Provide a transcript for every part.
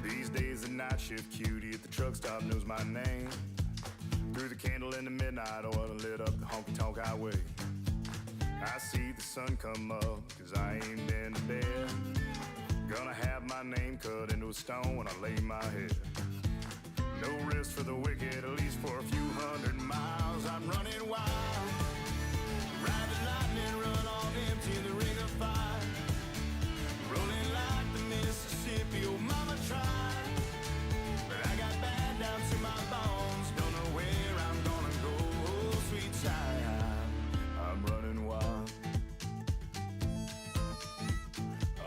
These days the night shift cutie at the truck stop knows my name. Through the candle in the midnight oil lit up the honky-tonk highway. I see the sun come up, cause I ain't been to bed. Gonna have my name cut into a stone when I lay my head. No rest for the wicked, at least for a few 100 miles. I'm running wild, ride the lightning, run on empty in the ring of fire. Rolling like the Mississippi, oh mama tried. But I got bad down to my bones, don't know where I'm gonna go, oh sweet child. I'm running wild,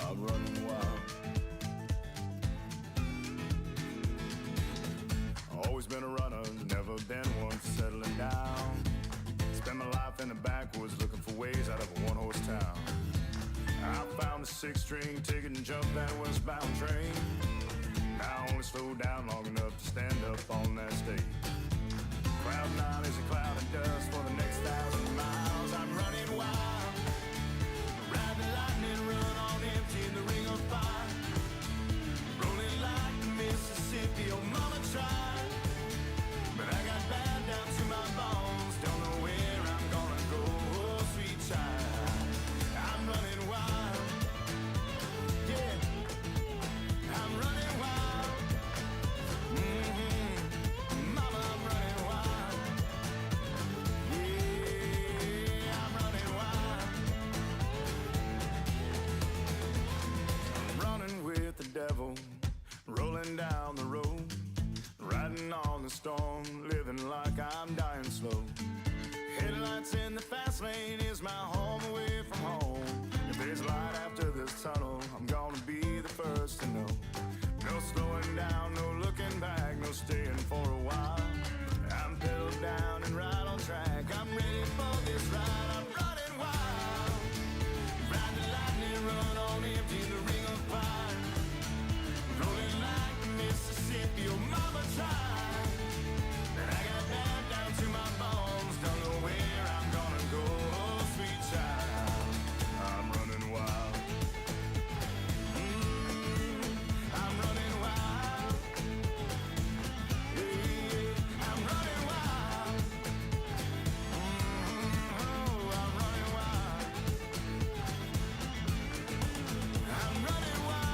I'm running wild. Always been a runner, never been one for settling down. Spent my life in the backwoods looking for ways out of a one-horse town. I found a 6-string ticket and jumped that westbound train. Now I only slow down long enough to stand up on that stage. Cloud 9 is a cloud of dust for the next 1,000 miles. I'm running wild, ride the lightning, run on empty in the ring of fire. Rolling like the Mississippi, oh mama tried. But I got bad down to my bones, don't know where I'm gonna go, oh sweet child. I'm running wild, yeah, I'm running wild. Mama, I'm running wild, yeah, I'm running wild. I'm running with the devil, rolling down the road, riding on the storm, living like I'm dying slow. Headlights in the fast lane is my home away from home. If there's light after this tunnel, I'm gonna be the first to know. No slowing down, no looking back, no staying for a while. I'm pedaled down and right on track, I'm ready for this ride. I'm running wild, ride the lightning, run on empty in the ring of fire. Rolling like the Mississippi, oh mama tried. And I got bad down to my bones, don't know where I'm gonna go, oh sweet child. I'm running wild, I'm running wild, yeah, I'm running wild, oh, I'm running wild, I'm running wild.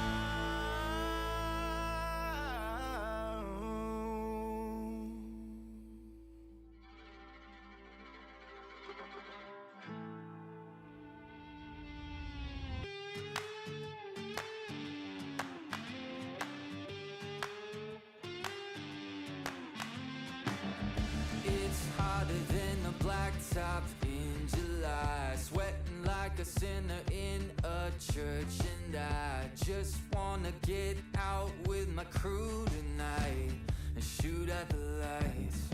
It's hotter than a blacktop in July, sweating like a sinner in a church, and I just wanna get out with my crew tonight and shoot at the lights.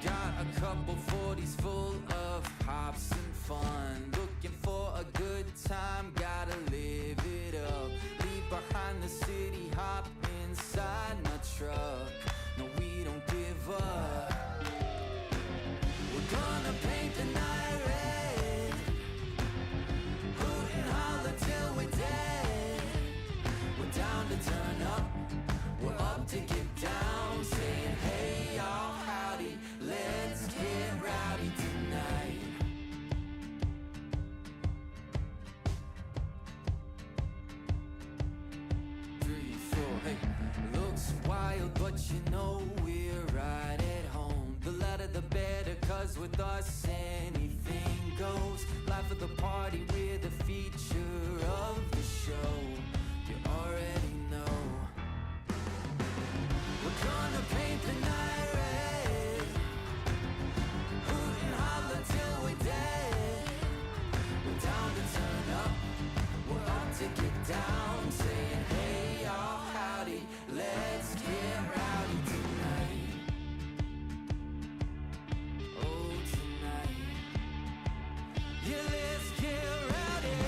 Got a couple 40s full of hops and fun, looking for a good time, gotta live it up. Leave behind the city, hop inside my truck. No, we don't give up. We're gonna paint the night red, hoot and holler till we're dead. We're down to turn up, we're up to get down, saying hey y'all, howdy, let's get rowdy tonight. Hey, looks wild, but you know we're right at home. The louder the better, cause with us anything goes. Life of the party, we're the feature of the show. You already know. We're gonna paint the night red, hoot and holler till we're dead. We're down to turn up, we're up to get down, saying hey y'all, howdy, let's get rowdy tonight. Oh tonight, yeah, let's get rowdy.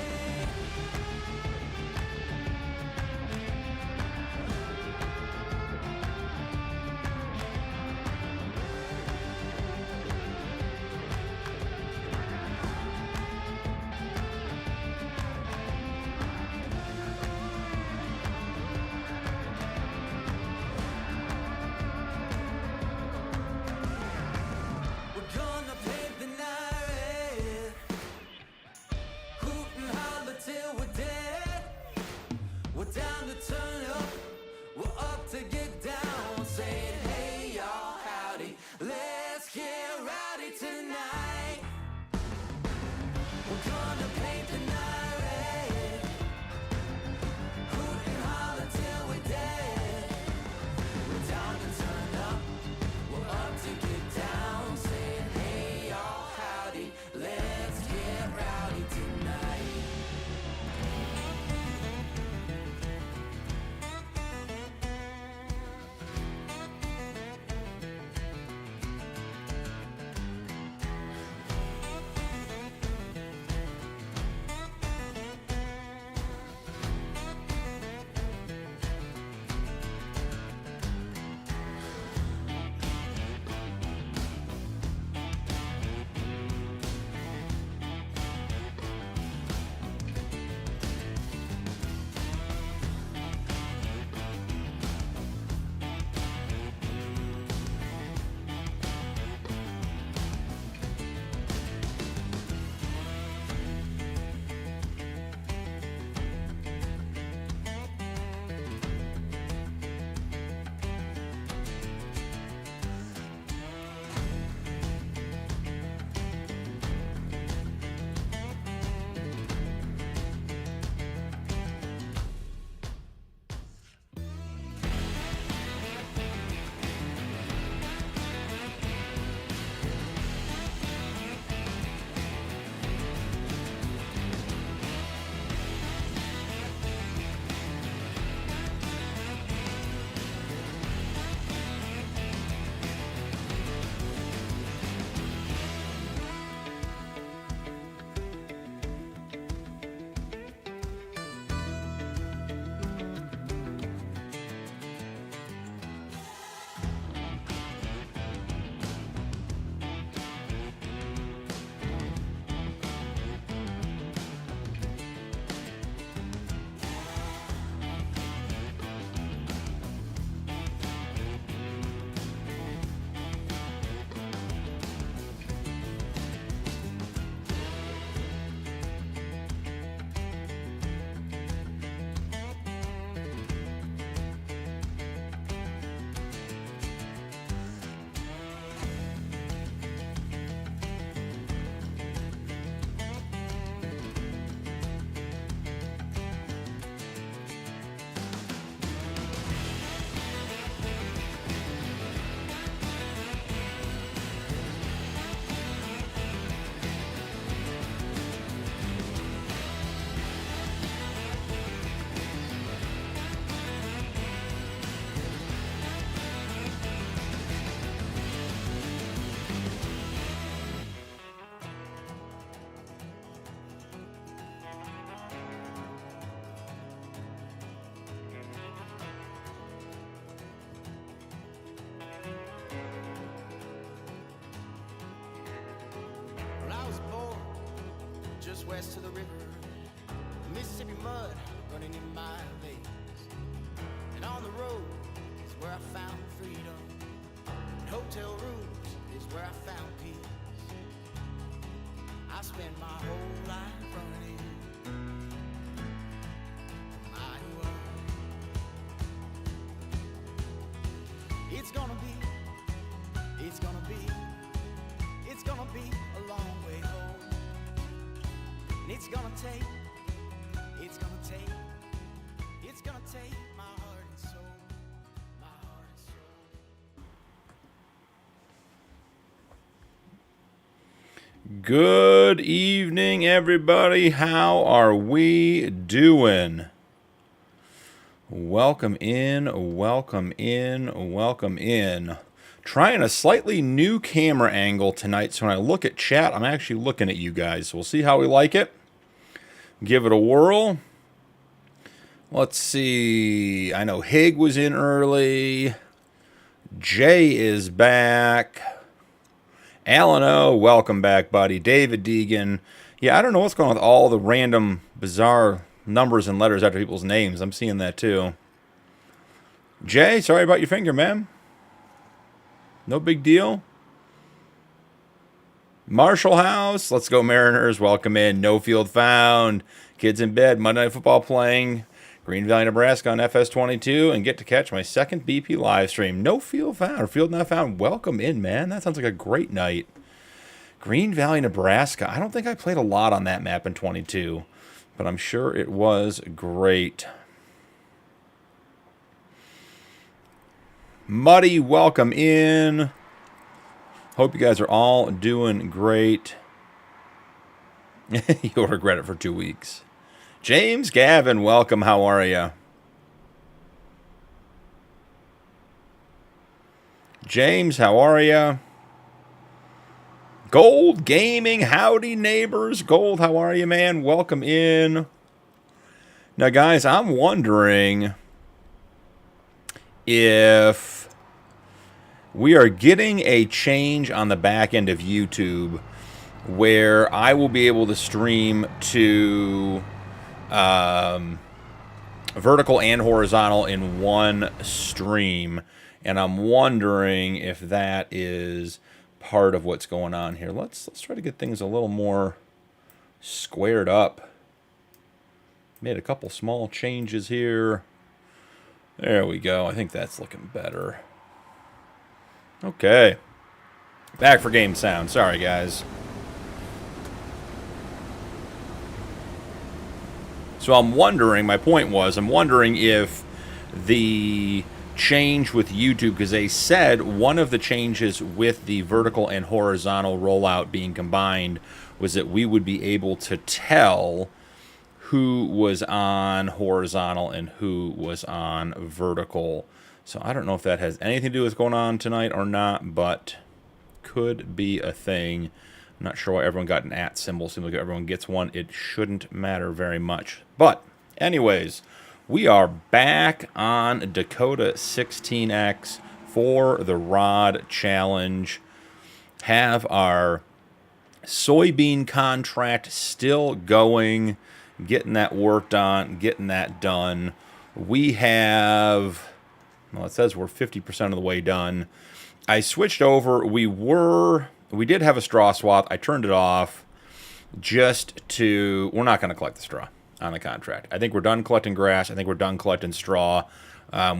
just west of the river. Mississippi mud running in my veins. And on the road is where I found freedom. And hotel rooms is where I found peace. I spent my whole life running from Iowa. It's gonna be a long way home. And it's gonna take my heart and soul, my heart and soul. Good evening, everybody. How are we doing? Welcome in, welcome in, welcome in. Trying a slightly new camera angle tonight, so when I look at chat, I'm actually looking at you guys. So we'll see how we like it. Give it a whirl. Let's see. I know Hig was in early. Jay is back. Alan O, welcome back, buddy. David Deegan. Yeah, I don't know what's going on with all the random, bizarre numbers and letters after people's names. I'm seeing that too. Jay, sorry about your finger, man. No big deal. Marshall House, let's go Mariners. Welcome in. No field found. Kids in bed. Monday Night Football playing. Green Valley, Nebraska on FS22. And get to catch my second BP live stream. No field found. Or field not found. Welcome in, man. That sounds like a great night. Green Valley, Nebraska. I don't think I played a lot on that map in 22. But I'm sure it was great. Muddy, welcome in. Hope you guys are all doing great. You'll regret it for 2 weeks. James Gavin, welcome. How are you? James, how are you? Gold Gaming, howdy neighbors. Gold, how are you, man? Welcome in. Now, guys, I'm wondering if we are getting a change on the back end of YouTube where I will be able to stream to vertical and horizontal in one stream. And I'm wondering if that is part of what's going on here. Let's try to get things a little more squared up. Made a couple small changes here. There we go. I think that's looking better. Okay. Back for game sound. Sorry, guys. So I'm wondering, my point was, I'm wondering if the change with YouTube, because they said one of the changes with the vertical and horizontal rollout being combined was that we would be able to tell who was on horizontal and who was on vertical. So I don't know if that has anything to do with what's going on tonight or not, but could be a thing. I'm not sure why everyone got an @ symbol. Seems like everyone gets one. It shouldn't matter very much. But anyways, we are back on Dakota 16x for the Rod Challenge. Have our soybean contract still going. Getting that worked on. Getting that done. We have... Well, it says we're 50% of the way done. I switched over. We did have a straw swath. I turned it off just to... We're not going to collect the straw on the contract. I think we're done collecting grass. I think we're done collecting straw.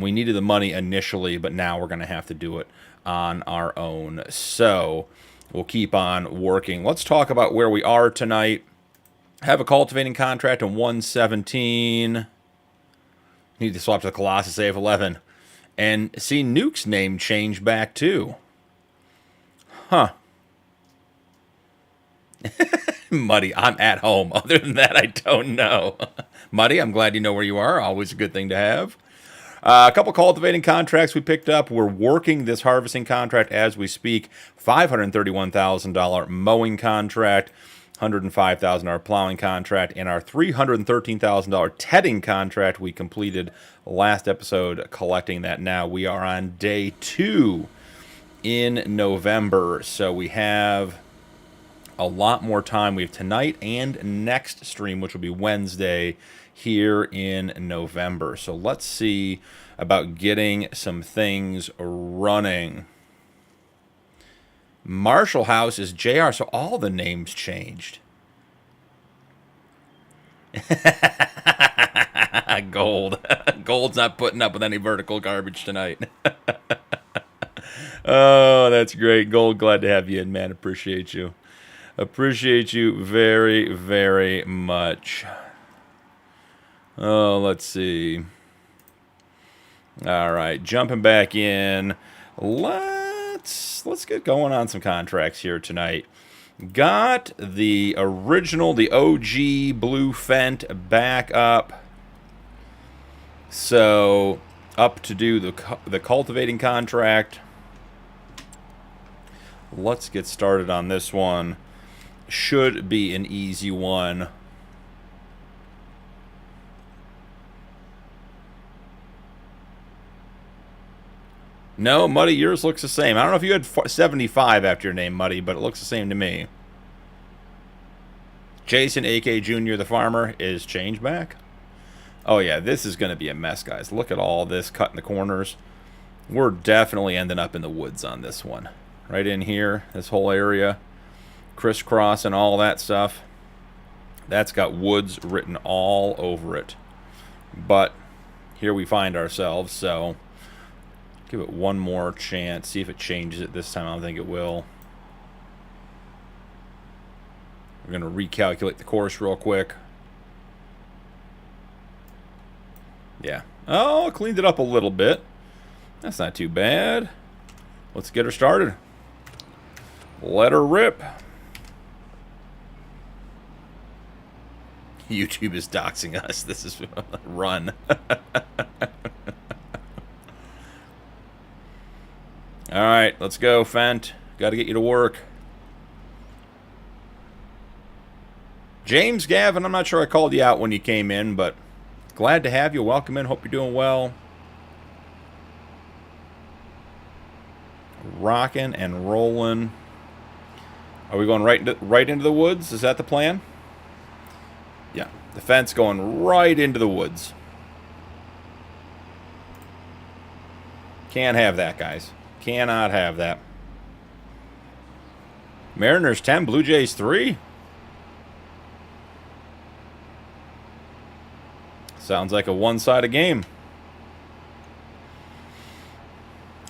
We needed the money initially, but now we're going to have to do it on our own. So we'll keep on working. Let's talk about where we are tonight. Have a cultivating contract in 117. Need to swap to the Colossus AF11. And see Nuke's name change back too. Huh. Muddy, I'm at home. Other than that, I don't know. Muddy, I'm glad you know where you are. Always a good thing to have. A couple cultivating contracts we picked up. We're working this harvesting contract as we speak. $531,000 mowing contract. $105,000 plowing contract, and our $313,000 tedding contract we completed last episode, collecting that now. We are on day 2 in November, so we have a lot more time. We have tonight and next stream, which will be Wednesday here in November. So let's see about getting some things running. Marshall House is JR, so all the names changed. Gold. Gold's not putting up with any vertical garbage tonight. Oh, that's great. Gold, glad to have you in, man. Appreciate you. Appreciate you very, very much. Oh, let's see. All right, jumping back in. Let's get going on some contracts here tonight. Got the original, the OG blue Fent back up. So, up to do the cultivating contract. Let's get started on this one. Should be an easy one. No, Muddy, yours looks the same. I don't know if you had 75 after your name, Muddy, but it looks the same to me. Jason, A.K. Jr., the farmer, is changed back. Oh, yeah, this is going to be a mess, guys. Look at all this cut in the corners. We're definitely ending up in the woods on this one. Right in here, this whole area. Crisscross and all that stuff. That's got woods written all over it. But here we find ourselves, so give it one more chance. See if it changes it this time. I don't think it will. We're going to recalculate the course real quick. Yeah. Oh, cleaned it up a little bit. That's not too bad. Let's get her started. Let her rip. YouTube is doxing us. This is run. All right, let's go, Fent. Got to get you to work. James Gavin, I'm not sure I called you out when you came in, but glad to have you. Welcome in. Hope you're doing well. Rocking and rolling. Are we going right into the woods? Is that the plan? Yeah, the fence going right into the woods. Can't have that, guys. Cannot have that. Mariners 10, Blue Jays 3. Sounds like a one-sided game.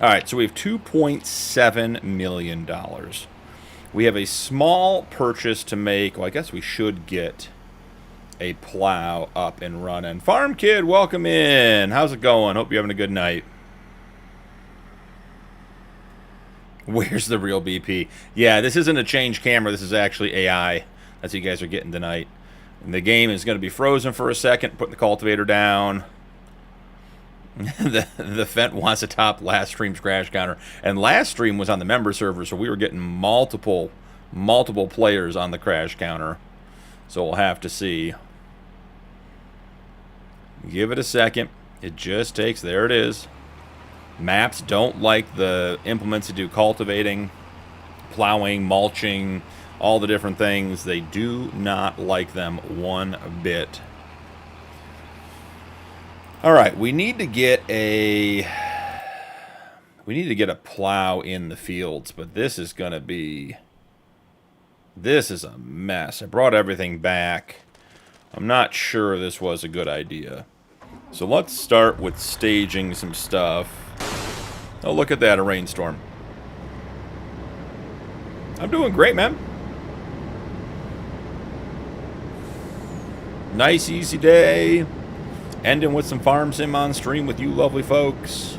All right, so we have $2.7 million. We have a small purchase to make. Well, I guess we should get a plow up and running. Farm Kid, welcome in. How's it going? Hope you're having a good night. Where's the real BP? Yeah, this isn't a change camera. This is actually AI. That's what you guys are getting tonight. And the game is going to be frozen for a second. Putting the cultivator down. the Fent wants to top last stream's crash counter. And last stream was on the member server, so we were getting multiple players on the crash counter. So we'll have to see. Give it a second. It just takes. There it is. Maps don't like the implements to do cultivating, plowing, mulching, all the different things. They do not like them one bit. All right, we need to get a plow in the fields, but this is going to be, this is a mess. I brought everything back. I'm not sure this was a good idea. So let's start with staging some stuff. Oh, look at that, a rainstorm. I'm doing great, man. Nice, easy day. Ending with some farm sim on stream with you lovely folks.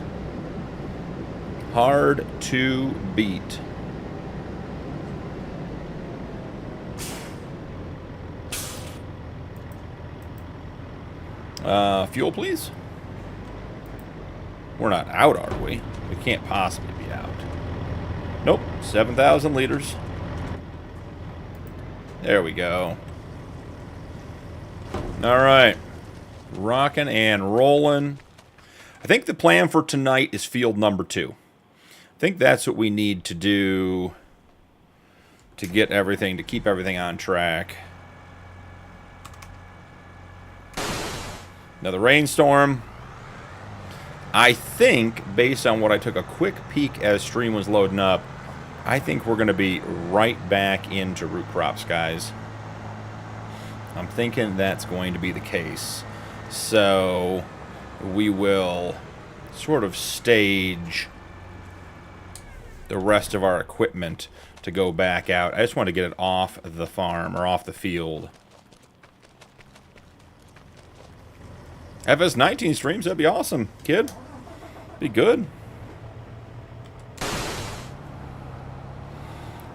Hard to beat. Fuel, please. We're not out, are we? We can't possibly be out. Nope, 7,000 liters. There we go. All right. Rocking and rolling. I think the plan for tonight is field number 2. I think that's what we need to do to get everything, to keep everything on track. Another rainstorm. I think, based on what I took a quick peek as stream was loading up, I think we're going to be right back into root crops, guys. I'm thinking that's going to be the case. So we will sort of stage the rest of our equipment to go back out. I just want to get it off the farm or off the field. FS19 streams, that'd be awesome, kid. Be good.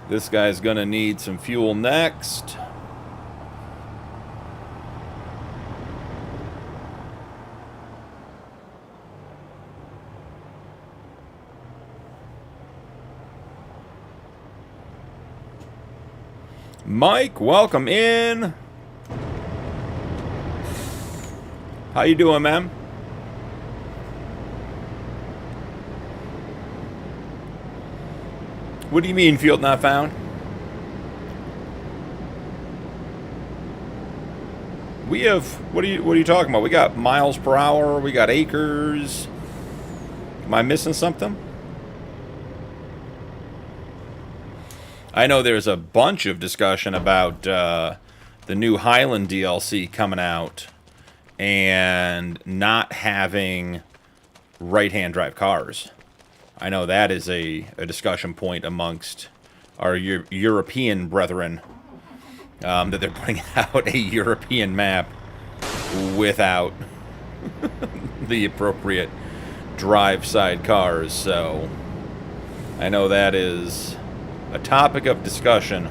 This guy's gonna need some fuel next. Mike, welcome in. How you doing, man? What do you mean, field not found? We have, what are you talking about? We got miles per hour, we got acres. Am I missing something? I know there's a bunch of discussion about the new Highland DLC coming out and not having right-hand drive cars. I know that is a discussion point amongst our European brethren, that they're putting out a European map without the appropriate drive-side cars. So I know that is a topic of discussion.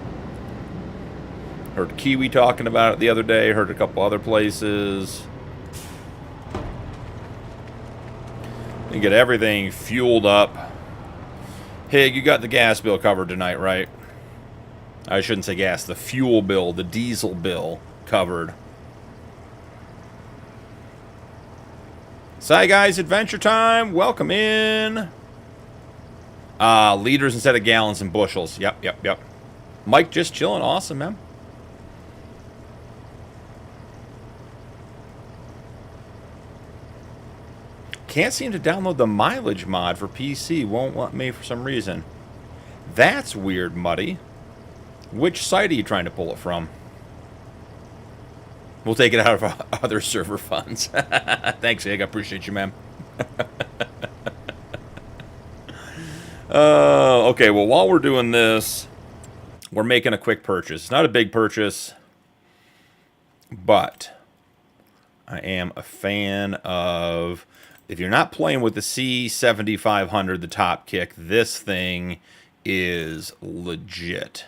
Heard Kiwi talking about it the other day, heard a couple other places. You get everything fueled up. Hig, you got the gas bill covered tonight, right? I shouldn't say gas, the fuel bill, the diesel bill covered. Hi guys, adventure time. Welcome in. Liters instead of gallons and bushels. Yep. Mike just chilling. Awesome, man. Can't seem to download the mileage mod for PC. Won't let me for some reason. That's weird, Muddy. Which site are you trying to pull it from? We'll take it out of other server funds. Thanks, Egg. I appreciate you, man. Okay, well, while we're doing this, we're making a quick purchase. It's not a big purchase, but I am a fan of... If you're not playing with the C7500, the top kick, this thing is legit.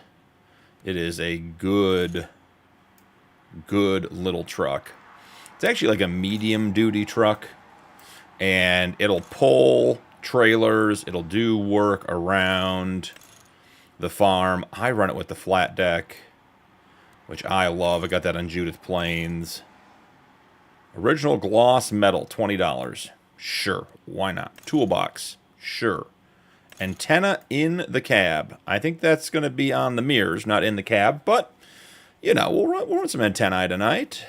It is a good little truck. It's actually like a medium-duty truck, and it'll pull trailers. It'll do work around the farm. I run it with the flat deck, which I love. I got that on Judith Plains. Original gloss metal, $20. Sure, why not? Toolbox, sure. Antenna in the cab. I think that's going to be on the mirrors, not in the cab, but, you know, we'll run some antennae tonight.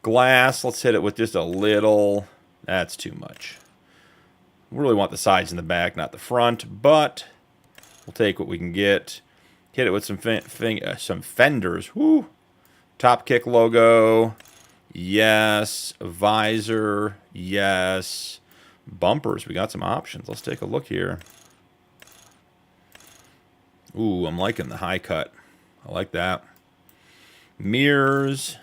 Glass, let's hit it with just a little. That's too much. We really want the sides and the back, not the front, but we'll take what we can get. Hit it with some fenders. Woo! Top kick logo. Yes. Visor. Yes. Bumpers. We got some options. Let's take a look here. Ooh, I'm liking the high cut. I like that. Mirrors.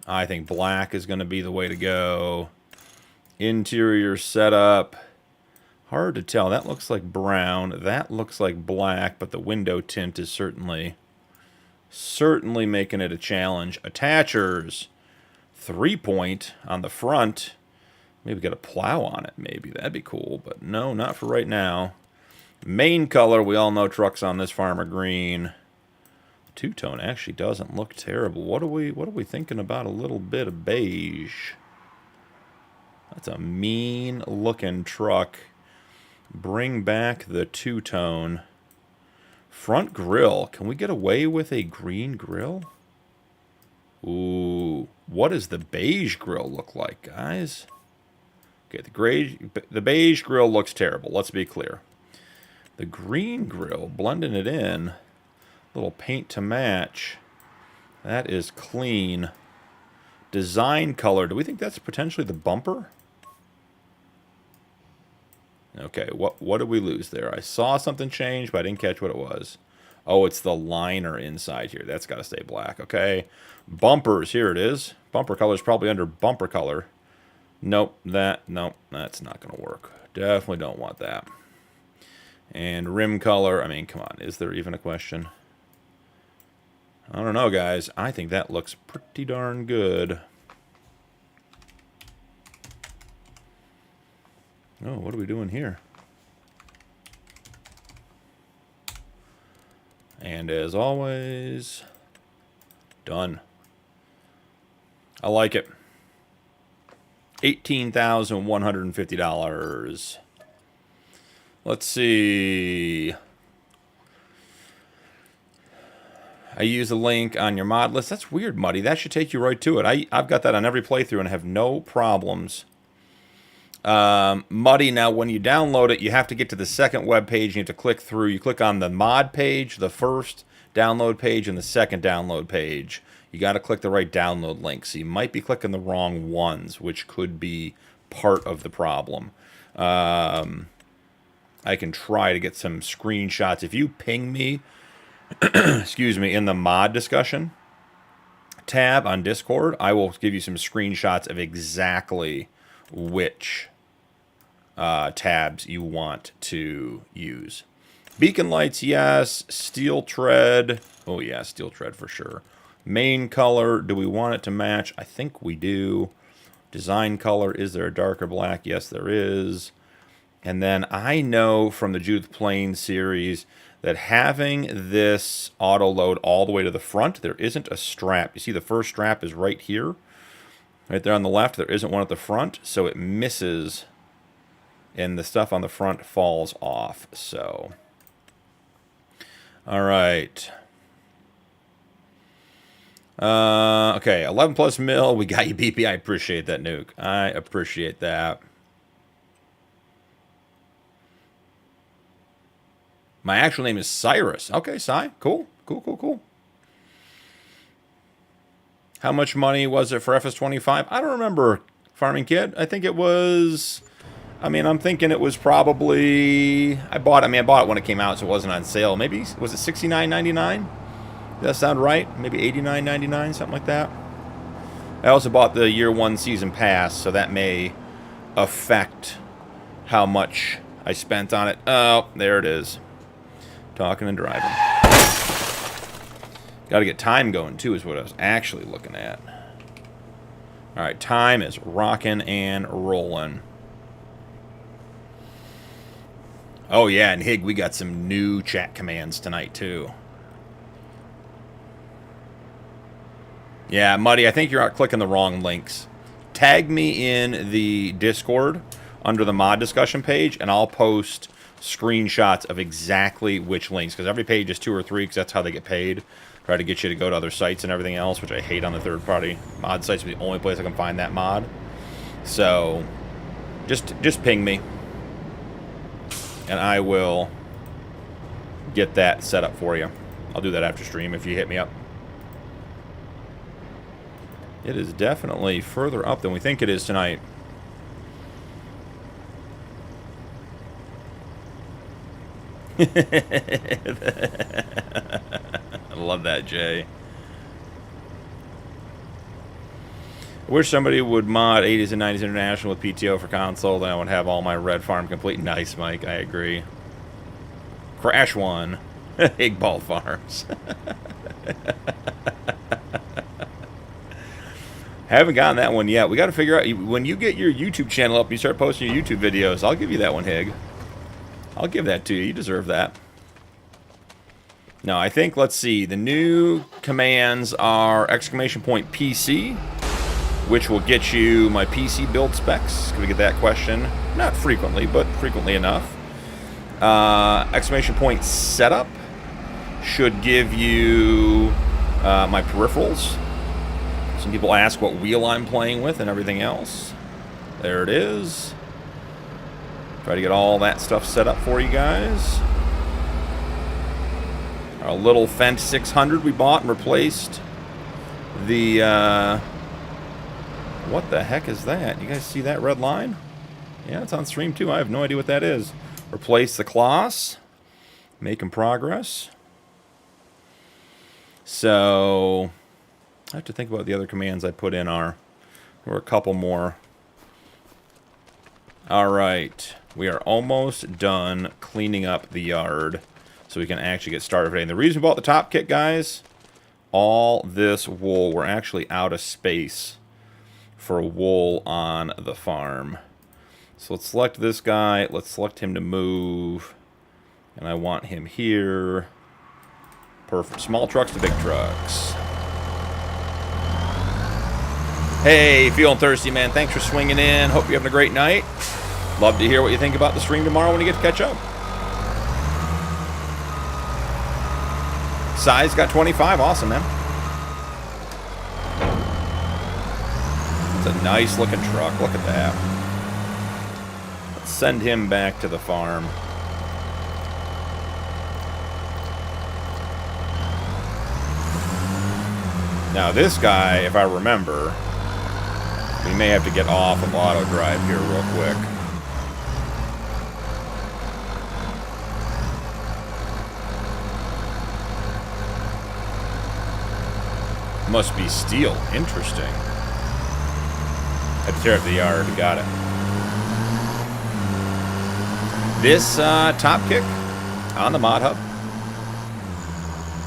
I think black is going to be the way to go. Interior setup. Hard to tell. That looks like brown. That looks like black, but the window tint is certainly making it a challenge. Attachers. 3-point on the front. Maybe get a plow on it, maybe. That'd be cool, but no, not for right now. Main color, we all know trucks on this farm are green. Two-tone actually doesn't look terrible. What are we thinking about a little bit of beige? That's a mean-looking truck. Bring back the two-tone Front grille. Can we get away with a green grille? Ooh. What does the beige grille look like, guys? Okay, the beige grille looks terrible. Let's be clear. The green grille, blending it in. Little paint to match. That is clean. Design color. Do we think that's potentially the bumper? Okay, what did we lose there? I saw something change, but I didn't catch what it was. Oh, it's the liner inside here. That's got to stay black. Okay. Bumpers. Here it is. Bumper color is probably under bumper color. Nope. That's not going to work. Definitely don't want that. And rim color. I mean, come on. Is there even a question? I don't know, guys. I think that looks pretty darn good. Oh, what are we doing here? And as always, done. I like it. $18,150. Let's see. I use a link on your mod list. That's weird, Muddy. That should take you right to it. I've got that on every playthrough and have no problems. Muddy, now when you download it, you have to get to the second web page. You have to click through. You click on the mod page, the first download page, and the second download page. You got to click the right download link. So you might be clicking the wrong ones, which could be part of the problem. I can try to get some screenshots. If you ping me, excuse me, in the mod discussion tab on Discord, I will give you some screenshots of exactly which tabs you want to use. Beacon lights, yes. Steel tread. Oh, yeah, steel tread for sure. Main color, do we want it to match? I think we do. Design color, is there a darker black? Yes, there is. And then I know from the Judith Plain series that having this auto load all the way to the front, there isn't a strap. You see the first strap is right here. Right there on the left, there isn't one at the front, so it misses, and the stuff on the front falls off. So, all right. Okay, 11 plus mil. We got you, BP. I appreciate that, Nuke. I appreciate that. My actual name is Cyrus. Okay, Cy. Cool. Cool. How much money was it for FS25? I don't remember, Farming Kid. I think it was... I'm thinking it was probably... I bought it when it came out, so it wasn't on sale. Maybe, was it $69.99? Does that sound right? Maybe $89.99, something like that. I also bought the year one season pass, so that may affect how much I spent on it. Oh, there it is. Talking and driving. Got to get time going, too, is what I was actually looking at. All right, time is rocking and rolling. Oh, yeah, and Hig, we got some new chat commands tonight, too. Yeah, Muddy, I think you're out clicking the wrong links. Tag me in the Discord under the mod discussion page, and I'll post screenshots of exactly which links, because every page is 2 or 3, because that's how they get paid. Try to get you to go to other sites and everything else, which I hate on the third-party mod sites. It's the only place I can find that mod. So, just ping me, and I will get that set up for you. I'll do that after stream if you hit me up. It is definitely further up than we think it is tonight. I love that, Jay. I wish somebody would mod 80s and 90s International with PTO for console, then I would have all my red farm complete. Nice, Mike. I agree. Crash one. Egg Ball Farms. Haven't gotten that one yet. We got to figure out, when you get your YouTube channel up and you start posting your YouTube videos, I'll give you that one, Hig. I'll give that to you. You deserve that. No, I think, let's see, the new commands are !PC, which will get you my PC build specs. Can we get that question? Not frequently, but frequently enough. !setup, should give you my peripherals. Some people ask what wheel I'm playing with and everything else. There it is. Try to get all that stuff set up for you guys. Our little Fendt 600 we bought and replaced the... what the heck is that? You guys see that red line? Yeah, it's on stream too. I have no idea what that is. Replace the Kloss. Making progress. So, I have to think about the other commands I put in are. There were a couple more. Alright. We are almost done cleaning up the yard so we can actually get started today. And the reason we bought the top kit, guys, all this wool, we're actually out of space for wool on the farm. So let's select this guy. Let's select him to move. And I want him here. Perfect. Small trucks to big trucks. Hey, feeling thirsty, man. Thanks for swinging in. Hope you're having a great night. Love to hear what you think about the stream tomorrow when you get to catch up. Size got 25. Awesome, man. It's a nice looking truck. Look at that. Let's send him back to the farm. Now this guy, if I remember, we may have to get off of auto drive here real quick. Must be steel. Interesting. Had to tear up the yard. Got it. This top kick on the mod hub.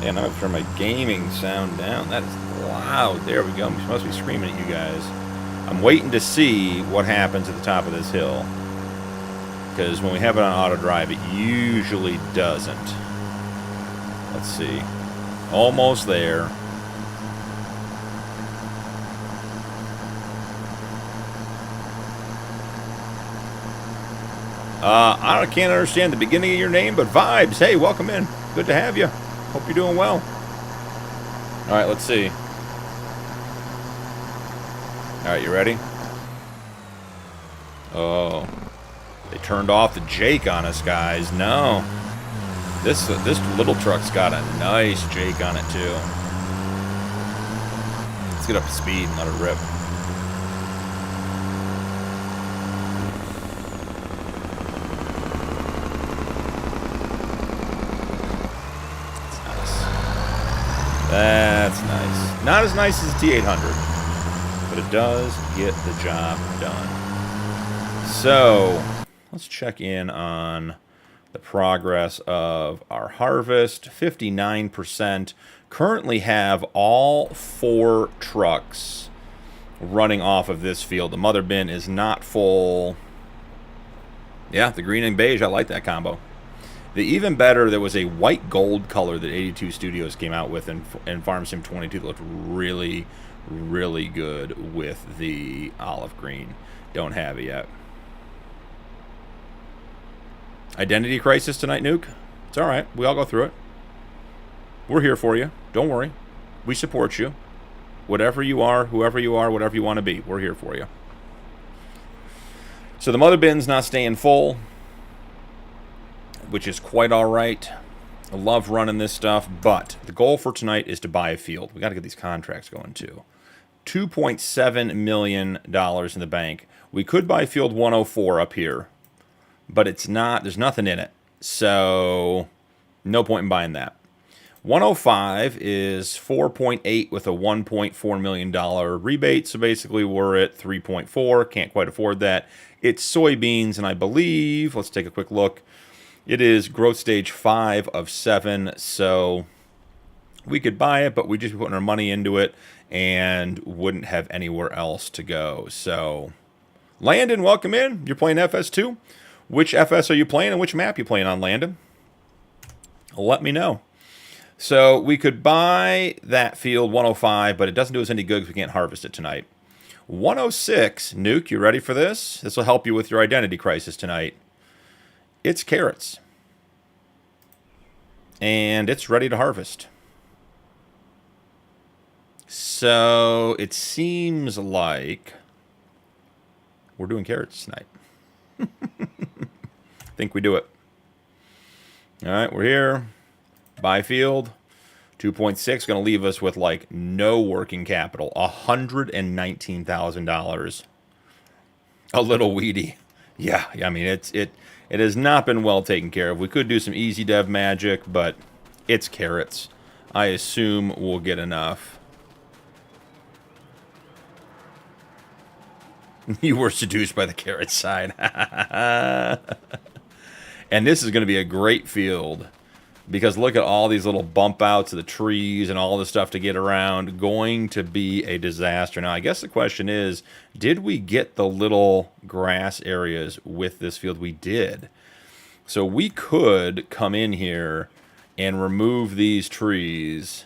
And I'm going to turn my gaming sound down. That is loud. There we go. I'm supposed to be screaming at you guys. I'm waiting to see what happens at the top of this hill. Because when we have it on auto drive, it usually doesn't. Let's see. Almost there. I can't understand the beginning of your name, but Vibes, hey, welcome in. Good to have you. Hope you're doing well. All right, let's see. All right, you ready? Oh, they turned off the Jake on us, guys. No, this little truck's got a nice Jake on it too. Let's get up to speed and let it rip. That's nice. Not as nice as the T800, but it does get the job done. So, let's check in on the progress of our harvest. 59%. Currently have all 4 trucks running off of this field. The mother bin is not full. Yeah, the green and beige, I like that combo. The even better, there was a white gold color that 82 Studios came out with in Farm Sim 22 that looked really, really good with the olive green. Don't have it yet. Identity crisis tonight, Nuke? It's all right. We all go through it. We're here for you. Don't worry. We support you. Whatever you are, whoever you are, whatever you want to be, we're here for you. So the mother bin's not staying full, which is quite all right. I love running this stuff, but the goal for tonight is to buy a field. We got to get these contracts going too. $2.7 million in the bank. We could buy field 104 up here, but it's not. There's nothing in it, so no point in buying that. 105 is 4.8 with a $1.4 million rebate, so basically we're at 3.4. Can't quite afford that. It's soybeans, and I believe, let's take a quick look. It is growth stage 5 of 7, so we could buy it, but we'd just be putting our money into it and wouldn't have anywhere else to go. So, Landon, welcome in. You're playing FS2. Which FS are you playing and which map you playing on, Landon? Let me know. So, we could buy that field 105, but it doesn't do us any good because we can't harvest it tonight. 106, Nuke, you ready for this? This will help you with your identity crisis tonight. It's carrots. and it's ready to harvest. So it seems like we're doing carrots tonight. Think we do it. All right, we're here. Buy field. 2.6 going to leave us with like no working capital. $119,000. A little weedy. Yeah, I mean it has not been well taken care of. We could do some easy dev magic, but it's carrots. I assume we'll get enough. You were seduced by the carrot side. And this is going to be a great field because look at all these little bump outs of the trees and all the stuff to get around. Going to be a disaster. Now, I guess the question is, did we get the little grass areas with this field? We did. So we could come in here and remove these trees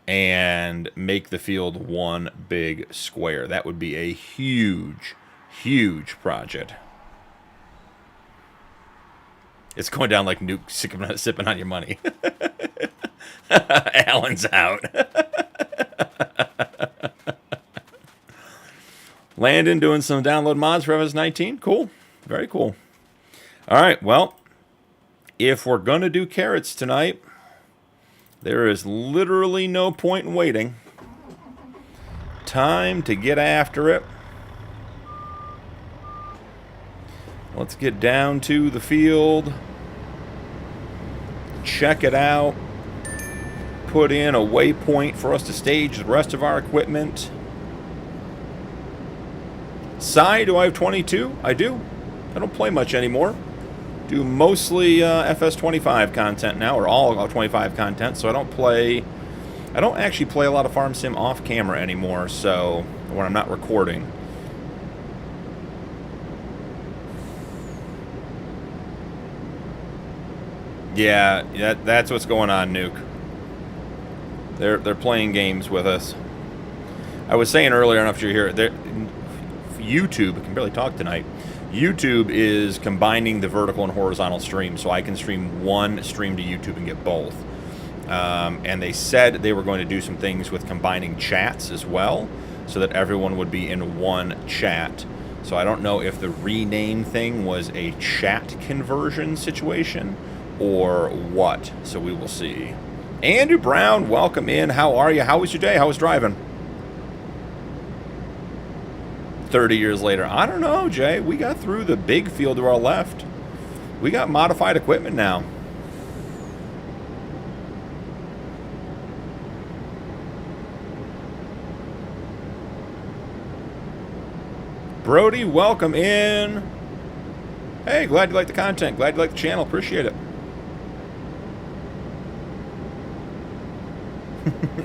and make the field one big square. That would be a huge, huge project. It's going down like Nuke sipping on your money. Alan's out. Landon doing some download mods for FS19. Cool. Very cool. All right, well, if we're going to do carrots tonight, there is literally no point in waiting. Time to get after it. Let's get down to the field. Check it out. Put in a waypoint for us to stage the rest of our equipment. Sai, do I have 22? I do. I don't play much anymore. Do mostly FS25 content now, or all 25 content, so I don't actually play a lot of Farm Sim off camera anymore, so when I'm not recording. Yeah, that's what's going on, Nuke. They're playing games with us. I was saying earlier, I don't know if you're here, YouTube, I can barely talk tonight. YouTube is combining the vertical and horizontal stream, so I can stream one stream to YouTube and get both. And they said they were going to do some things with combining chats as well, so that everyone would be in one chat. So I don't know if the rename thing was a chat conversion situation or what. So we will see. Andrew Brown, welcome in. How are you? How was your day? How was driving? 30 years later. I don't know, Jay. We got through the big field to our left. We got modified equipment now. Brody, welcome in. Hey, glad you like the content. Glad you like the channel. Appreciate it.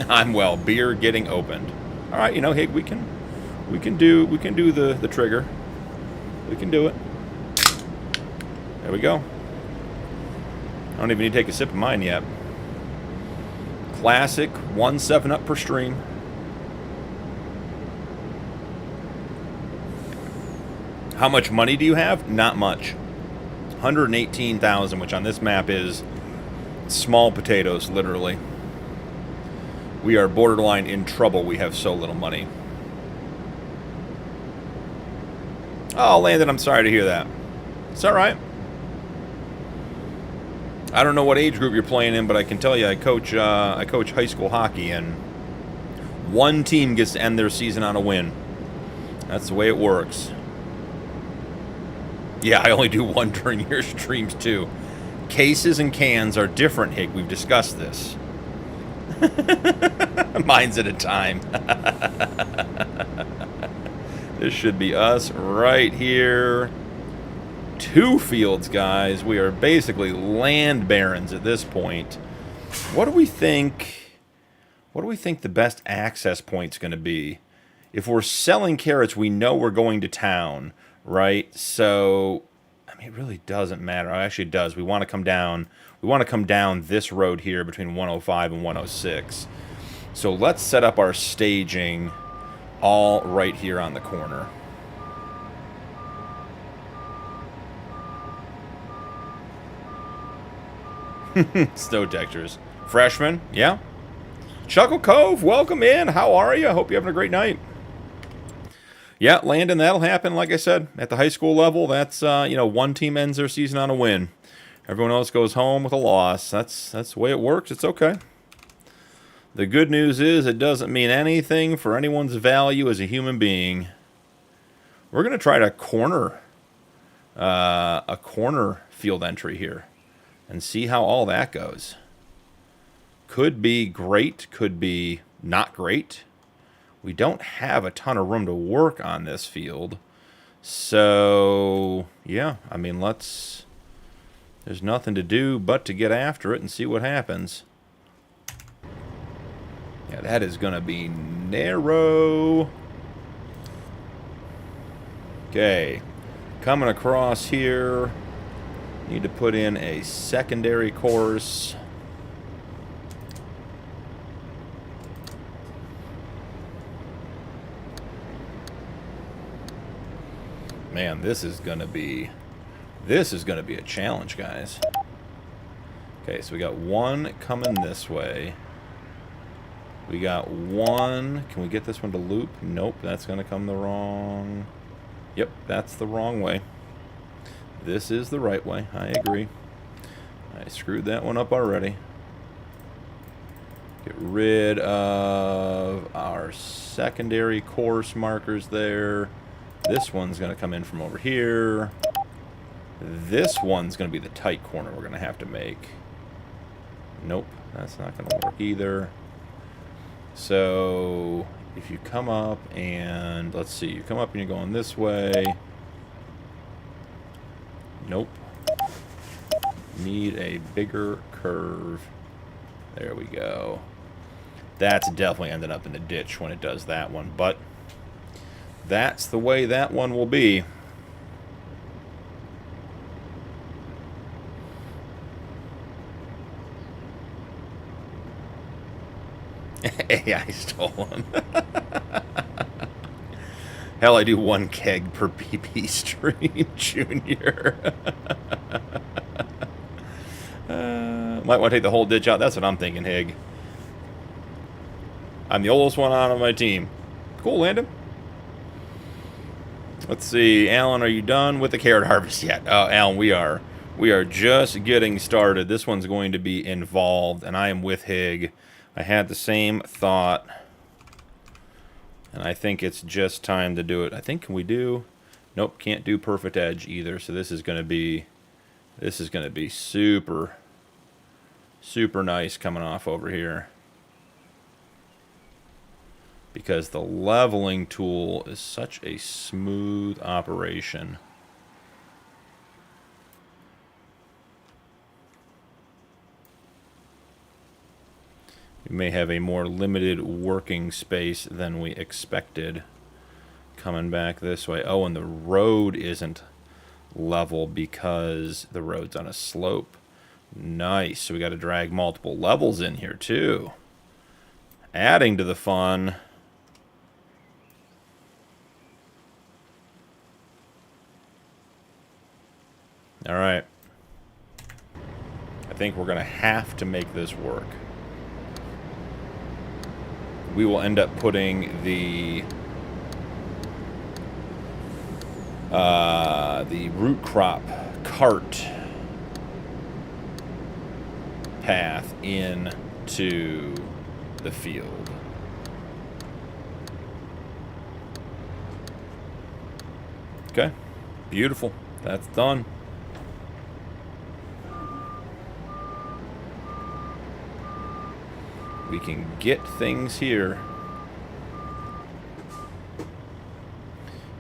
I'm well. Beer getting opened. All right, you know, hey, we can do the trigger. We can do it. There we go. I don't even need to take a sip of mine yet. Classic 1 7-Up per stream. How much money do you have? Not much. 118,000, which on this map is small potatoes, literally. We are borderline in trouble. We have so little money. Oh, Landon, I'm sorry to hear that. It's all right. I don't know what age group you're playing in, but I can tell you I coach high school hockey, and one team gets to end their season on a win. That's the way it works. Yeah, I only do one during your streams, too. Cases and cans are different, Hig. We've discussed this. Mine's at a time. This should be us right here. 2 fields, guys. We are basically land barons at this point. What do we think? What do we think the best access point's going to be? If we're selling carrots, we know we're going to town, right? So, I mean, it really doesn't matter. Oh, actually, it does. We want to come down. We want to come down this road here between 105 and 106. So let's set up our staging all right here on the corner. Snow textures. Freshman, yeah. Chuckle Cove, welcome in. How are you? I hope you're having a great night. Yeah, Landon, that'll happen. Like I said, at the high school level, that's one team ends their season on a win. Everyone else goes home with a loss. That's the way it works. It's okay. The good news is it doesn't mean anything for anyone's value as a human being. We're gonna try to corner a corner field entry here and see how all that goes. Could be great, could be not great. We don't have a ton of room to work on this field. So, yeah, I mean, there's nothing to do but to get after it and see what happens. Yeah, that is going to be narrow. Okay, coming across here. Need to put in a secondary course. Man, this is gonna be a challenge, guys. Okay, so we got one coming this way. We got one. Can we get this one to loop? Nope, that's gonna come the wrong. Yep, that's the wrong way. This is the right way. I agree. I screwed that one up already. Get rid of our secondary course markers there. This one's going to come in from over here. This one's going to be the tight corner we're going to have to make. Nope, that's not going to work either. So, if you come up and, let's see, you come up and you're going this way. Nope. Need a bigger curve. There we go. That's definitely ended up in the ditch when it does that one, but that's the way that one will be. AI stolen. Hell, I do one keg per PP stream, Junior. Might want to take the whole ditch out. That's what I'm thinking, Hig. I'm the oldest one on my team. Cool, Landon. Let's see, Alan, are you done with the carrot harvest yet? Alan, we are just getting started. This one's going to be involved, and I am with Hig. I had the same thought, and I think it's just time to do it. I think, can we do? Nope, can't do perfect edge either. So this is going to be super nice coming off over here, because the leveling tool is such a smooth operation. We may have a more limited working space than we expected coming back this way. Oh, and the road isn't level because the road's on a slope. Nice. So we got to drag multiple levels in here too, adding to the fun. All right. I think we're going to have to make this work. We will end up putting the root crop cart path into the field. Okay, beautiful. That's done. We can get things here.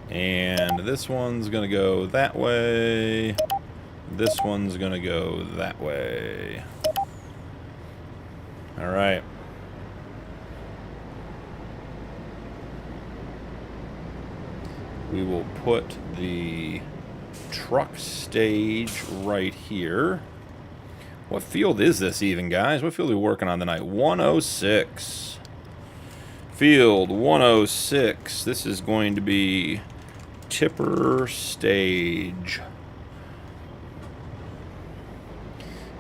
And this one's gonna go that way. This one's gonna go that way. All right. We will put the truck stage right here. What field is this even, guys? What field are we working on tonight? 106. Field 106. This is going to be tipper stage.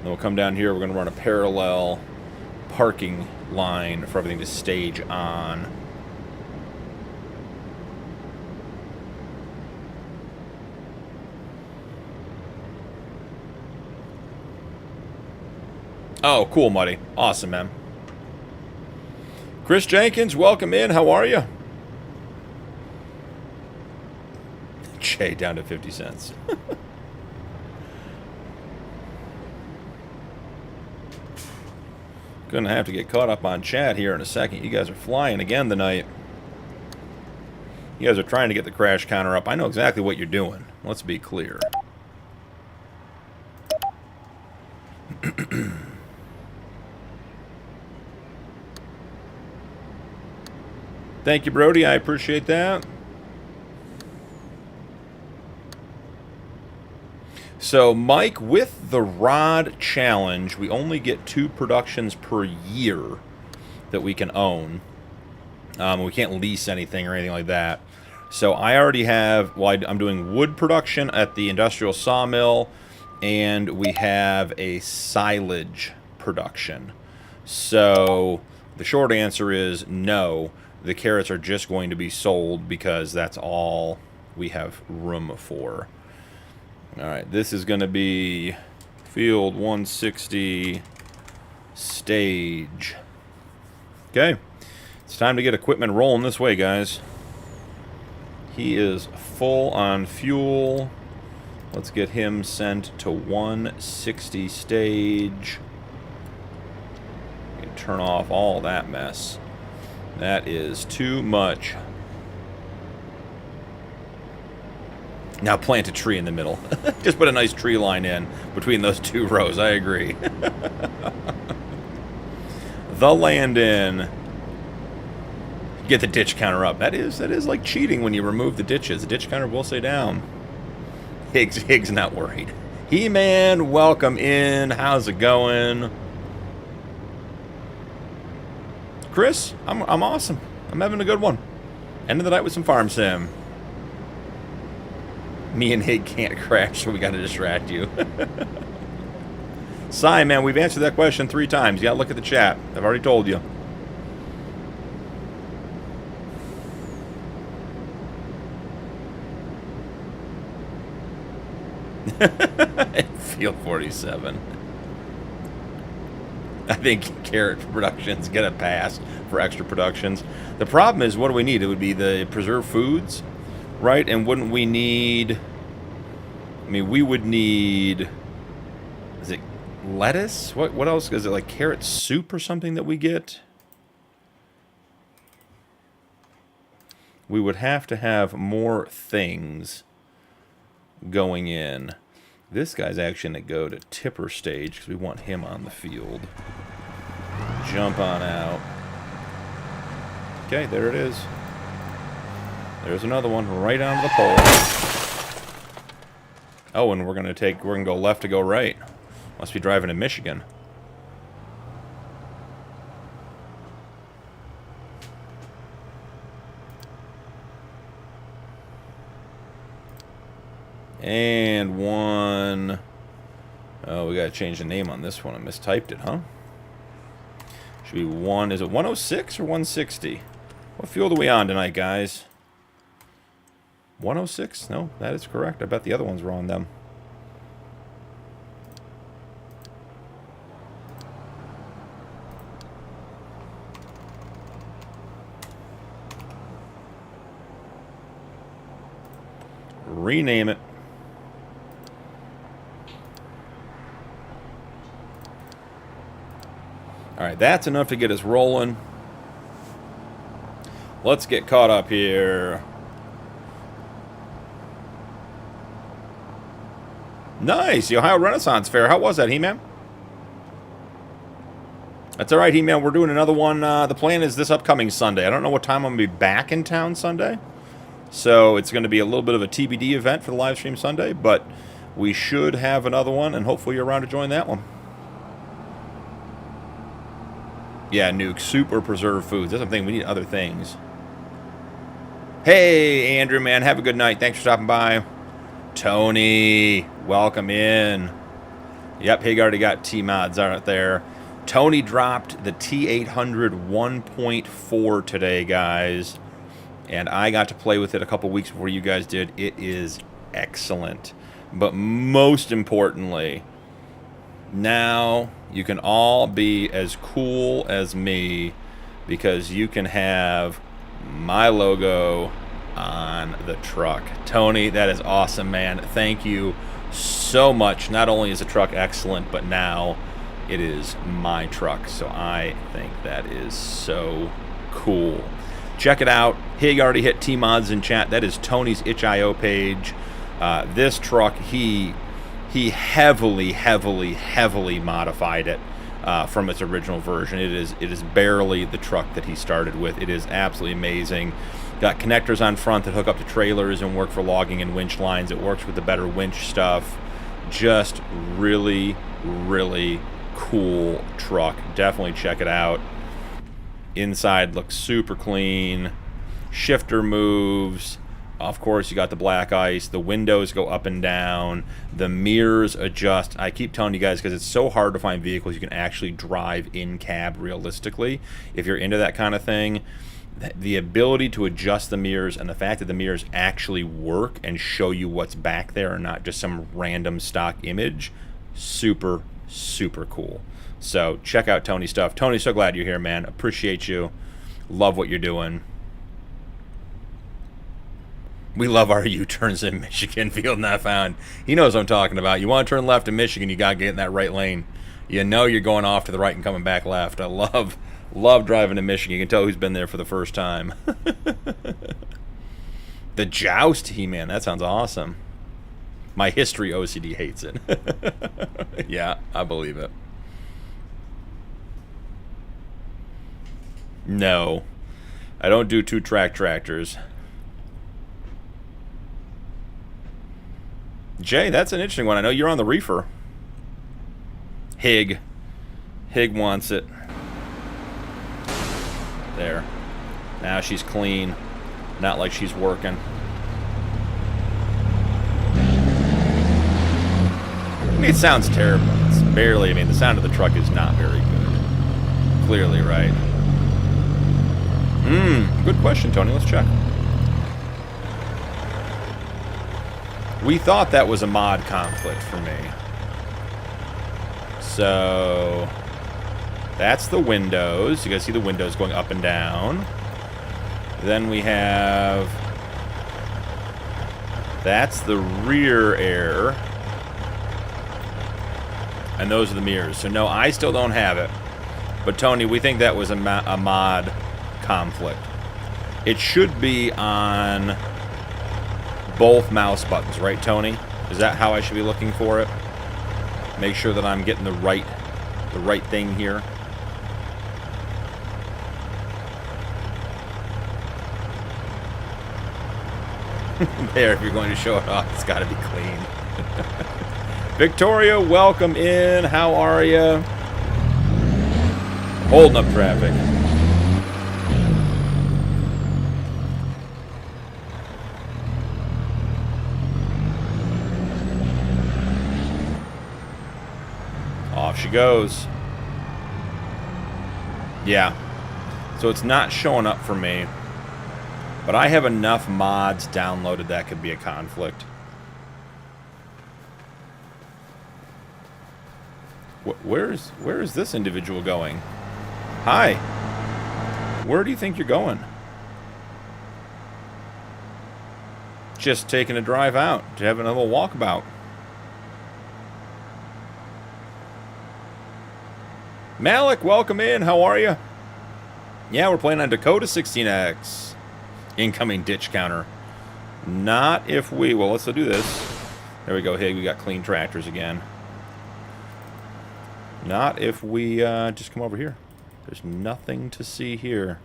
we'll come down here. We're going to run a parallel parking line for everything to stage on. Oh, cool, Muddy. Awesome, man. Chris Jenkins, welcome in. How are you? Jay down to 50 cents. Gonna have to get caught up on chat here in a second. You guys are flying again tonight. You guys are trying to get the crash counter up. I know exactly what you're doing. Let's be clear. Thank you, Brody. I appreciate that. So, Mike, with the rod challenge, we only get 2 productions per year that we can own. We can't lease anything or anything like that. So, I already have, well, I'm doing wood production at the industrial sawmill, and we have a silage production. So, the short answer is no. The carrots are just going to be sold because that's all we have room for. Alright, this is going to be field 160 stage. Okay, it's time to get equipment rolling this way, guys. He is full on fuel. Let's get him sent to 160 stage. We can turn off all that mess. That is too much. Now plant a tree in the middle. Just put a nice tree line in between those 2 rows. I agree. The land-in. Get the ditch counter up. That is like cheating when you remove the ditches. The ditch counter will stay down. Higgs not worried. He-Man, welcome in. How's it going? Chris, I'm awesome. I'm having a good one. End of the night with some farm sim. Me and Hig can't crash, so we got to distract you. Sai, man, we've answered that question 3 times. You got to look at the chat. I've already told you. Field 47. I think carrot productions get a pass for extra productions. The problem is, what do we need? It would be the preserved foods, right? And wouldn't we need... I mean, we would need... Is it lettuce? What else? Is it like carrot soup or something that we get? We would have to have more things going in. This guy's actually going to go to tipper stage because we want him on the field. Jump on out. Okay, there it is. There's another one right onto the pole. Oh, and we're going to go left to go right. Must be driving in Michigan. And one... Oh, we gotta change the name on this one. I mistyped it, huh? Should be one... Is it 106 or 160? What field are we on tonight, guys? 106? No, that is correct. I bet the other ones were on them. Rename it. Alright, that's enough to get us rolling. Let's get caught up here. Nice! The Ohio Renaissance Fair. How was that, He-Man? That's alright, He-Man. We're doing another one. The plan is this upcoming Sunday. I don't know what time I'm going to be back in town Sunday. So it's going to be a little bit of a TBD event for the live stream Sunday. But we should have another one, and hopefully you're around to join that one. Yeah, Nuke, soup or preserved foods. That's something we need other things. Hey, Andrew, man, have a good night. Thanks for stopping by. Tony, welcome in. Yep, Hig already got T-mods out there. Tony dropped the T800 1.4 today, guys. And I got to play with it a couple weeks before you guys did. It is excellent. But most importantly, now you can all be as cool as me because you can have my logo on the truck. Tony, that is awesome, man. Thank you so much. Not only is the truck excellent, but now it is my truck. So I think that is so cool. Check it out. Hig already hit T-mods in chat. That is Tony's itch.io page. This truck, he heavily modified it from its original version. It is barely the truck that he started with. It is absolutely amazing. Got connectors on front that hook up to trailers and work for logging and winch lines. It works with the better winch stuff. Just really cool truck. Definitely check it out. Inside looks super clean. Shifter moves. Of course, you got the black ice. The windows go up and down. The mirrors adjust. I keep telling you guys because it's so hard to find vehicles you can actually drive in cab realistically. If you're into that kind of thing, the ability to adjust the mirrors and the fact that the mirrors actually work and show you what's back there and not just some random stock image, super cool. So check out Tony's stuff. Tony, so glad you're here, man. Appreciate you. Love what you're doing. We love our U-turns in Michigan. Field not found. He knows what I'm talking about. You want to turn left in Michigan, you got to get in that right lane. You know you're going off to the right and coming back left. I love driving in Michigan. You can tell who's been there for the first time. The Joust He-Man. That sounds awesome. My history OCD hates it. Yeah, I believe it. No. I don't do 2-track tractors. Jay, that's an interesting one. I know you're on the reefer. Hig wants it. There. Now she's clean. Not like she's working. I mean, it sounds terrible. It's barely, I mean, the sound of the truck is not very good. Clearly, right? Good question, Tony. Let's check. We thought that was a mod conflict for me. So that's the windows. You guys see the windows going up and down. Then we have... That's the rear air. And those are the mirrors. So no, I still don't have it. But Tony, we think that was a mod conflict. It should be on both mouse buttons, right, Tony? Is that how I should be looking for it? Make sure that I'm getting the right thing here. There, if you're going to show it off, it's got to be clean. Victoria, welcome in. How are you? Holding up traffic. Off she goes. Yeah. So it's not showing up for me. But I have enough mods downloaded that could be a conflict. Where is this individual going? Hi. Where do you think you're going? Just taking a drive out to have another walkabout. Malik, welcome in. How are you? Yeah, we're playing on Dakota 16x. Incoming ditch counter. Not if we... Well, let's do this. There we go. Hey, we got clean tractors again. Not if we just come over here. There's nothing to see here.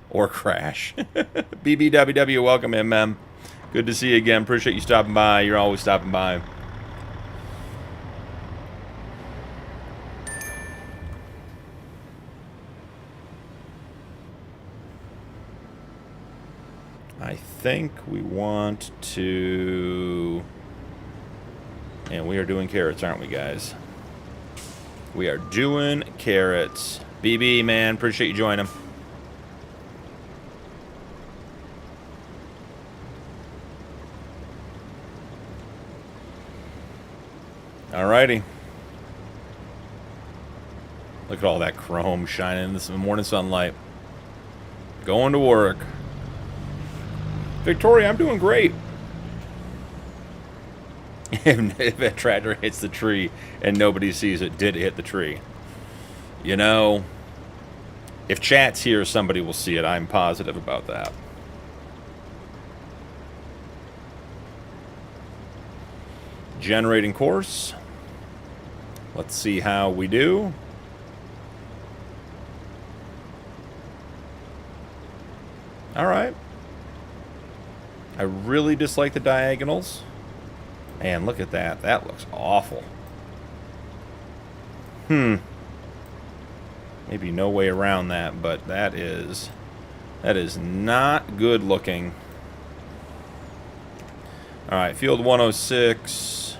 Or crash. BBWW, welcome in, ma'am. Good to see you again. Appreciate you stopping by. You're always stopping by. I think we want to... And we are doing carrots, aren't we, guys? We are doing carrots. BB, man, appreciate you joining. Alrighty. Look at all that chrome shining in this morning sunlight. Going to work. Victoria, I'm doing great. If a tractor hits the tree and nobody sees it, did it hit the tree? You know, if chat's here, somebody will see it. I'm positive about that. Generating course. Let's see how we do. Alright. I really dislike the diagonals. Man, look at that. That looks awful. Maybe no way around that, but that is not good looking. Alright, field 106.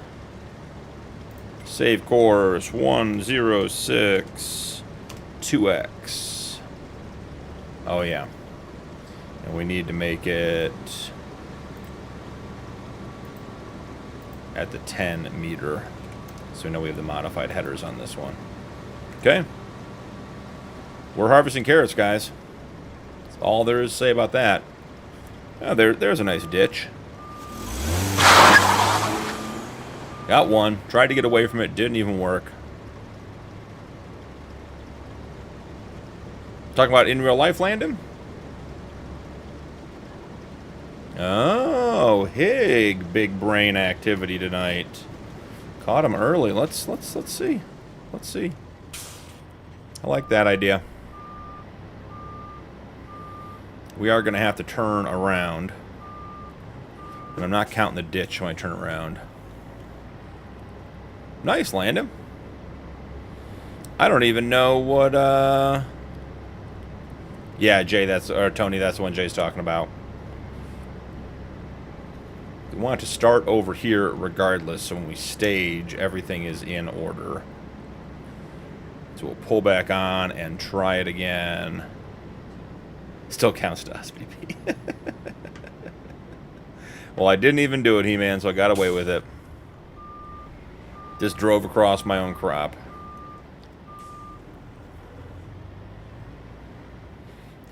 Save course 106 2x. Oh yeah. And we need to make it at the 10 meter. So we know we have the modified headers on this one. Okay. We're harvesting carrots, guys. That's all there is to say about that. Oh, there's a nice ditch. Got one. Tried to get away from it. Didn't even work. Talking about in real life landing? Oh, Hig, big brain activity tonight. Caught him early. Let's see. Let's see. I like that idea. We are going to have to turn around. But I'm not counting the ditch when I turn around. Nice landing. I don't even know what, yeah, Jay, or Tony, that's the one Jay's talking about. We want to start over here regardless, so when we stage, everything is in order. So we'll pull back on and try it again. Still counts to us, BP. Well, I didn't even do it, He-Man, so I got away with it. Just drove across my own crop.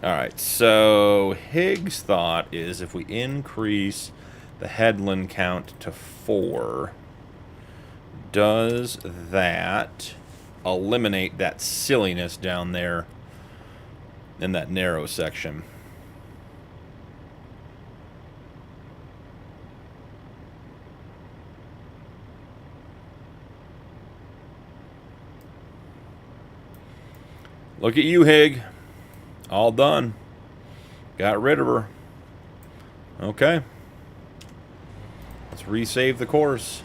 Alright, so Higgs' thought is if we increase the headland count to 4, does that eliminate that silliness down there in that narrow section? Look at you, Hig. All done. Got rid of her. Okay. Let's resave the course.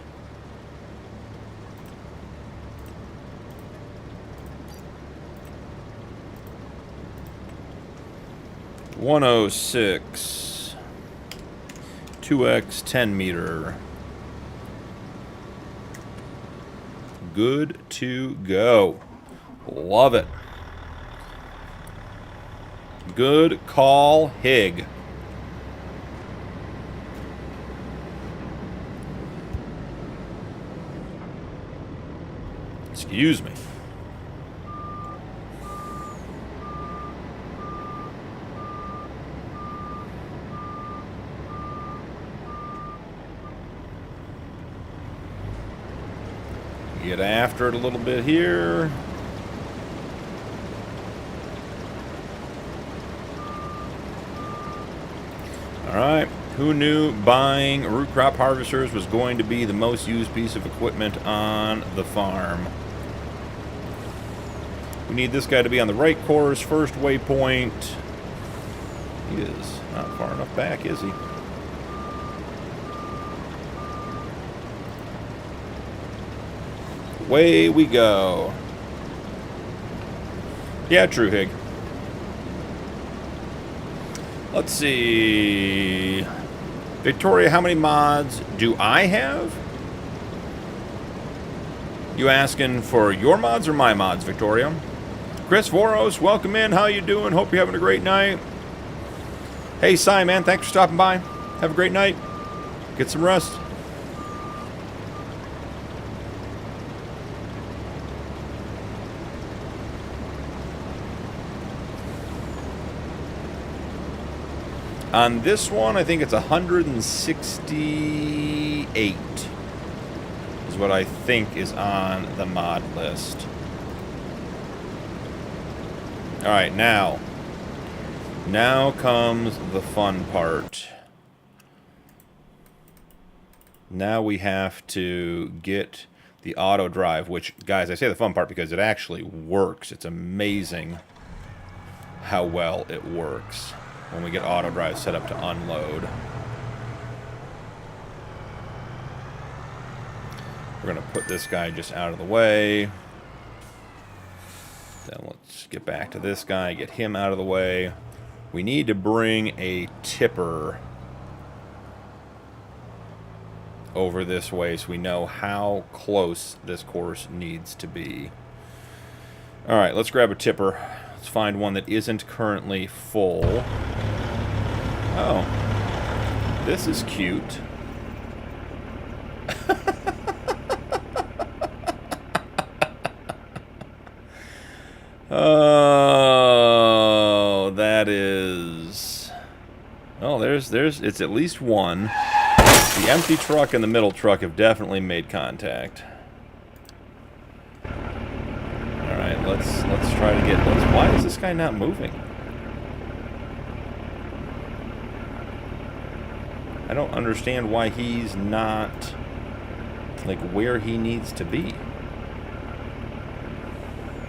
(106) 2x 10 meter. Good to go. Love it. Good call, Hig. Excuse me. Get after it a little bit here. Alright, who knew buying root crop harvesters was going to be the most used piece of equipment on the farm? We need this guy to be on the right course, first waypoint. He is not far enough back, is he? Away we go. Yeah, true, Hig. Let's see. Victoria, how many mods do I have? You asking for your mods or my mods, Victoria? Chris Voros, welcome in. How you doing? Hope you're having a great night. Hey, Cy, man, thanks for stopping by. Have a great night. Get some rest. On this one, I think it's 168 is what I think is on the mod list. All right, now comes the fun part. Now we have to get the auto drive, which, guys, I say the fun part because it actually works. It's amazing how well it works when we get auto drive set up to unload. We're going to put this guy just out of the way. Then let's get back to this guy, get him out of the way. We need to bring a tipper over this way so we know how close this course needs to be. All right, let's grab a tipper. Let's find one that isn't currently full. Oh, this is cute. Oh, that is... Oh, there's it's at least one. The empty truck and the middle truck have definitely made contact. All right, let's try to get. Why is this guy not moving? I don't understand why he's not like where he needs to be.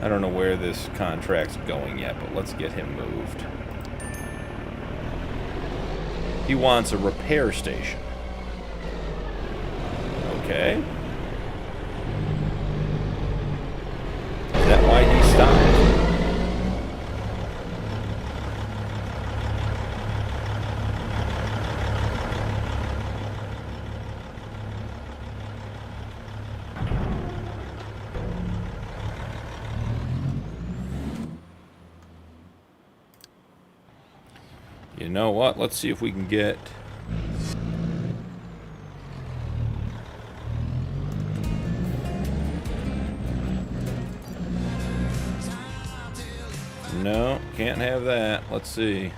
I don't know where this contract's going yet, but let's get him moved. He wants a repair station. Okay. Is that why he stopped? You know what? Let's see if we can get... No, can't have that. Let's see.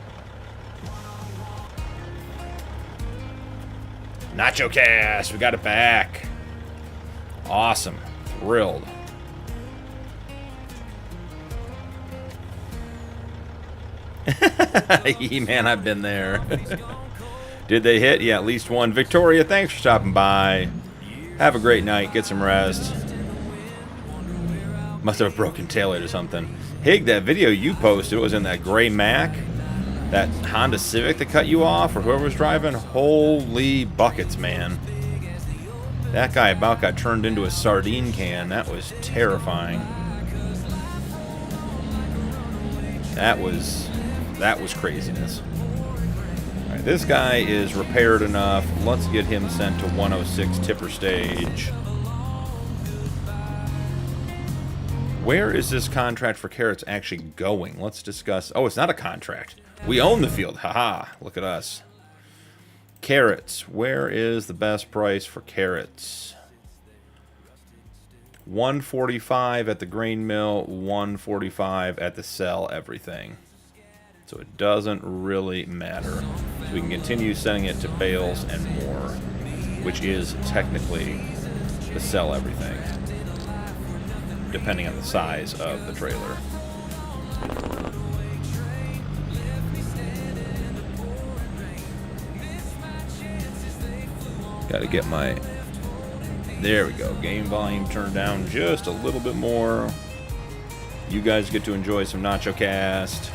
Nacho Cast, we got it back. Awesome. Thrilled. Man, I've been there. Did they hit? Yeah, at least one. Victoria, thanks for stopping by. Have a great night. Get some rest. Must have a broken taillight or something. Hig, that video you posted was in that gray Mac, that Honda Civic that cut you off, or whoever was driving. Holy buckets, man. That guy about got turned into a sardine can. That was terrifying. That was craziness. All right, this guy is repaired enough. Let's get him sent to 106 tipper stage. Where is this contract for carrots actually going? Let's discuss. Oh, it's not a contract. We own the field. Haha, look at us. Carrots. Where is the best price for carrots? $145 at the grain mill, $145 at the sell everything. So it doesn't really matter. So we can continue sending it to bales and more, which is technically the sell everything, depending on the size of the trailer. Got to get my... There we go. Game volume turned down just a little bit more. You guys get to enjoy some Nacho Cast.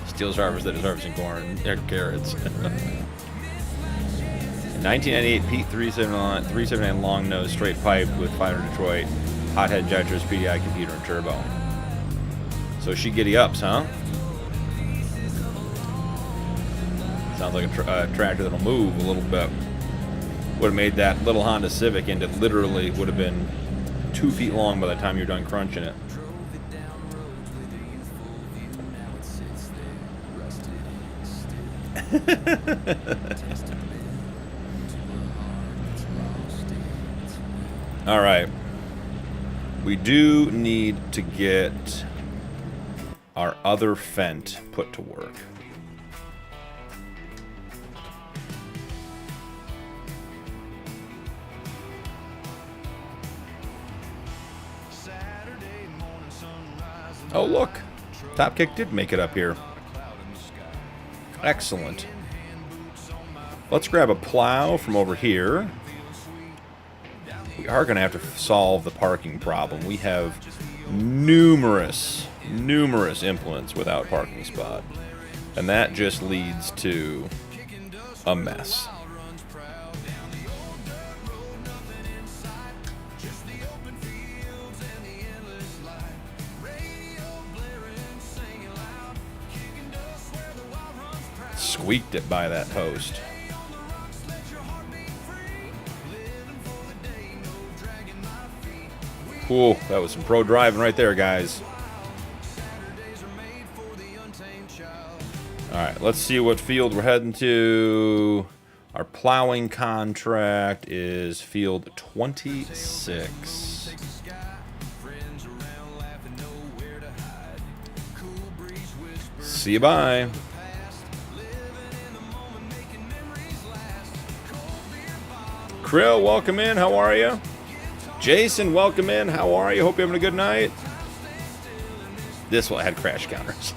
Steel's harvest that is harvesting corn, carrots. 1998 Pete 379 long nose straight pipe with 500 Detroit, hot head injectors, PDI computer, and turbo. So she giddy ups, huh? Sounds like a tractor that'll move a little bit. Would have made that little Honda Civic into literally would have been 2 feet long by the time you're done crunching it. All right. We do need to get our other Fendt put to work. Oh, look. Top Kick did make it up here. Excellent. Let's grab a plow from over here. We are going to have to solve the parking problem. We have numerous implements without parking spot. And that just leads to a mess. Squeaked it by that post. Cool, that was some pro driving right there, guys. Alright, let's see what field we're heading to. Our plowing contract is field 26. See you, bye. Krill, welcome in. How are you? Jason, welcome in. How are you? Hope you're having a good night. This one had crash counters.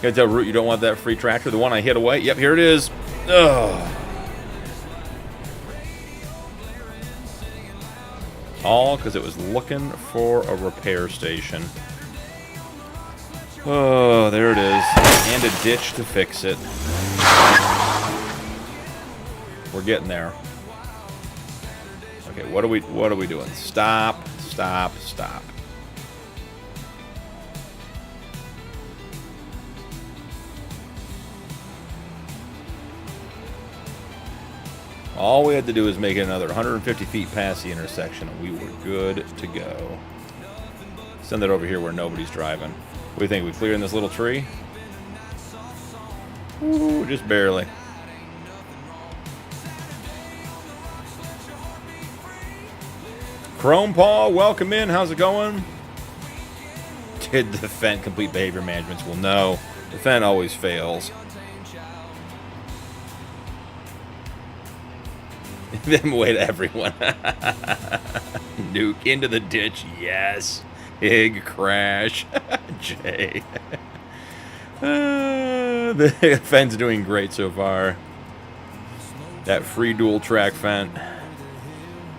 Gotta tell Root you don't want that free tractor. The one I hid away. Yep, here it is. Ugh. All because it was looking for a repair station. Oh, there it is. And a ditch to fix it. We're getting there. Okay, what are we doing? Stop, stop, stop. All we had to do is make it another 150 feet past the intersection and we were good to go. Send it over here where nobody's driving. What do you think? We clearing this little tree? Ooh, just barely. Chrome Paw, welcome in. How's it going? Did the Fendt complete behavior management? Well, no. The Fendt always fails. Them away to everyone. Nuke into the ditch. Yes. Big crash. Jay. The Fendt's doing great so far. That free dual track Fendt.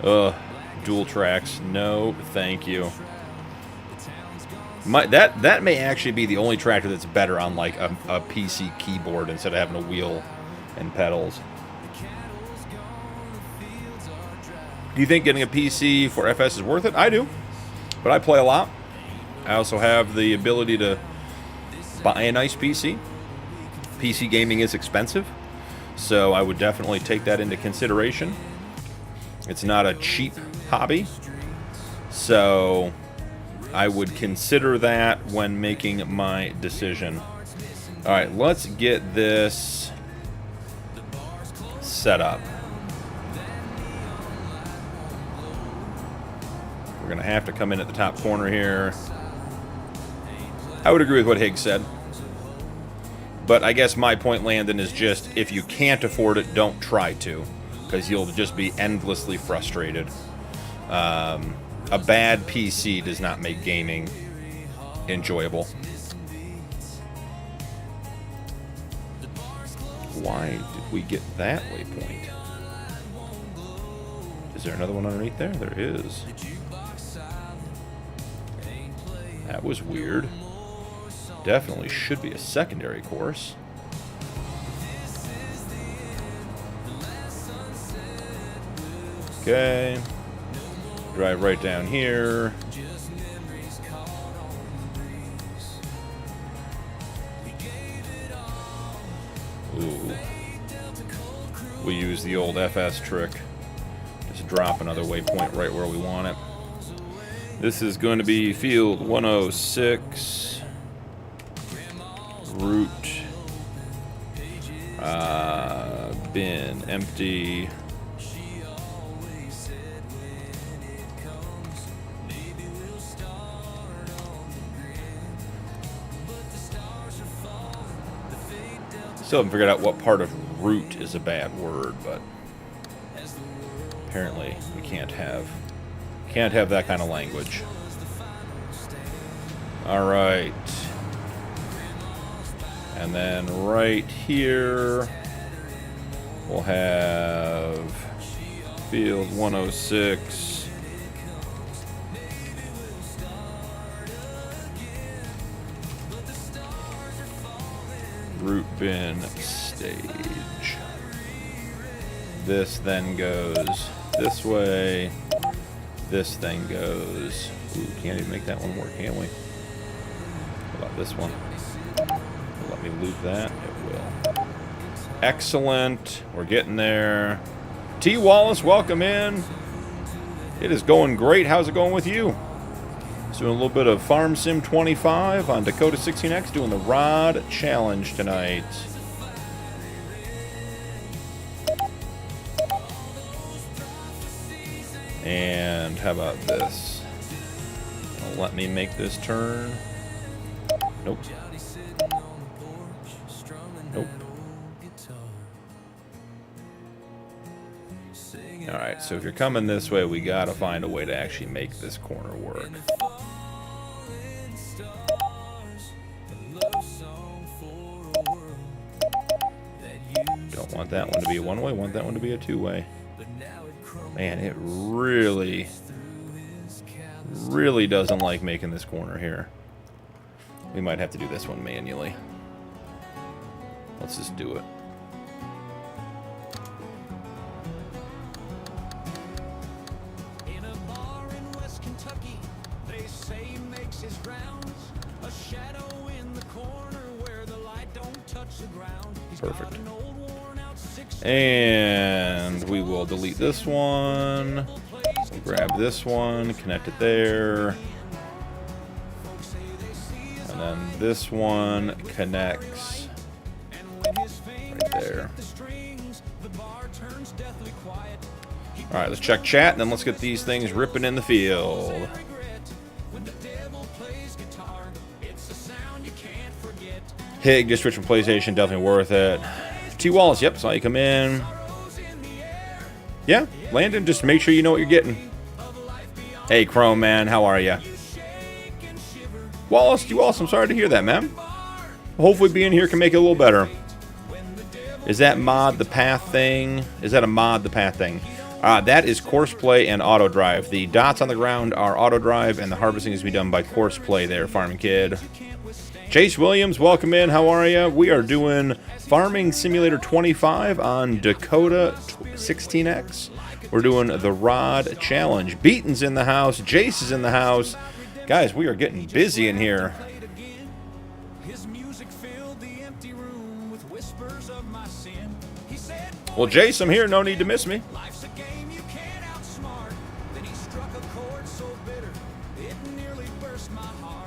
Ugh. Dual tracks, no thank you. That may actually be the only tractor that's better on like a PC keyboard instead of having a wheel and pedals. Do you think getting a PC for FS is worth it? I do, but I play a lot. I also have the ability to buy a nice PC. PC gaming is expensive, so I would definitely take that into consideration. It's not a cheap hobby, so I would consider that when making my decision. All right, let's get this set up. We're going to have to come in at the top corner here. I would agree with what Higgs said. But I guess my point, Landon, is just if you can't afford it, don't try to. Because you'll just be endlessly frustrated. A bad PC does not make gaming enjoyable. Why did we get that waypoint? Is there another one underneath there? There is. That was weird. Definitely should be a secondary course. Okay. Drive right down here. Ooh. We use the old FS trick. Just drop another waypoint right where we want it. This is going to be field 106. Root. Bin empty. Still haven't figured out what part of root is a bad word, but apparently we can't have that kind of language. All right. And then right here we'll have field 106. Root bin stage. This then goes this way. This thing goes. Ooh, can't even make that one work, can we? What about this one? Let me loop that. It will. Excellent. We're getting there. T. Wallace, welcome in. It is going great. How's it going with you? Doing a little bit of Farm Sim 25 on Dakota 16x, doing the Rod Challenge tonight. And how about this? Let me make this turn. Nope. Nope. Alright, so if you're coming this way, we gotta find a way to actually make this corner work. Don't want that one to be a one-way, want that one to be a two-way. Man, it really doesn't like making this corner here. We might have to do this one manually. Let's just do it. In a bar in West Kentucky, they say he makes his rounds. A shadow in the corner where the light don't touch the ground. He's Perfect. got an old worn out six. And we will delete this one. We'll grab this one, connect it there. And then this one connects right there. Alright, let's check chat, and then let's get these things ripping in the field. Hig, just switch from PlayStation, definitely worth it. T. Wallace, yep, saw you come in. Yeah, Landon, just make sure you know what you're getting. Hey, Chrome, man, how are you? Wallace, T. Wallace, I'm sorry to hear that, man. Hopefully being here can make it a little better. Is that mod the path thing? Is that a mod the path thing? That is course play and auto drive. The dots on the ground are auto drive, and the harvesting is to be done by course play there, Farming Kid. Chase Williams, welcome in. How are you? We are doing Farming Simulator 25 on Dakota 16x. We're doing the Rod Challenge. Beaton's in the house. Jace is in the house. Guys, we are getting busy in here. Well, Jace, I'm here. No need to miss me.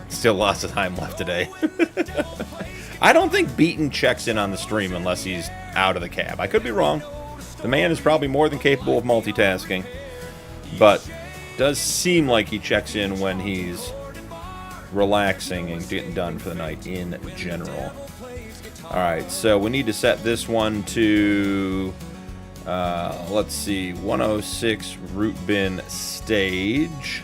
Still lots of time left today. I don't think Beaton checks in on the stream unless he's out of the cab. I could be wrong. The man is probably more than capable of multitasking, but does seem like he checks in when he's relaxing and getting done for the night in general. Alright, so we need to set this one to, let's see, 106 root bin stage.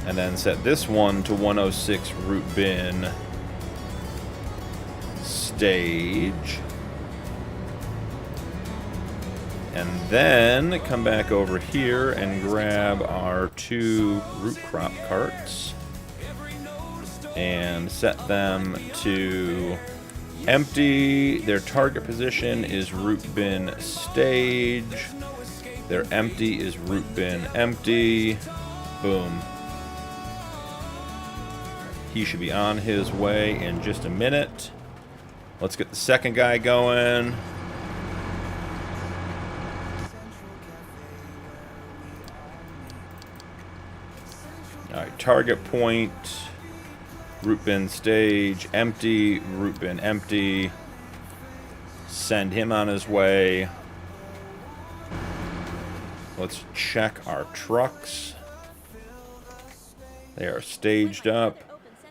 And then set this one to 106 root bin stage. And then come back over here and grab our 2 root crop carts and set them to empty. Their target position is root bin stage. They're empty. Is root bin empty? Boom. He should be on his way in just a minute. Let's get the second guy going. Alright, target point. Root bin stage. Empty. Root bin empty. Send him on his way. Let's check our trucks. They are staged up.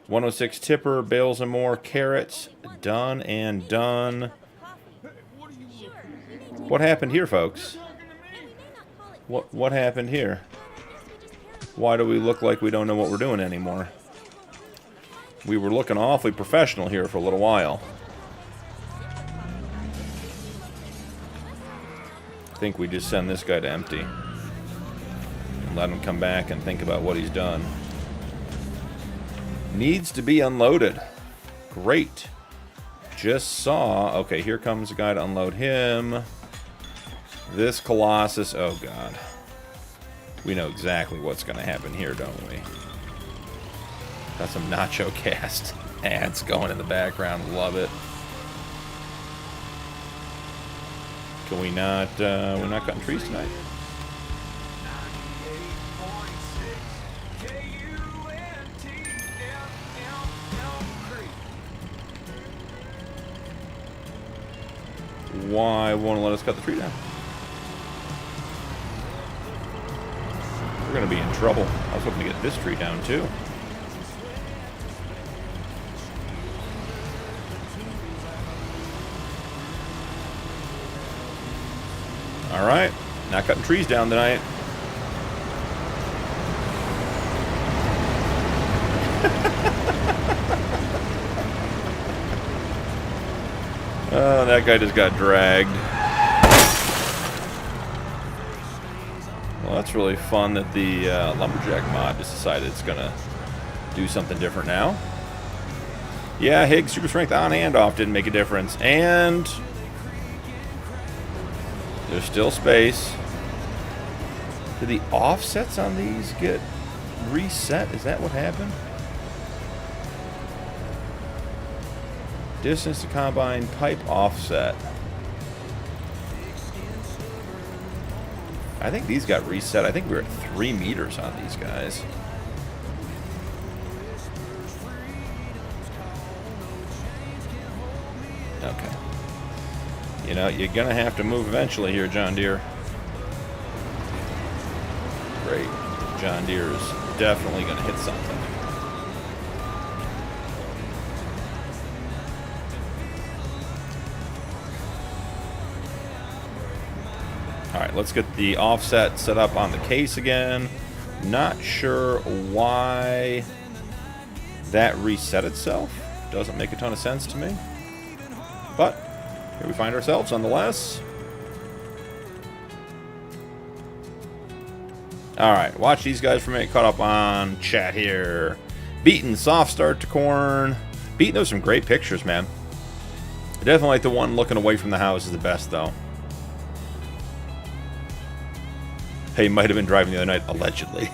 106 tipper, bales and more, carrots, done and done. What happened here, folks? What happened here? Why do we look like we don't know what we're doing anymore? We were looking awfully professional here for a little while. I think we just send this guy to empty. And let him come back and think about what he's done. Needs to be unloaded. Great. Just saw... Okay, here comes a guy to unload him. This Colossus... Oh, God. We know exactly what's going to happen here, don't we? Got some Nacho Cast ads going in the background. Love it. Can we not... we're not cutting trees tonight? Why won't it let us cut the tree down? We're going to be in trouble. I was hoping to get this tree down too. Alright, not cutting trees down tonight. Oh, that guy just got dragged. Well, that's really fun that the Lumberjack mod just decided it's going to do something different now. Yeah, Higgs, super strength on and off didn't make a difference. And there's still space. Did the offsets on these get reset? Is that what happened? Distance to combine pipe offset. I think these got reset. I think we were at 3 meters on these guys. Okay. You know, you're gonna have to move eventually here, John Deere. Great. John Deere is definitely gonna hit something. Alright, let's get the offset set up on the case again. Not sure why that reset itself. Doesn't make a ton of sense to me. But here we find ourselves nonetheless. Alright, watch these guys for a minute. Caught up on chat here. Beaten, soft start to corn. Beaten, those some great pictures, man. I definitely like the one looking away from the house is the best, though. Hey, might have been driving the other night, allegedly.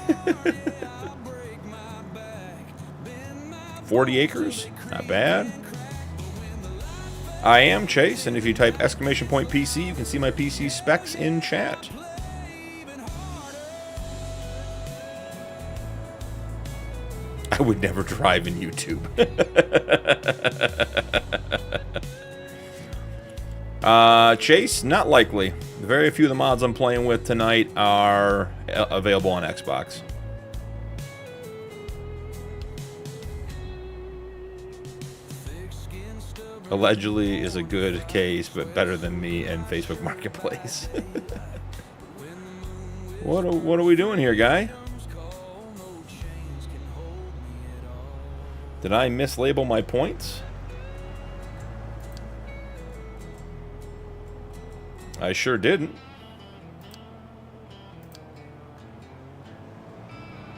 40 acres? Not bad. I am Chase, and if you type !PC, you can see my PC specs in chat. I would never drive in YouTube. Chase, not likely. Very few of the mods I'm playing with tonight are available on Xbox. Allegedly is a good case, but better than me and Facebook Marketplace. What are we doing here, guy? Did I mislabel my points? I sure didn't.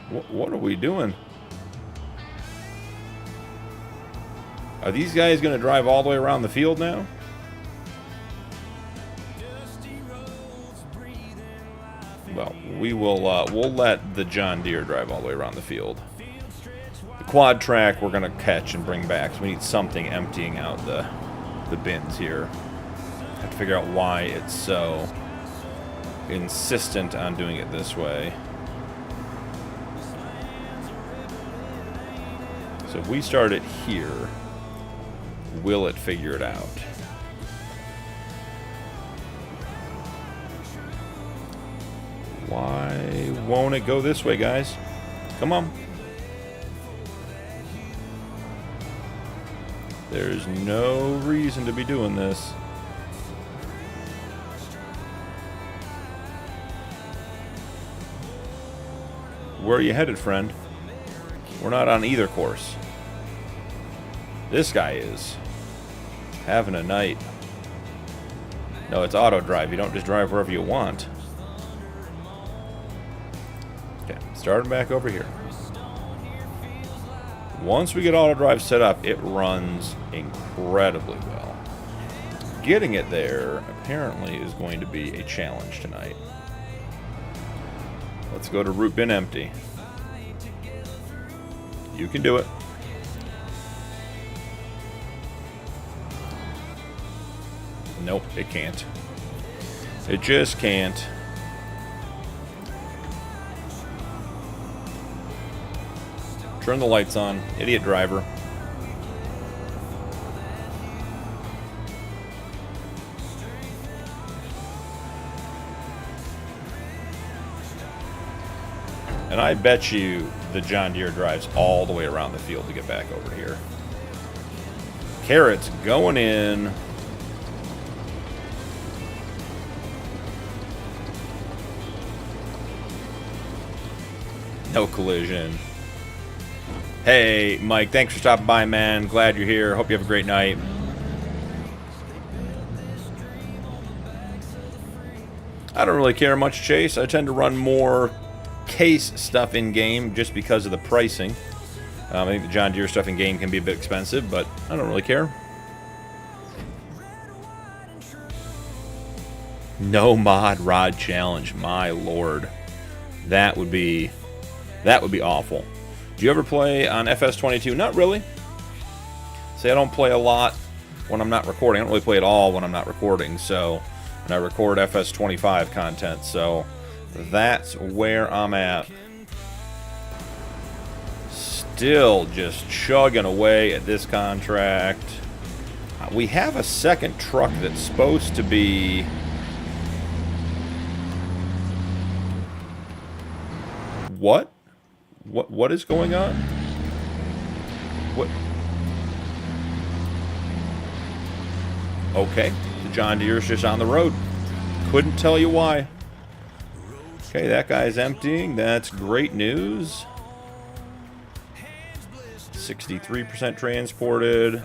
What are we doing? Are these guys going to drive all the way around the field now? we will we'll let the John Deere drive all the way around the field. The quad track we're gonna catch and bring back, so we need something emptying out the bins here. Have to figure out why it's so insistent on doing it this way. So if we start it here, will it figure it out? Why won't it go this way, guys? Come on. There's no reason to be doing this. Where are you headed, friend? We're not on either course. This guy is having a night. No, it's auto drive. You don't just drive wherever you want. Okay, starting back over here. Once we get auto drive set up, it runs incredibly well. Getting it there apparently is going to be a challenge tonight. Let's go to root bin empty. You can do it. Nope, it can't. It just can't. Turn the lights on. Idiot driver. And I bet you the John Deere drives all the way around the field to get back over here. Carrots going in. No collision. Hey, Mike, thanks for stopping by, man. Glad you're here. Hope you have a great night. I don't really care much, Chase. I tend to run more case stuff in game just because of the pricing. I think the John Deere stuff in game can be a bit expensive, but I don't really care. No mod rod challenge, my lord. That would be awful. Do you ever play on FS22? Not really. See, I don't play a lot when I'm not recording. I don't really play at all when I'm not recording. So, and I record FS25 content. So, that's where I'm at. Still just chugging away at this contract. We have a second truck that's supposed to be... What? What is going on? What? Okay, the John Deere's just on the road. Couldn't tell you why. Okay, that guy's emptying. That's great news. 63% transported.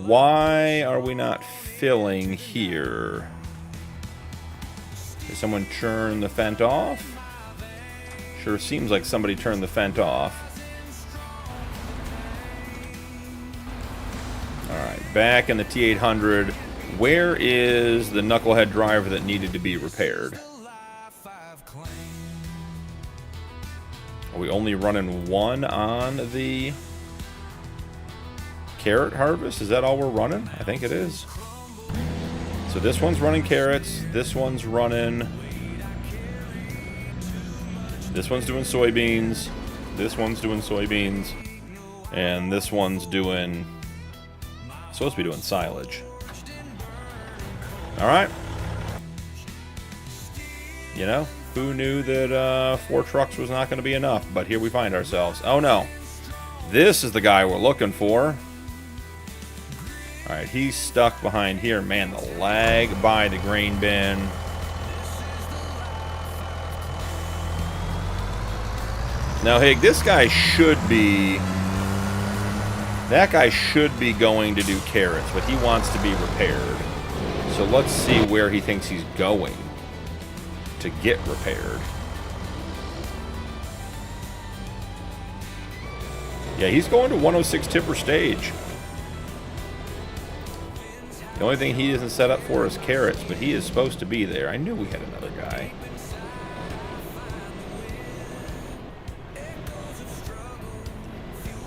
Why are we not filling here? Did someone turn the Fendt off? Sure seems like somebody turned the Fendt off. Alright, back in the T800. Where is the knucklehead driver that needed to be repaired? Are we only running one on the carrot harvest? Is that all we're running? I think it is. So this one's running carrots. This one's running... This one's doing soybeans. This one's doing soybeans. And this one's doing... Supposed to be doing silage. Alright. You know, who knew that 4 trucks was not going to be enough? But here we find ourselves. Oh no. This is the guy we're looking for. Alright, he's stuck behind here. Man, the lag by the grain bin. Now, Hig, this guy should be... That guy should be going to do carrots, but he wants to be repaired. So let's see where he thinks he's going to get repaired. Yeah, he's going to 106 tipper stage. The only thing he isn't set up for is carrots, but he is supposed to be there. I knew we had another guy.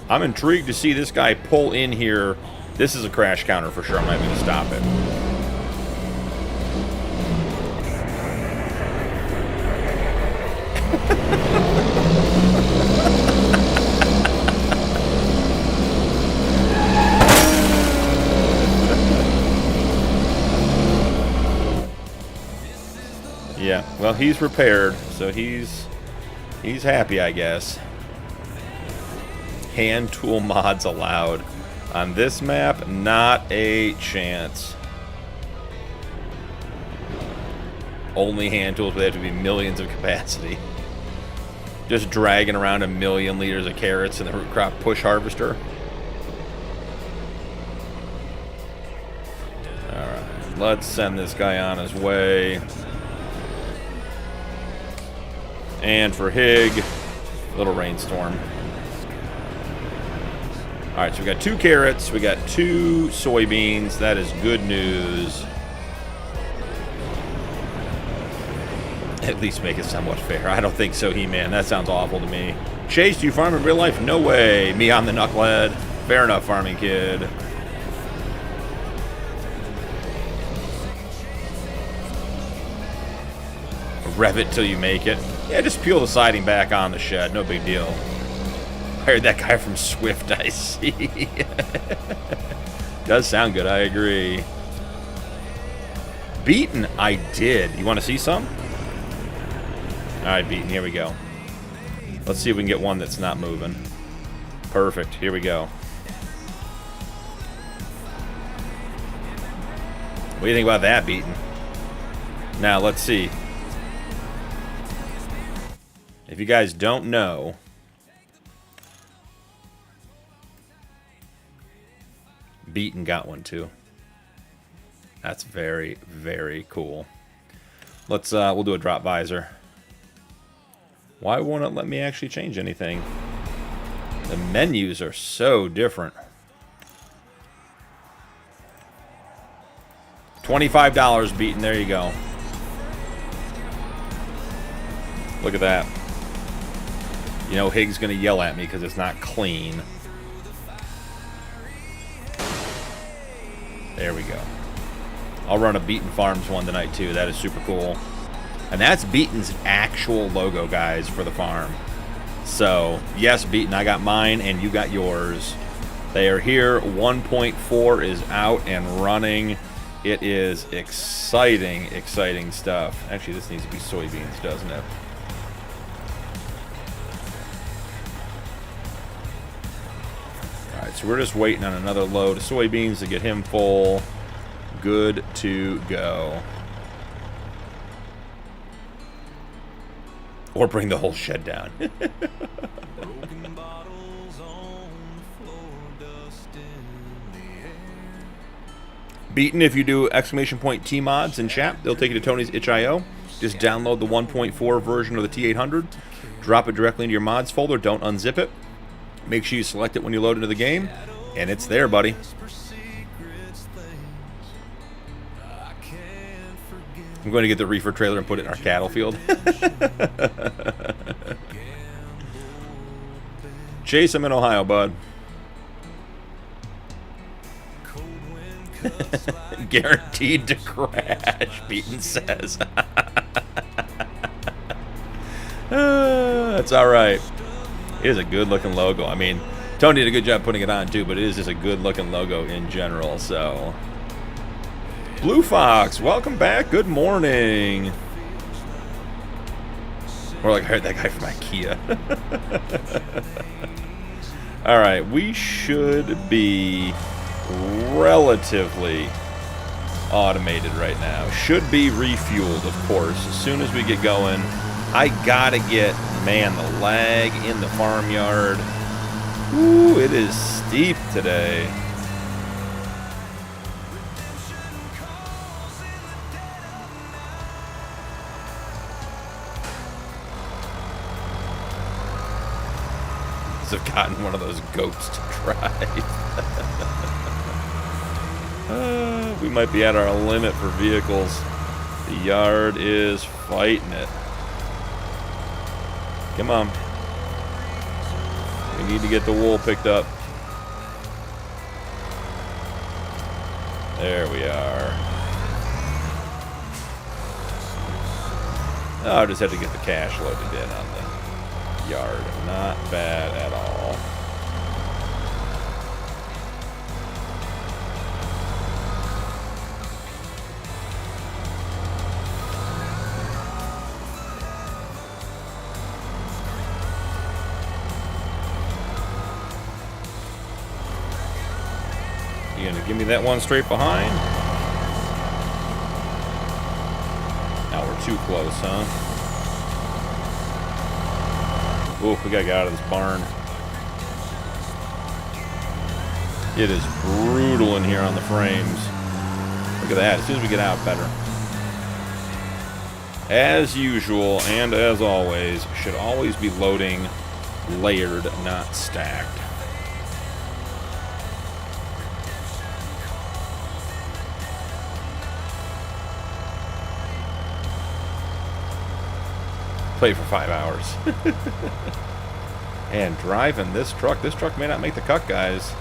I'm intrigued to see this guy pull in here. This is a crash counter for sure. I'm not going to stop it. Yeah, well, he's repaired, so he's happy, I guess. Hand tool mods allowed. On this map, not a chance. Only hand tools, but they have to be millions of capacity. Just dragging around 1,000,000 liters of carrots in the root crop push harvester. Alright, let's send this guy on his way. And for Hig, little rainstorm. Alright, so we got 2 carrots, we got 2 soybeans. That is good news. At least make it somewhat fair. I don't think so, He-Man. That sounds awful to me. Chase, do you farm in real life? No way. Me, I'm the knucklehead. Fair enough, farming kid. Rev it till you make it. Yeah, just peel the siding back on the shed. No big deal. I heard that guy from Swift, I see. Does sound good, I agree. Beaten, I did. You want to see some? Alright, Beaten, here we go. Let's see if we can get one that's not moving. Perfect, here we go. What do you think about that, Beaten? Now, let's see. If you guys don't know, Beaten got one too. That's very, very cool. Let's we'll do a drop visor. Why won't it let me actually change anything? The menus are so different. $25 Beaten, there you go. Look at that. You know Hig's gonna yell at me because it's not clean. There we go. I'll run a Beaten Farms one tonight too. That is super cool. And that's Beaten's actual logo, guys, for the farm. So, yes, Beaten, I got mine and you got yours. They are here. 1.4 is out and running. It is exciting, exciting stuff. Actually, this needs to be soybeans, doesn't it? Alright, so we're just waiting on another load of soybeans to get him full. Good to go. Or bring the whole shed down. Beaten, if you do !T mods in chat, they'll take you to Tony's itch.io. Just download the 1.4 version of the T800. Drop it directly into your mods folder. Don't unzip it. Make sure you select it when you load into the game. And it's there, buddy. I'm going to get the reefer trailer and put it in our cattle field. Chase, I'm in Ohio, bud. Guaranteed to crash, Beaten says. That's alright. It is a good looking logo. I mean, Tony did a good job putting it on too, but it is just a good looking logo in general, so. Blue Fox, welcome back. Good morning. Or like I heard that guy from IKEA. Alright, we should be relatively automated right now. Should be refueled, of course, as soon as we get going. I gotta get, man, the lag in the farmyard. Ooh, it is steep today. Have gotten one of those goats to drive. We might be at our limit for vehicles. The yard is fighting it. Come on. We need to get the wool picked up. There we are. Oh, I just had to get the cash loaded in on the yard. Not bad at all. You gonna give me that one straight behind? Now we're too close, huh? Ooh, we gotta get out of this barn. It is brutal in here on the frames. Look at that. As soon as we get out, better. As usual, and as always, should always be loading layered, not stacked. Play for 5 hours. And driving this truck may not make the cut, guys.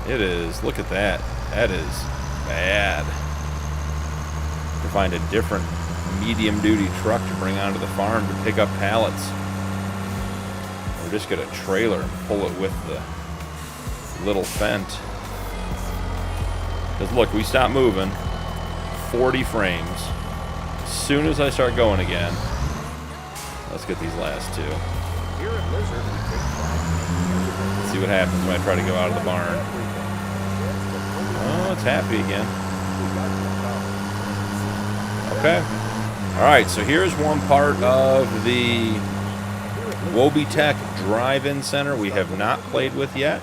It is. Look at that. That is bad. To find a different medium duty truck to bring onto the farm to pick up pallets, or just get a trailer and pull it with the little Fendt. Because look, we stop moving 40 frames. As soon as I start going again, let's get these last two. Let's see what happens when I try to go out of the barn. Oh, it's happy again. Okay. Alright, so here's one part of the Logitech drive-in center we have not played with yet,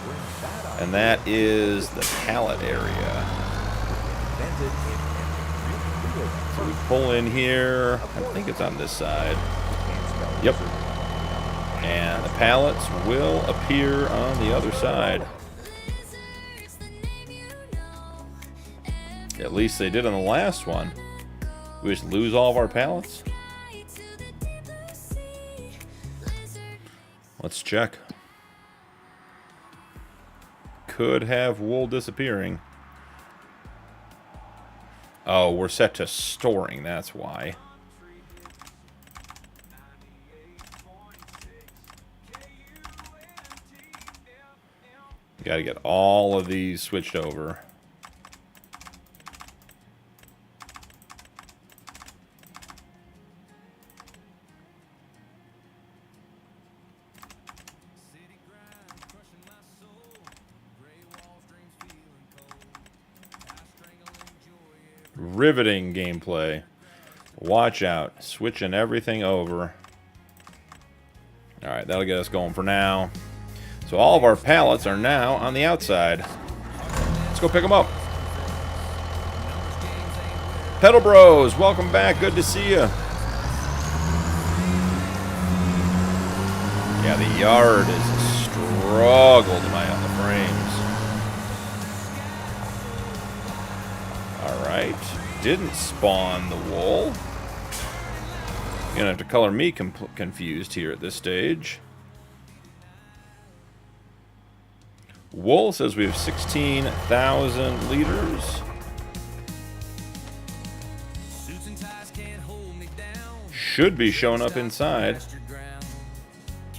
and that is the pallet area. So we pull in here. I think it's on this side. Yep. And the pallets will appear on the other side. At least they did on the last one. We just lose all of our pallets? Let's check. Could have wool disappearing. Oh, we're set to storing, that's why. Got to get all of these switched over. Riveting gameplay. Watch out. Switching everything over. Alright, that'll get us going for now. So all of our pallets are now on the outside. Let's go pick them up. Pedal Bros, welcome back. Good to see you. Yeah, the yard is a struggle tonight on the frames. Alright. Didn't spawn the wool. You're gonna have to color me confused here at this stage. Wool says we have 16,000 liters. Should be showing up inside.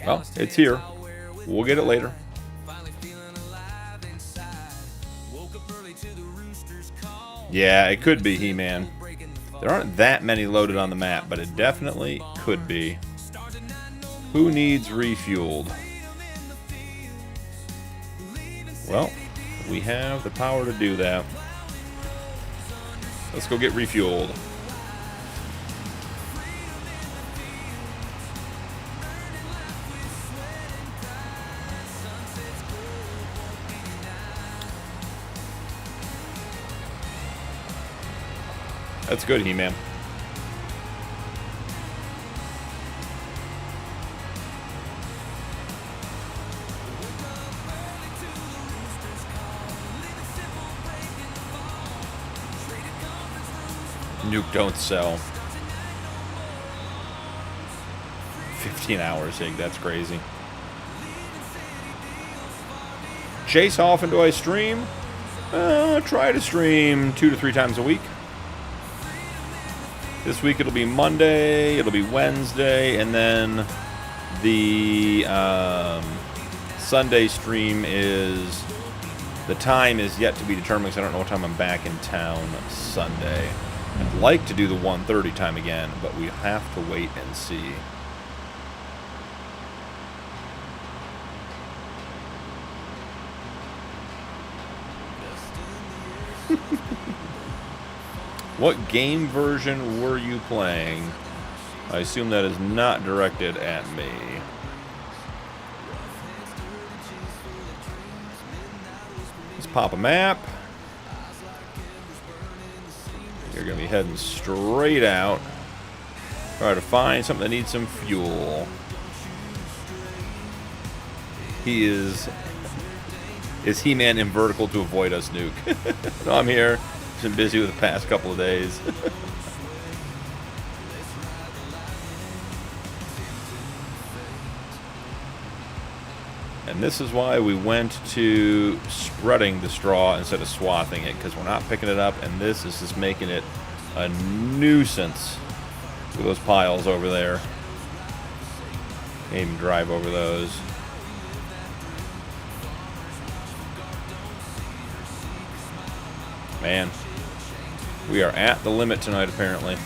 Well, it's here. We'll get it later. Yeah, it could be He-Man. There aren't that many loaded on the map, but it definitely could be. Who needs refueled? Well, we have the power to do that. Let's go get refueled. That's good, He-Man. Nuke don't sell. 15 hours, Ig, that's crazy. Chase, how often do I stream? Try to stream 2 to 3 times a week. This week it'll be Monday, it'll be Wednesday, and then the Sunday stream is, the time is yet to be determined because I don't know what time I'm back in town Sunday. I'd like to do the 1:30 time again, but we have to wait and see. What game version were you playing? I assume that is not directed at me. Let's pop a map. You're going to be heading straight out. Try to find something that needs some fuel. Is He-Man in vertical to avoid us, Nuke? No, I'm here. Just been busy with the past couple of days. And this is why we went to spreading the straw instead of swathing it, because we're not picking it up, and this is just making it a nuisance with those piles over there. Can't even drive over those. Man, we are at the limit tonight, apparently.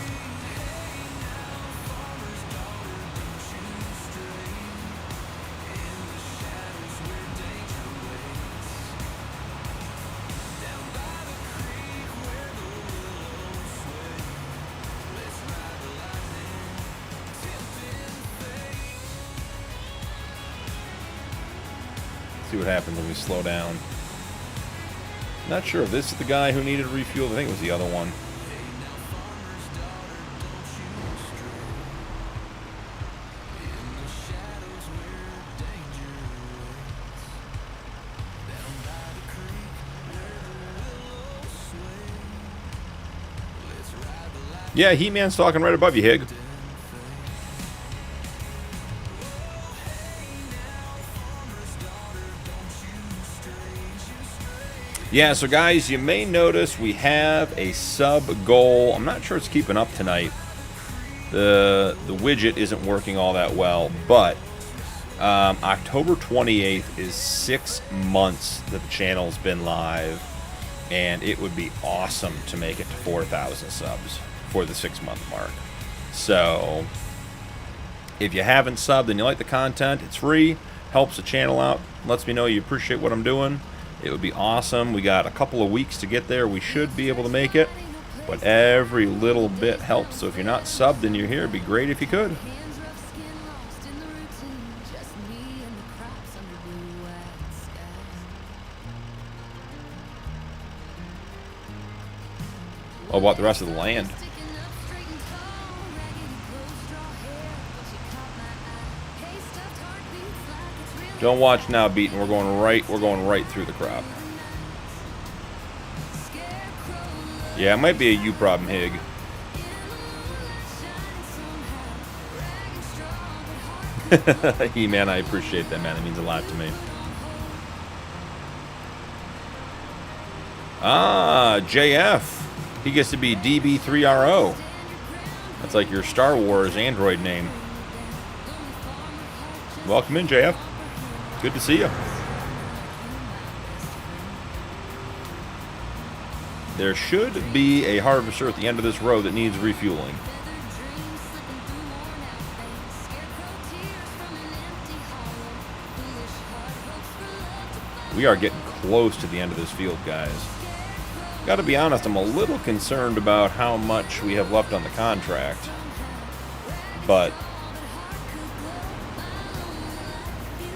See what happens when we slow down. Not sure if this is the guy who needed refuel. I think it was the other one. Yeah, He-Man's talking right above you, Hig. Yeah, so guys, you may notice we have a sub goal. I'm not sure it's keeping up tonight. The widget isn't working all that well, but October 28th is 6 months that the channel's been live, and it would be awesome to make it to 4,000 subs for the 6-month mark. So if you haven't subbed and you like the content, it's free, helps the channel out, lets me know you appreciate what I'm doing. It would be awesome. We got a couple of weeks to get there. We should be able to make it, but every little bit helps. So if you're not subbed and you're here, it'd be great if you could. What about the rest of the land? Don't watch now, Beaton. We're going right through the crop. Yeah, it might be a you problem, Hig. He-Man, I appreciate that, man. It means a lot to me. Ah, JF. He gets to be DB3RO. That's like your Star Wars android name. Welcome in, JF. Good to see you. There should be a harvester at the end of this road that needs refueling. We are getting close to the end of this field, guys. Gotta be honest, I'm a little concerned about how much we have left on the contract. But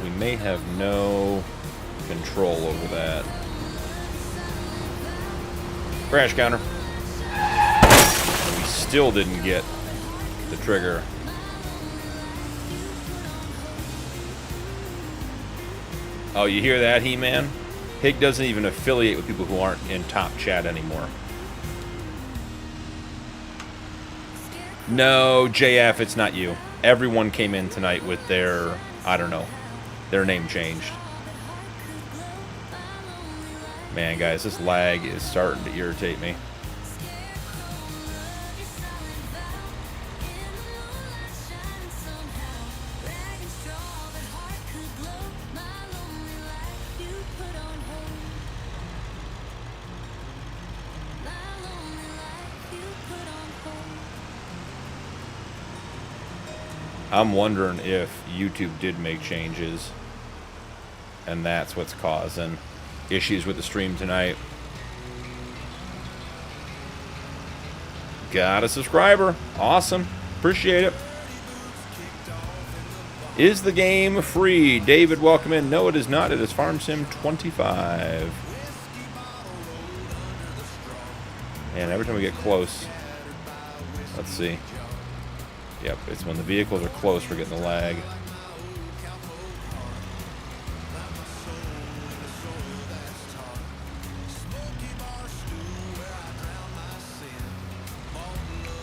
we may have no control over that. Crash counter. And we still didn't get the trigger. Oh, you hear that, He-Man? Hig doesn't even affiliate with people who aren't in top chat anymore. No, JF, it's not you. Everyone came in tonight with their, I don't know, their name changed. Man, guys, this lag is starting to irritate me. I'm wondering if YouTube did make changes, and that's what's causing issues with the stream tonight. Got a subscriber. Awesome. Appreciate it. Is the game free? David, welcome in. No, it is not. It is FarmSim 25. And every time we get close, let's see. Yep, it's when the vehicles are close we're getting the lag.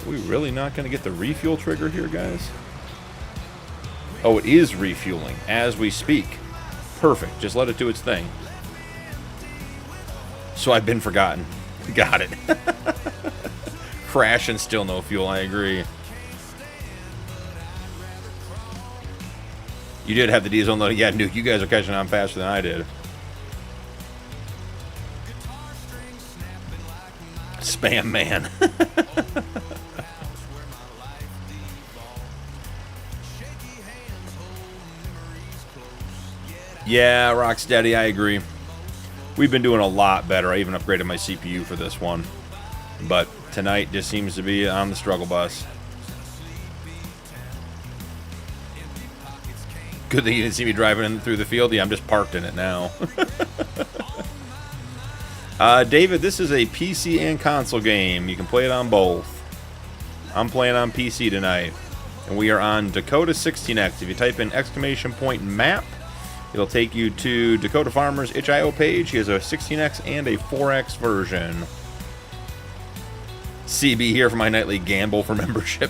Are we really not going to get the refuel trigger here, guys? Oh, it is refueling as we speak. Perfect. Just let it do its thing. So I've been forgotten. Got it. Crash and still no fuel, I agree. You did have the diesel unloading. Yeah, Nuke, you guys are catching on faster than I did. Spam man. Yeah, Rocksteady, I agree. We've been doing a lot better. I even upgraded my CPU for this one. But tonight just seems to be on the struggle bus. Good thing you didn't see me driving in through the field. Yeah, I'm just parked in it now. David, this is a PC and console game. You can play it on both. I'm playing on PC tonight. And we are on Dakota 16x. If you type in !map, it'll take you to Dakota Farmer's itch.io page. He has a 16x and a 4x version. CB here for my nightly gamble for membership.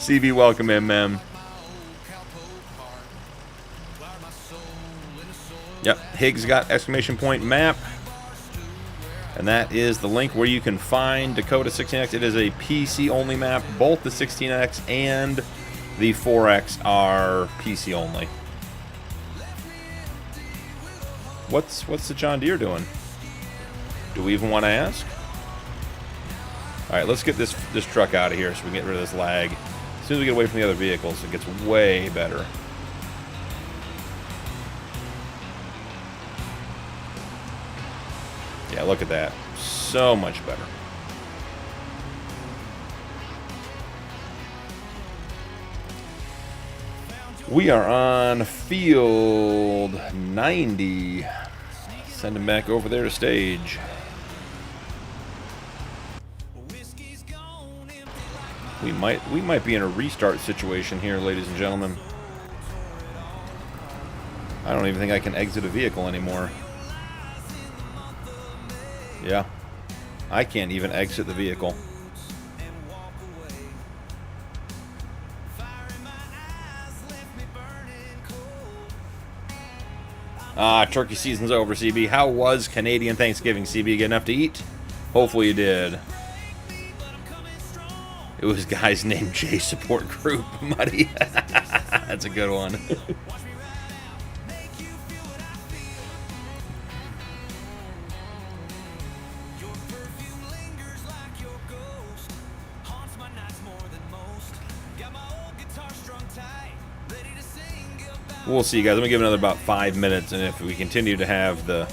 CB, welcome in, man. Yep, Higgs got !map. And that is the link where you can find Dakota 16x. It is a PC-only map. Both the 16x and the 4x are PC only. What's the John Deere doing? Do we even want to ask? All right, let's get this truck out of here so we can get rid of this lag. As soon as we get away from the other vehicles, it gets way better. Yeah, look at that. So much better. We are on field 90. Send him back over there to stage. We might be in a restart situation here, ladies and gentlemen. I don't even think I can exit a vehicle anymore. Yeah. I can't even exit the vehicle. Turkey season's over, CB. How was Canadian Thanksgiving, CB? Get enough to eat? Hopefully you did. It was guys named J Support Group, Muddy. That's a good one. We'll see, guys. I'm going to give it another about 5 minutes, and if we continue to have the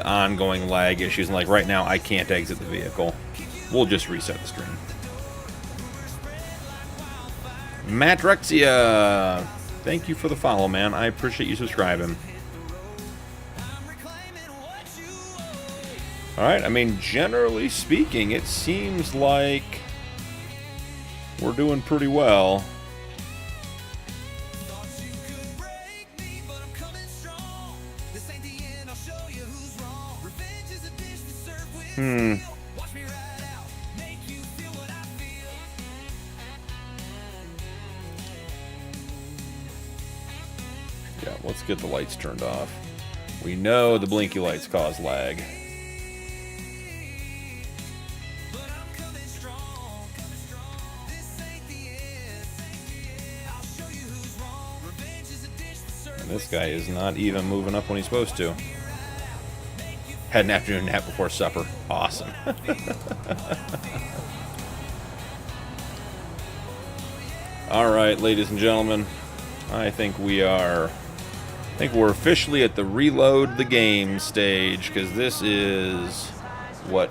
ongoing lag issues, and like right now, I can't exit the vehicle, we'll just reset the stream. Matt Rexia, thank you for the follow, man. I appreciate you subscribing. Alright, I mean, generally speaking, it seems like we're doing pretty well. Yeah, let's get the lights turned off. We know the blinky lights cause lag. And this guy is not even moving up when he's supposed to. Had an afternoon nap before supper. Awesome. All right, ladies and gentlemen, I think we're officially at the reload the game stage, because this is what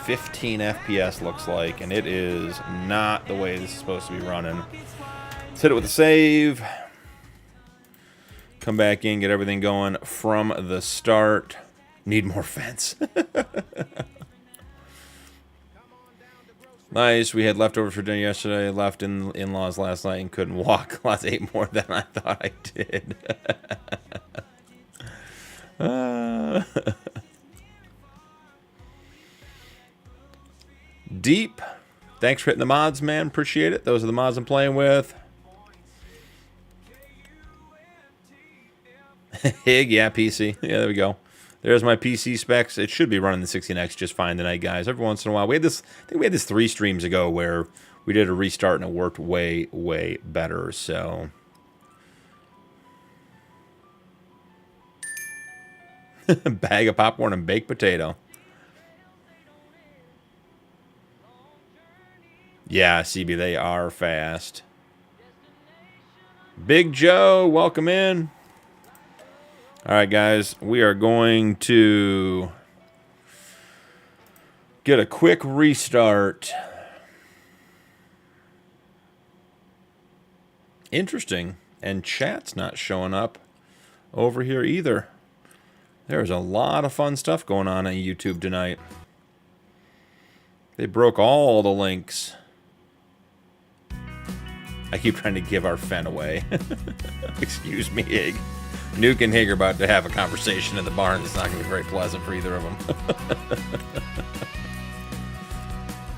15 FPS looks like, and it is not the way this is supposed to be running. Let's hit it with a save. Come back in, get everything going from the start. Need more fence. Nice. We had leftovers for dinner yesterday. Left in-laws last night and couldn't walk. Lots ate more than I thought I did. Deep. Thanks for hitting the mods, man. Appreciate it. Those are the mods I'm playing with. Hig, yeah, PC. Yeah, there we go. There's my PC specs. It should be running the 16X just fine tonight, guys. Every once in a while, we had this. I think we had this 3 streams ago where we did a restart and it worked way, way better. So, bag of popcorn and baked potato. Yeah, CB, they are fast. Big Joe, welcome in. All right, guys, we are going to get a quick restart. Interesting. And chat's not showing up over here either. There's a lot of fun stuff going on YouTube tonight. They broke all the links. I keep trying to give our fen away. Excuse me, Hig. Nuke and Hig are about to have a conversation in the barn that's not going to be very pleasant for either of them.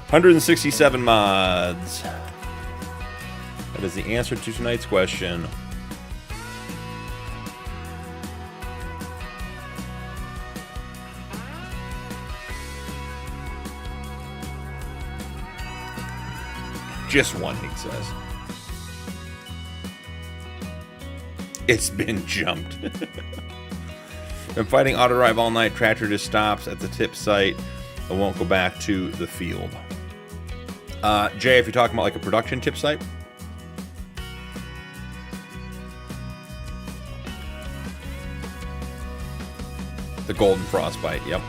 167 mods. That is the answer to tonight's question. Just one, Hig says. It's been jumped. Been fighting auto drive all night. Tractor just stops at the tip site and won't go back to the field. Jay, if you're talking about like a production tip site. The golden frostbite, yep.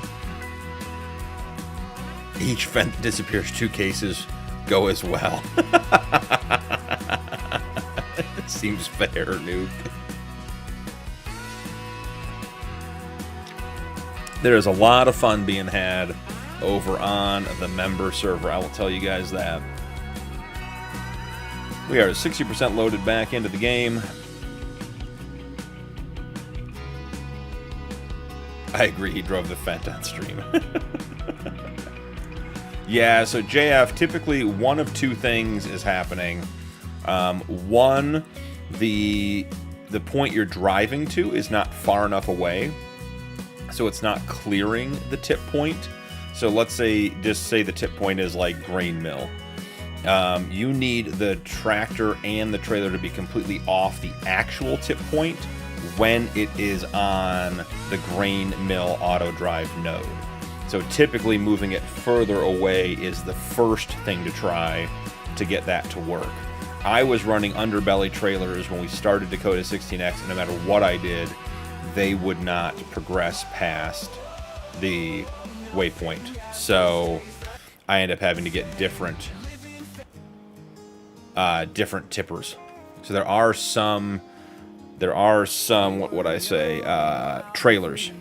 Each vent that disappears 2 cases go as well. It seems fair, Nuke. There's a lot of fun being had over on the member server. I will tell you guys that. We are 60% loaded back into the game. I agree, he drove the Fent on stream. Yeah, so JF, typically one of 2 things is happening. One, the point you're driving to is not far enough away, so it's not clearing the tip point. So let's say, just say the tip point is like grain mill. You need the tractor and the trailer to be completely off the actual tip point when it is on the grain mill auto drive node. So typically moving it further away is the first thing to try to get that to work. I was running underbelly trailers when we started Dakota 16x, and no matter what I did, they would not progress past the waypoint. So I end up having to get different tippers. So there are some, what would I say, trailers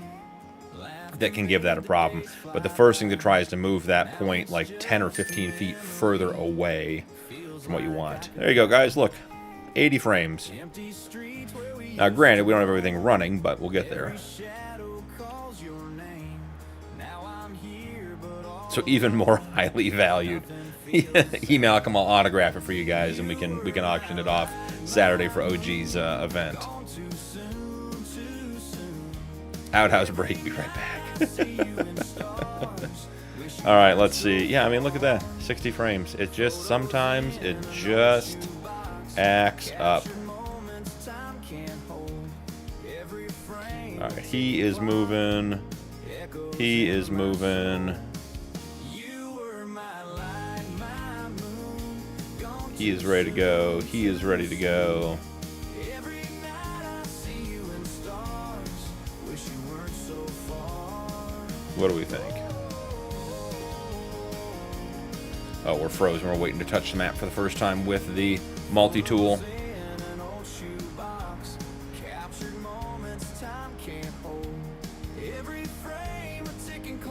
that can give that a problem. But the first thing to try is to move that point like 10 or 15 feet further away from what you want. There you go, guys. Look, 80 frames. Now, granted, we don't have everything running, but we'll get there. So even more highly valued. Email, I'll autograph it for you guys, and we can auction it off Saturday for OG's event. Outhouse break. Be right back. All right, let's see. Yeah, I mean, look at that. 60 frames. It just sometimes it just acts up. All right, he is moving. He is moving. He is ready to go. He is ready to go. What do we think? Oh, we're frozen. We're waiting to touch the map for the first time with the multi-tool.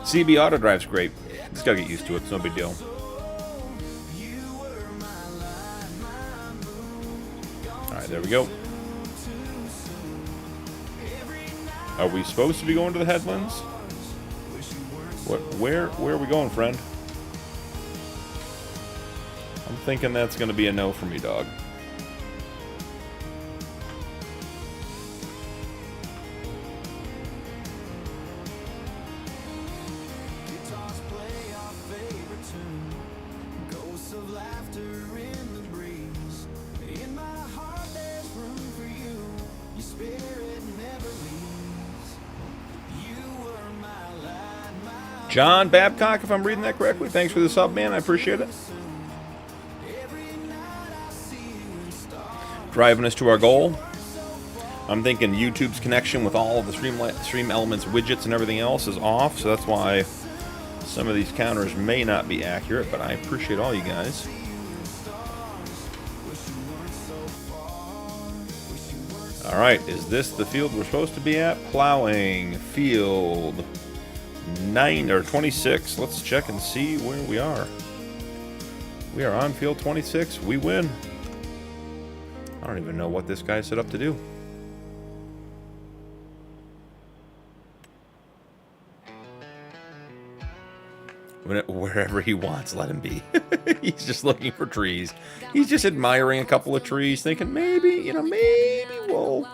CB auto drive's great. Just gotta get used to it. It's no big deal. Alright, there we go. Are we supposed to be going to the headlands? Where are we going, friend? I'm thinking that's going to be a no for me, dog. John Babcock, if I'm reading that correctly, thanks for the sub, man. I appreciate it. Driving us to our goal. I'm thinking YouTube's connection with all of the Stream Elements widgets and everything else is off, so that's why some of these counters may not be accurate, but I appreciate all you guys. All right, is this the field we're supposed to be at? Plowing field 9 or 26. Let's check and see where we are. We are on field 26. We win. I don't even know what this guy set up to do. Wherever he wants, let him be. He's just looking for trees. He's just admiring a couple of trees, thinking maybe, maybe we'll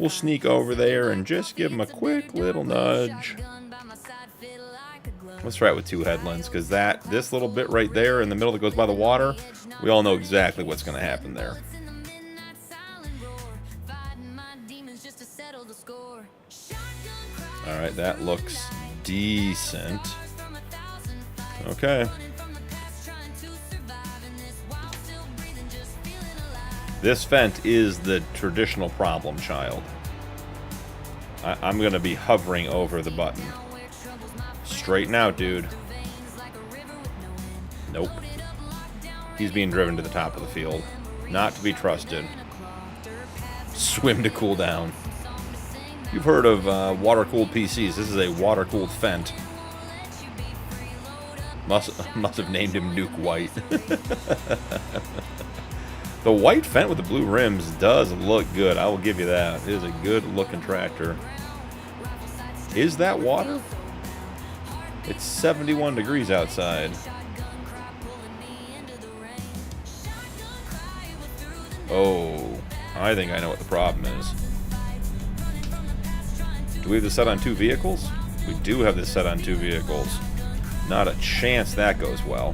sneak over there and just give him a quick little nudge. Let's try it with 2 headlands, because this little bit right there in the middle that goes by the water, we all know exactly what's going to happen there. All right, that looks decent. Okay. This Fendt is the traditional problem child. I'm going to be hovering over the button. Straighten out, dude. Nope. He's being driven to the top of the field. Not to be trusted. Swim to cool down. You've heard of water-cooled PCs. This is a water-cooled Fendt. Must have named him Nuke White. The white Fendt with the blue rims does look good. I will give you that. It is a good-looking tractor. Is that water? It's 71 degrees outside. Oh, I think I know what the problem is. Do we have this set on 2 vehicles? We do have this set on 2 vehicles. Not a chance that goes well.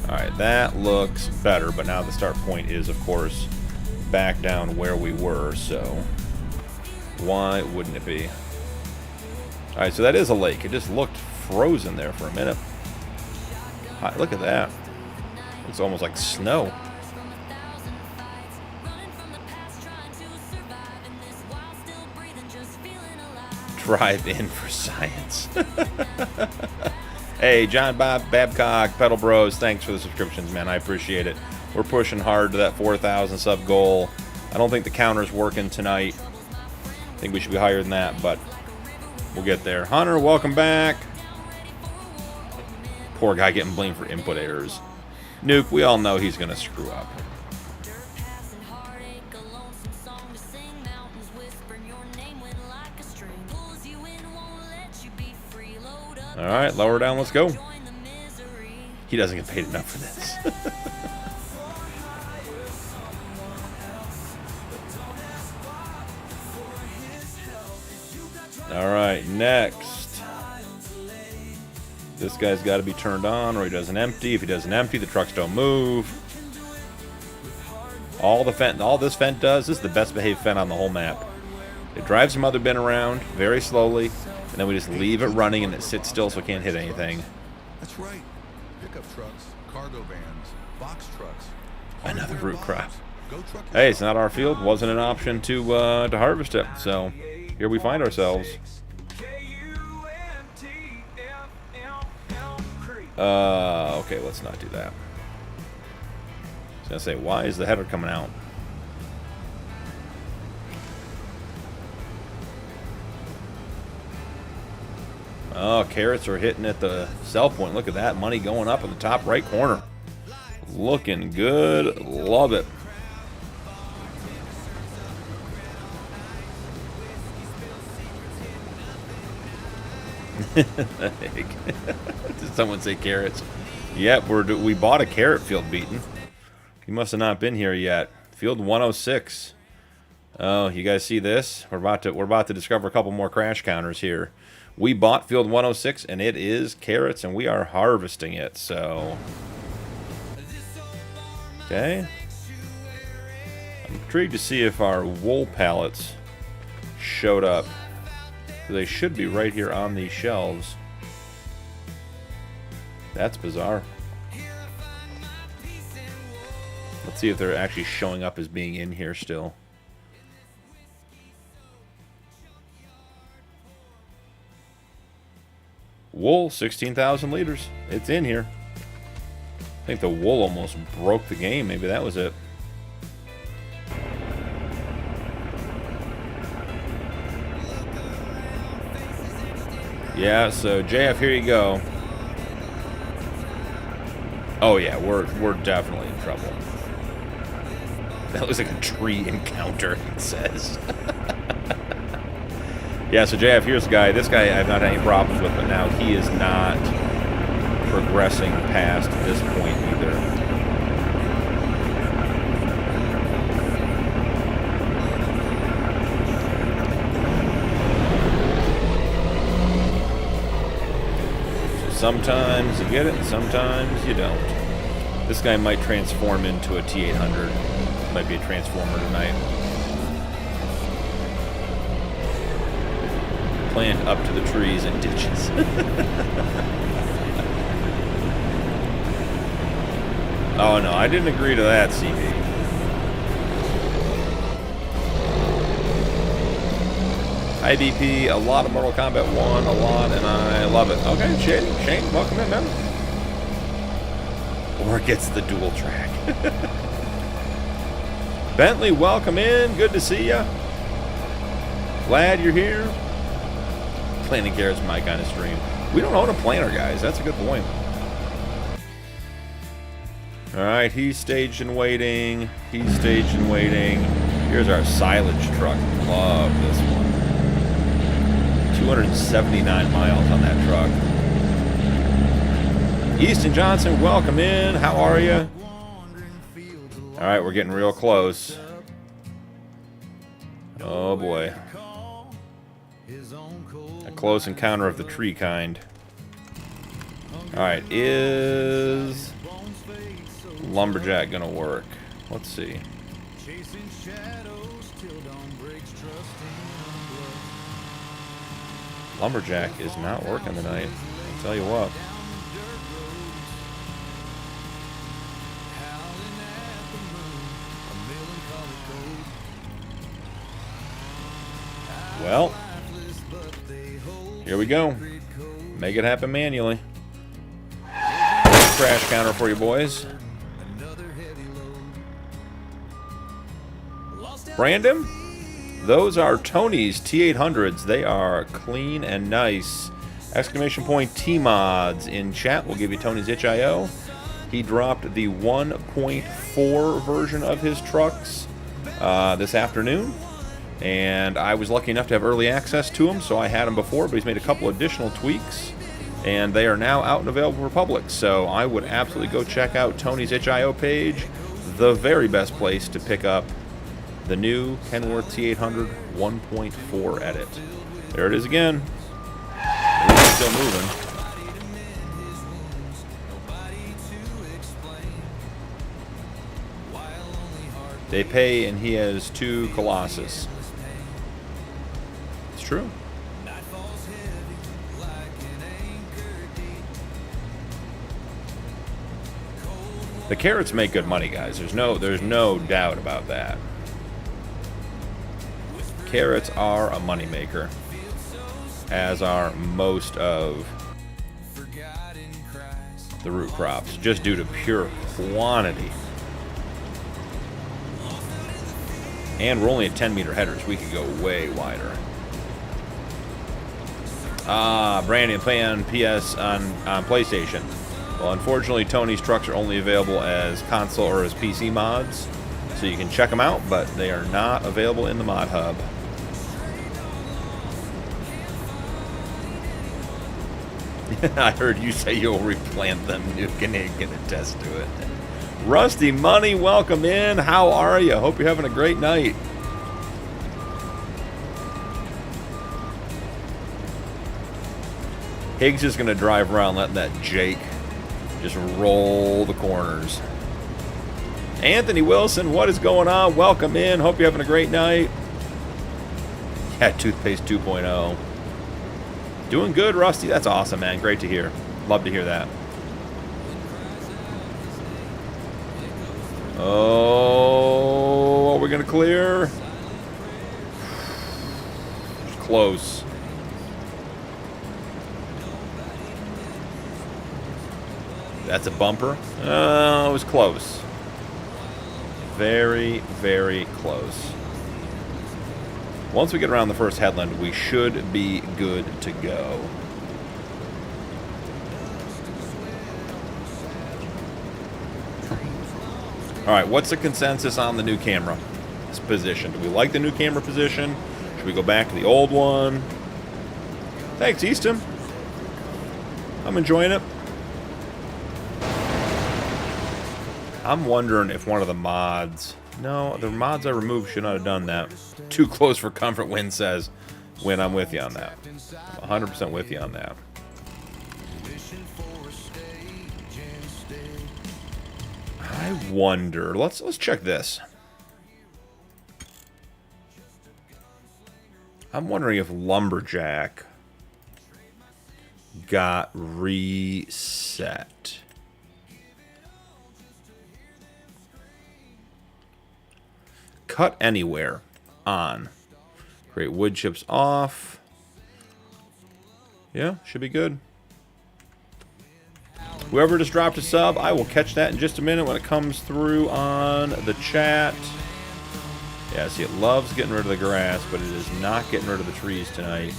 Alright, that looks better, but now the start point is, of course, back down where we were, so why wouldn't it be? Alright, so that is a lake. It just looked frozen there for a minute. Hi, look at that. It's almost like snow. Drive in for science. Hey, John Babcock, Pedal Bros, thanks for the subscriptions, man. I appreciate it. We're pushing hard to that 4,000 sub goal. I don't think the counter's working tonight. I think we should be higher than that, but we'll get there. Hunter, welcome back. Poor guy getting blamed for input errors. Nuke, we all know he's going to screw up. All right, lower down. Let's go. He doesn't get paid enough for this. All right, next. This guy's got to be turned on or he doesn't empty. If he doesn't empty, the trucks don't move. All this vent does, this is the best behaved vent on the whole map. It drives some other bin around very slowly, and then we just leave it running and it sits still so it can't hit anything. That's right. Pickup trucks, cargo vans, box trucks. Another root crop. Hey, it's not our field. Wasn't an option to harvest it. So here we find ourselves. Okay, let's not do that. I was gonna say, why is the header coming out? Oh, carrots are hitting at the sell point. Look at that money going up in the top right corner. Looking good. Love it. Did someone say carrots? Yep, we bought a carrot field beaten. He must have not been here yet. Field 106. Oh, you guys see this? We're about to discover a couple more crash counters here. We bought field 106 and it is carrots and we are harvesting it. So okay. I'm intrigued to see if our wool pallets showed up. They should be right here on these shelves. That's bizarre. Let's see if they're actually showing up as being in here still. Wool, 16,000 liters. It's in here. I think the wool almost broke the game. Maybe that was it. Yeah, so JF, here you go. Oh yeah, we're definitely in trouble. That looks like a tree encounter, it says. Yeah, so JF, here's the guy. This guy I've not had any problems with, but now he is not progressing past this point either. So sometimes you get it, and sometimes you don't. This guy might transform into a T800. Might be a transformer tonight. Planned up to the trees and ditches. Oh no, I didn't agree to that, CB. IDP, a lot of Mortal Kombat 1, a lot, and I love it. Okay, Shane, welcome in, man. Or gets the dual track. Bentley, welcome in. Good to see ya. Glad you're here. Planting carrots, my kind of stream. We don't own a planter, guys. That's a good point. All right, he's staged and waiting. He's staged and waiting. Here's our silage truck. Love this one. 279 miles on that truck. Easton Johnson, welcome in. How are you? All right, we're getting real close. Oh boy. A close encounter of the tree kind. Alright, is Lumberjack gonna work? Let's see. Lumberjack is not working tonight. I'll tell you what. Well, here we go. Make it happen manually. Crash counter for you boys. Brandon, those are Tony's T800s. They are clean and nice. Exclamation point T-Mods in chat. We'll give you Tony's itch.io. He dropped the 1.4 version of his trucks this afternoon. And I was lucky enough to have early access to them, so I had them before, but he's made a couple additional tweaks. And they are now out and available for public. So I would absolutely go check out Tony's itch.io page. The very best place to pick up the new Kenworth T800 1.4 edit. There it is again. It's still moving. They pay and he has 2 Colossus. It's true. The carrots make good money, guys. There's no doubt about that. Carrots are a moneymaker, as are most of the root crops, just due to pure quantity. And we're only at 10-meter headers. We could go way wider. Brandon playing PS on PlayStation. Well, unfortunately, Tony's trucks are only available as console or as PC mods. So you can check them out, but they are not available in the mod hub. I heard you say you'll replant them. You can attest to it. Rusty Money, welcome in. How are you? Hope you're having a great night. Higgs is going to drive around letting that Jake just roll the corners. Anthony Wilson, what is going on? Welcome in. Hope you're having a great night. Yeah, Toothpaste 2.0. Doing good, Rusty. That's awesome, man. Great to hear. Love to hear that. Oh, are we going to clear? Close. That's a bumper. Oh, it was close. Very, very close. Once we get around the first headland, we should be good to go. All right, what's the consensus on the new camera position? Do we like the new camera position? Should we go back to the old one? Thanks, Easton. I'm enjoying it. I'm wondering if one of the mods... No, the mods I removed should not have done that. Too close for comfort, Win says. Win, I'm with you on that. I'm 100% with you on that. I wonder... Let's check this. I'm wondering if Lumberjack got reset. Cut anywhere on. Create wood chips off. Yeah, should be good. Whoever just dropped a sub, I will catch that in just a minute when it comes through on the chat. Yeah, see, it loves getting rid of the grass, but it is not getting rid of the trees tonight.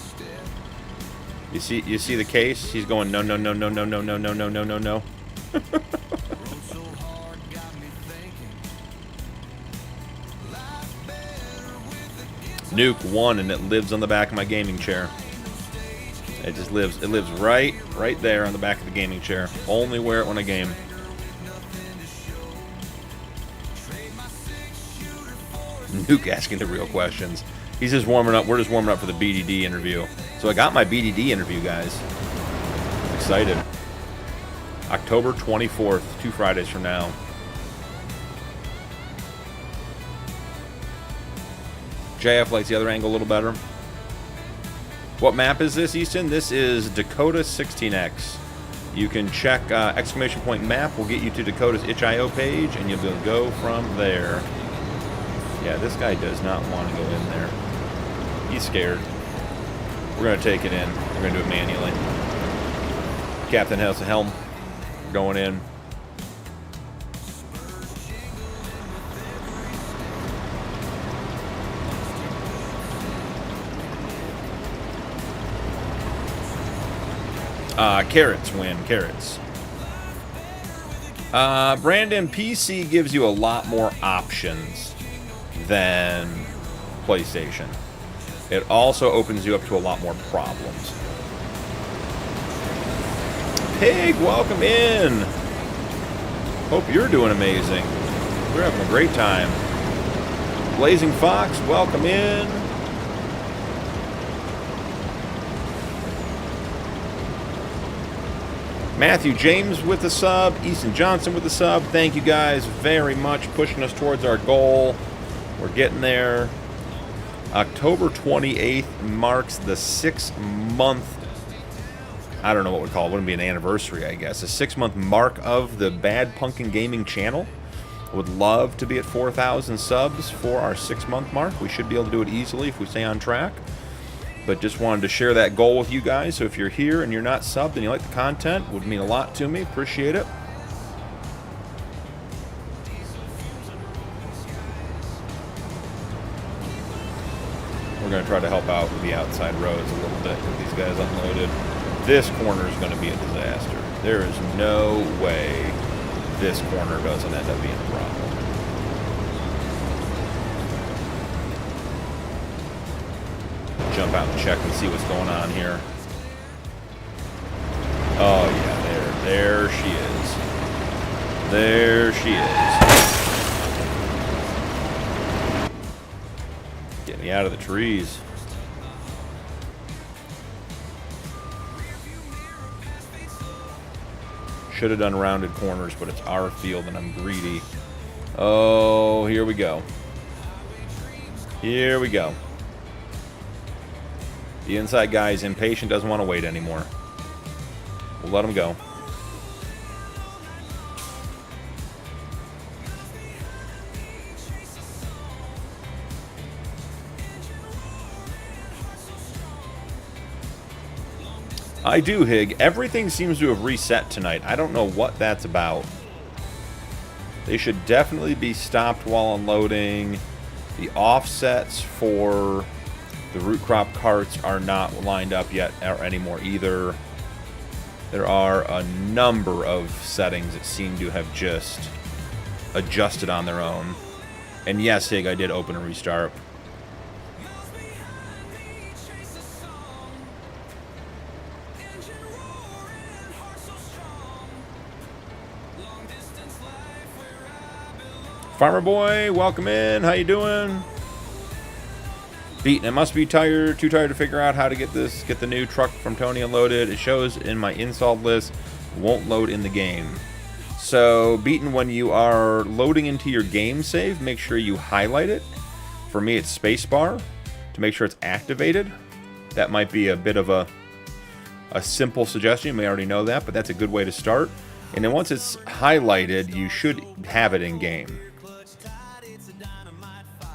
You see the case? He's going no, no, no, no, no, no, no, no, no, no, no, no. Nuke 1, and it lives on the back of my gaming chair. It just lives. It lives right there on the back of the gaming chair. Only wear it when I game. Nuke asking the real questions. He's just warming up. We're just warming up for the BDD interview. So I got my BDD interview, guys. I'm excited. October 24th, 2 Fridays from now. JF likes the other angle a little better. What map is this, Easton? This is Dakota 16x. You can check exclamation point map. Will get you to Dakota's itch.io page, and you'll be able to go from there. Yeah, this guy does not want to go in there. He's scared. We're going to take it in. We're going to do it manually. Captain has the helm. We're going in. Carrots win. Carrots. Brandon, PC gives you a lot more options than PlayStation. It also opens you up to a lot more problems. Pig, welcome in. Hope you're doing amazing. We're having a great time. Blazing Fox, welcome in. Matthew James with the sub. Easton Johnson with the sub. Thank you guys very much. Pushing us towards our goal. We're getting there. October 28th marks the 6-month, I don't know what we call it. It wouldn't be an anniversary, I guess. A 6-month mark of the Bad Punkin Gaming channel. Would love to be at 4,000 subs for our 6-month mark. We should be able to do it easily if we stay on track. But just wanted to share that goal with you guys. So if you're here and you're not subbed and you like the content, it would mean a lot to me. Appreciate it. We're going to try to help out with the outside roads a little bit, get these guys unloaded. This corner is going to be a disaster. There is no way this corner doesn't end up being a problem. Jump out and check and see what's going on here. Oh yeah, there she is. There she is. Get me out of the trees. Should have done rounded corners, but it's our field and I'm greedy. Oh, here we go. Here we go. The inside guy is impatient, doesn't want to wait anymore. We'll let him go. I do, Hig. Everything seems to have reset tonight. I don't know what that's about. They should definitely be stopped while unloading. The offsets for the root crop carts are not lined up yet or anymore either. There are a number of settings that seem to have just adjusted on their own. And yes, Hig, I did open and restart. Farmer Boy, welcome in. How you doing? Beaten. I must be too tired to figure out how to get the new truck from Tony unloaded. It shows in my installed list, won't load in the game. So, Beaten, when you are loading into your game save, make sure you highlight it. For me, it's spacebar to make sure it's activated. That might be a bit of a simple suggestion. You may already know that, but that's a good way to start. And then once it's highlighted, you should have it in game.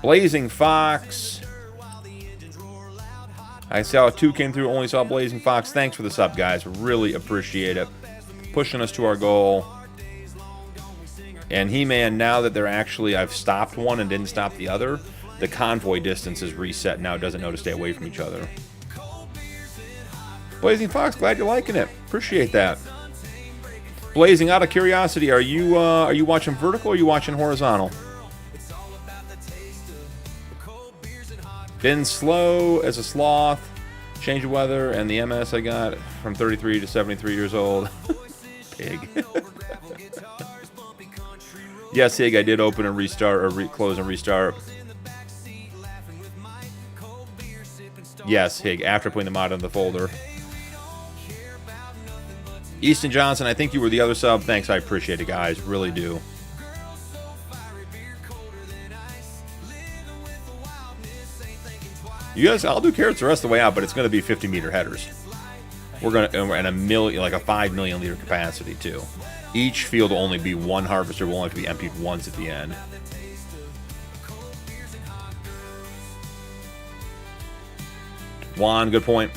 Blazing Fox. I saw 2 came through, only saw Blazing Fox. Thanks for the sub, guys. Really appreciate it. Pushing us to our goal. And He-Man, now that they're actually, I've stopped one and didn't stop the other, the convoy distance is reset now. It doesn't know to stay away from each other. Blazing Fox, glad you're liking it. Appreciate that. Blazing, out of curiosity, are you watching vertical or are you watching horizontal? Been slow as a sloth. Change of weather and the MS I got from 33 to 73 years old. Pig. Yes, Hig, I did open and restart, or close and restart. Yes, Hig, after putting the mod in the folder. Easton Johnson, I think you were the other sub. Thanks, I appreciate it, guys. Really do. You guys, I'll do carrots the rest of the way out, but it's going to be 50-meter headers. We're going to, and a million, like a 5 million liter capacity too. Each field will only be one harvester. Will only have to be emptied once at the end. Juan, good point.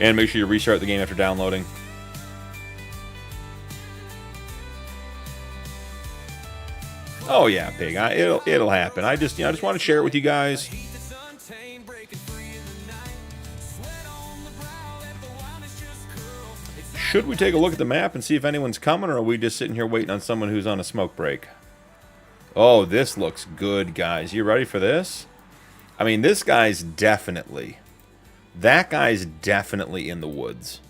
And make sure you restart the game after downloading. Oh yeah, Pig. It'll happen. I just want to share it with you guys. Should we take a look at the map and see if anyone's coming, or are we just sitting here waiting on someone who's on a smoke break? Oh, this looks good, guys. You ready for this? I mean, this guy's definitely... That guy's definitely in the woods.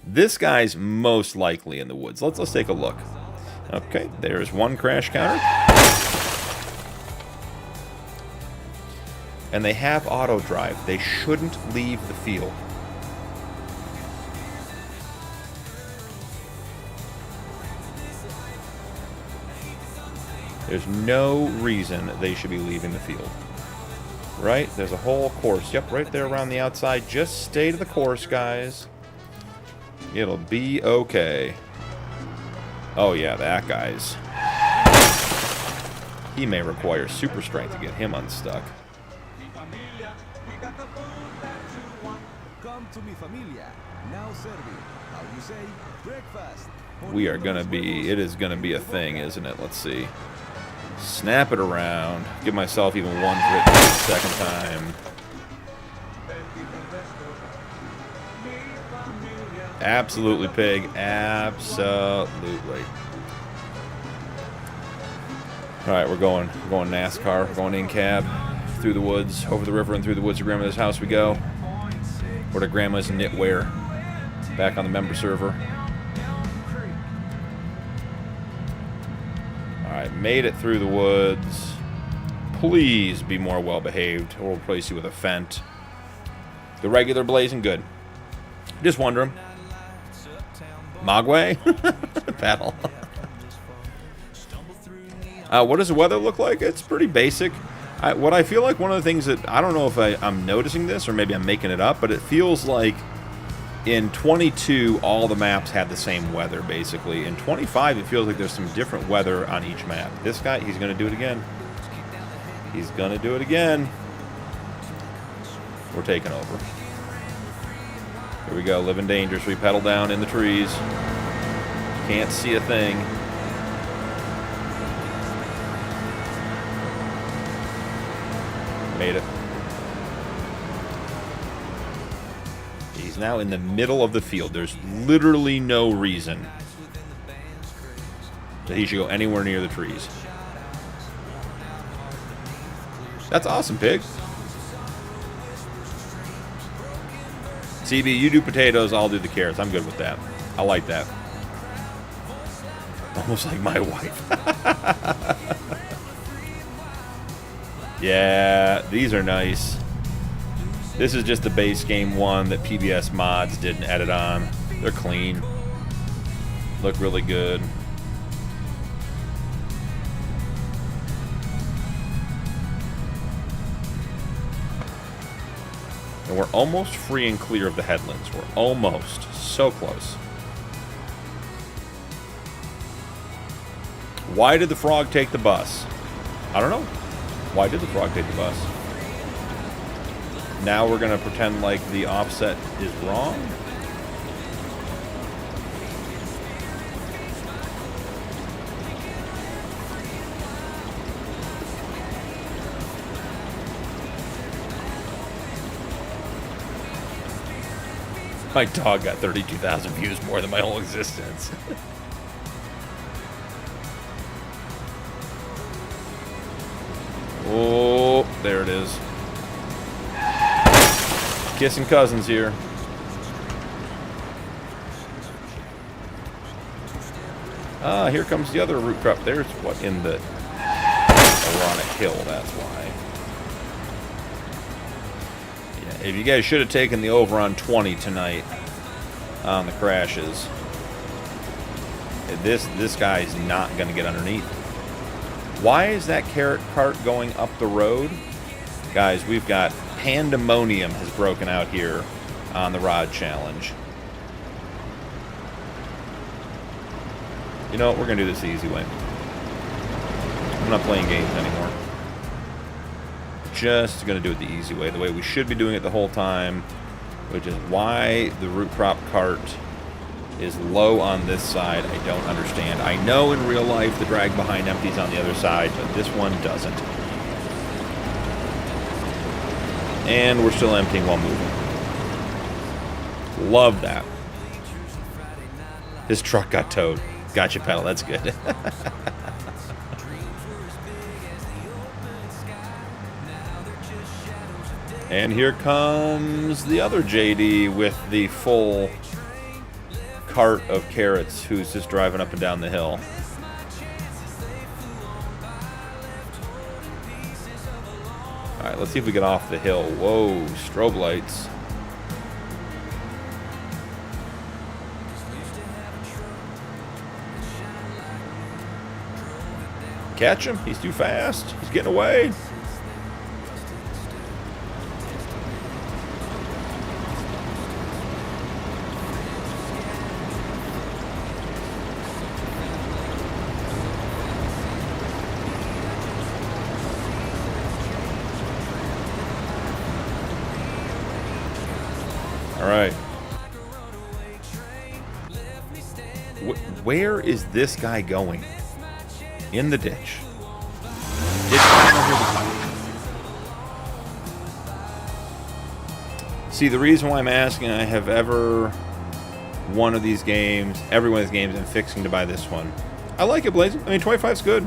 This guy's most likely in the woods. Let's take a look. Okay, there's one crash counter. And they have auto drive. They shouldn't leave the field. There's no reason they should be leaving the field. Right? There's a whole course. Yep, right there around the outside. Just stay to the course, guys. It'll be okay. Oh yeah, that guy's... He may require super strength to get him unstuck. We are gonna be... It is gonna be a thing, isn't it? Let's see. Snap it around. Give myself even one for it the second time. Absolutely, pig. Absolutely. Alright, we're going NASCAR. We're going in cab. Through the woods, over the river, and through the woods to Grandmother's house we go. Or to Grandma's knitwear. Back on the member server. Alright, made it through the woods. Please be more well behaved, or we'll replace you with a Fent. The regular blazing good. Just wondering. Mogwai? Paddle. What does the weather look like? It's pretty basic. What I feel like one of the things that... I don't know if I'm noticing this, or maybe I'm making it up, but it feels like in 22, all the maps had the same weather, basically. In 25, it feels like there's some different weather on each map. This guy, he's going to do it again. He's going to do it again. We're taking over. Here we go, living dangerously. Pedal down in the trees. Can't see a thing. Made it. He's now in the middle of the field. There's literally no reason that he should go anywhere near the trees. That's awesome, pig. CB, you do potatoes, I'll do the carrots. I'm good with that. I like that. Almost like my wife. Yeah, these are nice. This is just the base game one that PBS mods didn't edit on. They're clean. Look really good. And we're almost free and clear of the headlands. We're almost. So close. Why did the frog take the bus? I don't know. Why did the frog take the bus? Now we're going to pretend like the offset is wrong? My dog got 32,000 views more than my whole existence. Oh, there it is. Kissing cousins here. Ah, here comes the other root crop. There's what in the... Oh, we're on a hill, that's why. Yeah, if you guys should have taken the over on 20 tonight on the crashes. This guy's not going to get underneath. Why is that carrot cart going up the road? Guys, we've got pandemonium has broken out here on the rod challenge. You know what? We're going to do this the easy way. I'm not playing games anymore. Just going to do it the easy way, the way we should be doing it the whole time, which is why the root crop cart is low on this side. I don't understand. I know in real life the drag behind empties on the other side, but this one doesn't. And we're still emptying while moving. Love that. His truck got towed. Gotcha, pedal. That's good. And here comes the other JD with the full cart of carrots who's just driving up and down the hill. Alright, let's see if we get off the hill. Whoa, strobe lights. Catch him. He's too fast. He's getting away. All right. Where is this guy going? In the ditch. See, the reason why I'm asking, I have every one of these games, I'm fixing to buy this one. I like it, Blazing. I mean, 25's good.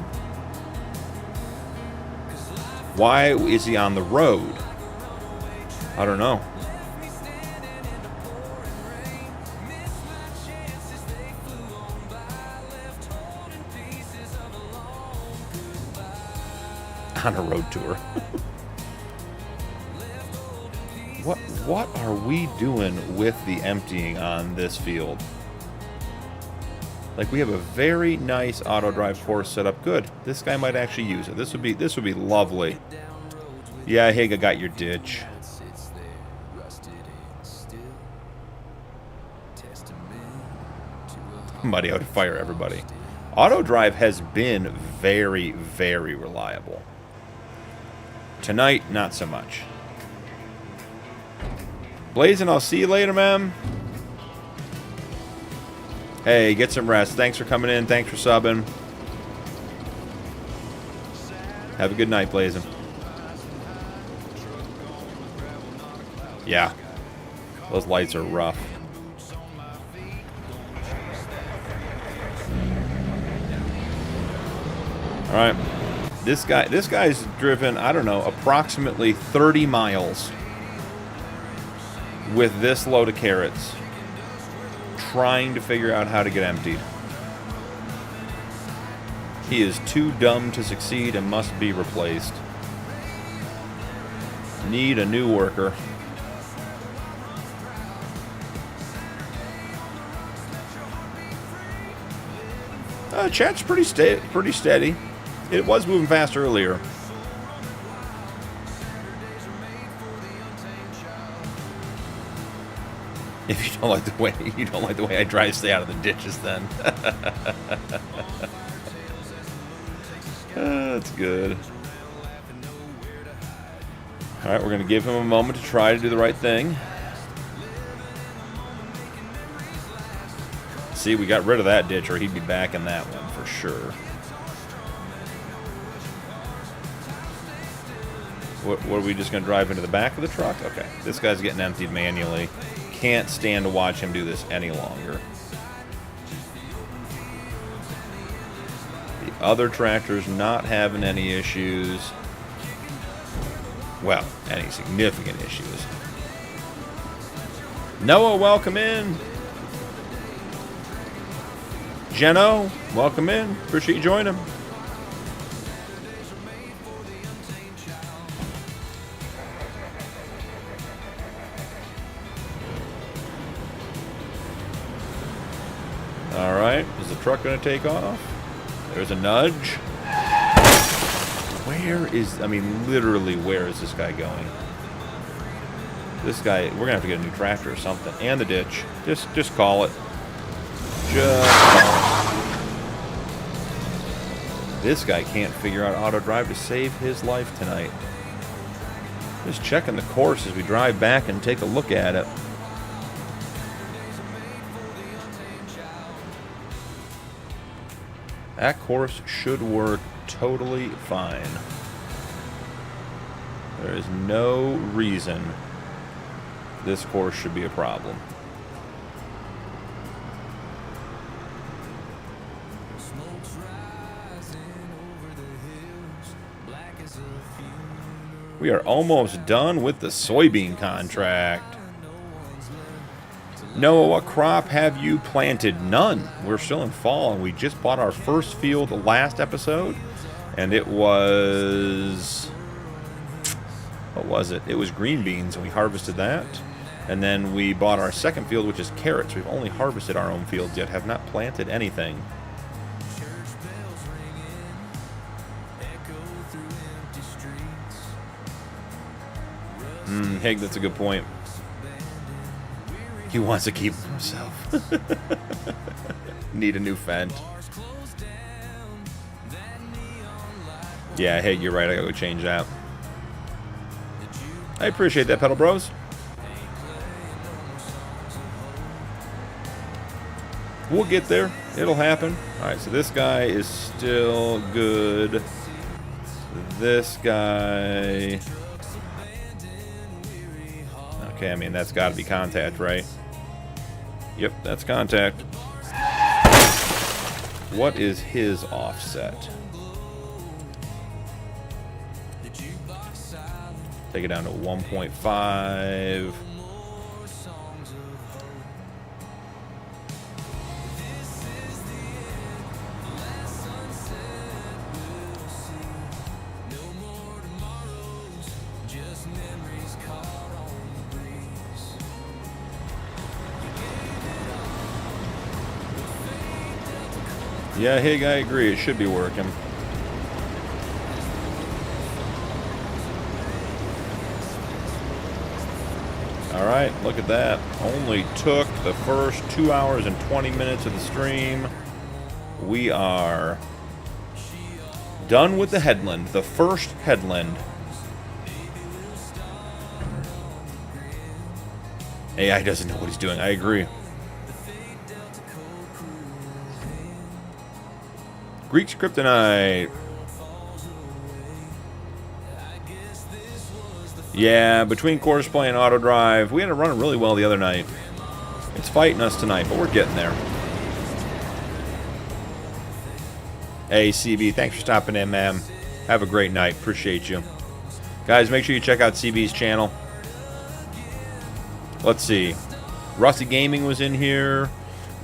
Why is he on the road? I don't know. On a road tour. What are we doing with the emptying on this field? Like, we have a very nice auto drive course set up. Good. This guy might actually use it. This would be lovely. Yeah, Higa got your ditch. Somebody ought to fire everybody. Auto drive has been very, very reliable. Tonight, not so much. Blazin', I'll see you later, man. Hey, get some rest. Thanks for coming in. Thanks for subbing. Have a good night, Blazin'. Yeah. Those lights are rough. All right. This guy's driven, I don't know, approximately 30 miles with this load of carrots, trying to figure out how to get emptied. He is too dumb to succeed and must be replaced. Need a new worker. Chat's pretty steady. It was moving fast earlier. If you don't like the way I drive, stay out of the ditches then. That's good. All right, we're going to give him a moment to try to do the right thing. See, we got rid of that ditch, or he'd be back in that one for sure. What are we just going to drive into the back of the truck? Okay, this guy's getting emptied manually. Can't stand to watch him do this any longer. The other tractor's not having any issues. Well, any significant issues. Noah, welcome in. Jeno, welcome in. Appreciate you joining. All right, is the truck going to take off? There's a nudge. Literally, where is this guy going? This guy, we're going to have to get a new tractor or something. And the ditch. Just call it. Just call it. This guy can't figure out auto drive to save his life tonight. Just checking the course as we drive back and take a look at it. That course should work totally fine. There is no reason this course should be a problem. We are almost done with the soybean contract. Noah, what crop have you planted? None. We're still in fall, and we just bought our first field last episode, and it was... what was it? It was green beans, and we harvested that. And then we bought our second field, which is carrots. We've only harvested our own fields yet, have not planted anything. Hig, that's a good point. He wants to keep himself. Need a new fent. Yeah, Hig, you're right. I gotta go change that. I appreciate that, Pedal Bros. We'll get there. It'll happen. Alright, so this guy is still good. This guy... okay, I mean, that's got to be contact, right? Yep, that's contact. What is his offset? Take it down to 1.5. Yeah, Hig, I agree. It should be working. Alright, look at that. Only took the first 2 hours and 20 minutes of the stream. We are done with the headland. The first headland. AI doesn't know what he's doing. I agree. Greek's Kryptonite. Yeah, between course play and auto drive, we had it running really well the other night. It's fighting us tonight, but we're getting there. Hey, CB, thanks for stopping in, man. Have a great night. Appreciate you. Guys, make sure you check out CB's channel. Let's see. Rusty Gaming was in here.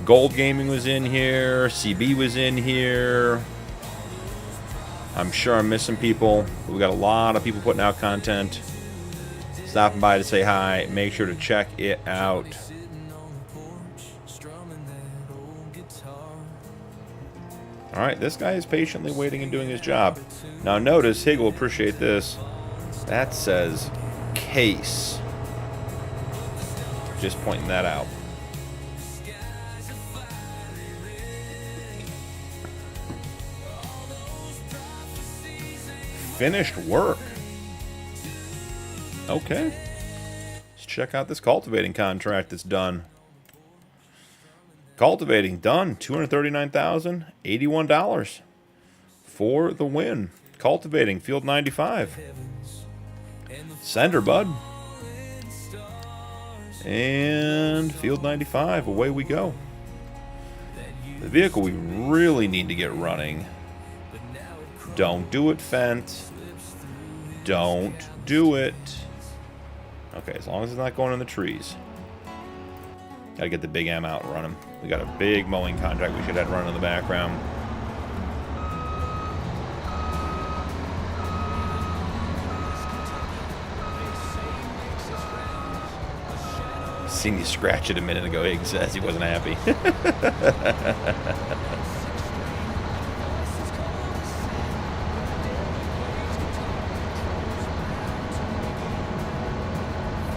Gold Gaming was in here. CB was in here. I'm sure I'm missing people. We got a lot of people putting out content. Stopping by to say hi. Make sure to check it out. Alright, this guy is patiently waiting and doing his job. Now notice, Hig will appreciate this. That says case. Just pointing that out. Finished work. Okay. Let's check out this cultivating contract that's done. Cultivating done. $239,081 for the win. Cultivating field 95. Sender, bud. And field 95. Away we go. The vehicle we really need to get running. Don't do it, Fent. Don't do it. Okay, as long as it's not going in the trees. Gotta get the big M out and run him. We got a big mowing contract we should have running in the background. Seen you scratch it a minute ago. Hig says he wasn't happy.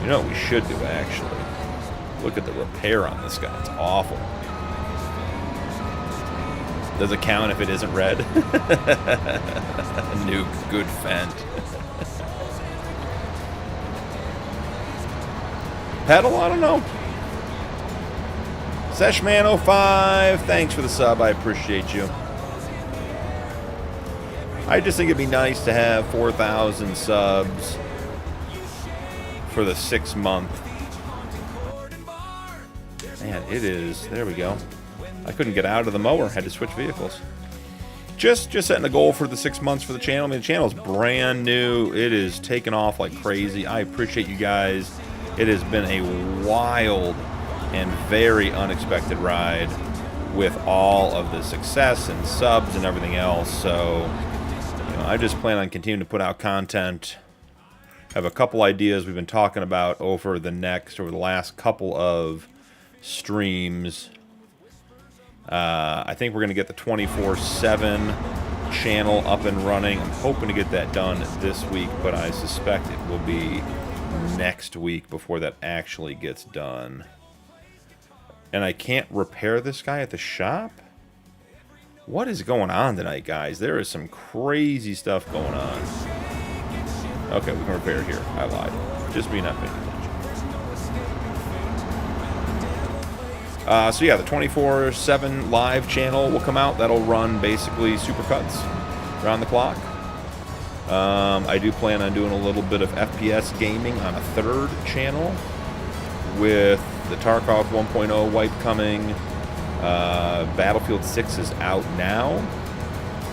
You know what we should do, actually? Look at the repair on this guy. It's awful. Does it count if it isn't red? New good Fent. Pedal? I don't know. Seshman05, thanks for the sub. I appreciate you. I just think it'd be nice to have 4,000 subs for the 6 month. Man, it is. There we go. I couldn't get out of the mower. Had to switch vehicles. Just setting a goal for the 6 months for the channel. I mean, the channel's brand new. It is taking off like crazy. I appreciate you guys. It has been a wild and very unexpected ride with all of the success and subs and everything else. So, you know, I just plan on continuing to put out content. Have a couple ideas we've been talking about over the last couple of streams. I think we're going to get the 24/7 channel up and running. I'm hoping to get that done this week, but I suspect it will be next week before that actually gets done. And I can't repair this guy at the shop? What is going on tonight, guys? There is some crazy stuff going on. Okay, we can repair here. I lied. Just me not paying attention. So yeah, the 24/7 live channel will come out. That'll run basically supercuts around the clock. I do plan on doing a little bit of FPS gaming on a third channel with the Tarkov 1.0 wipe coming. Battlefield 6 is out now.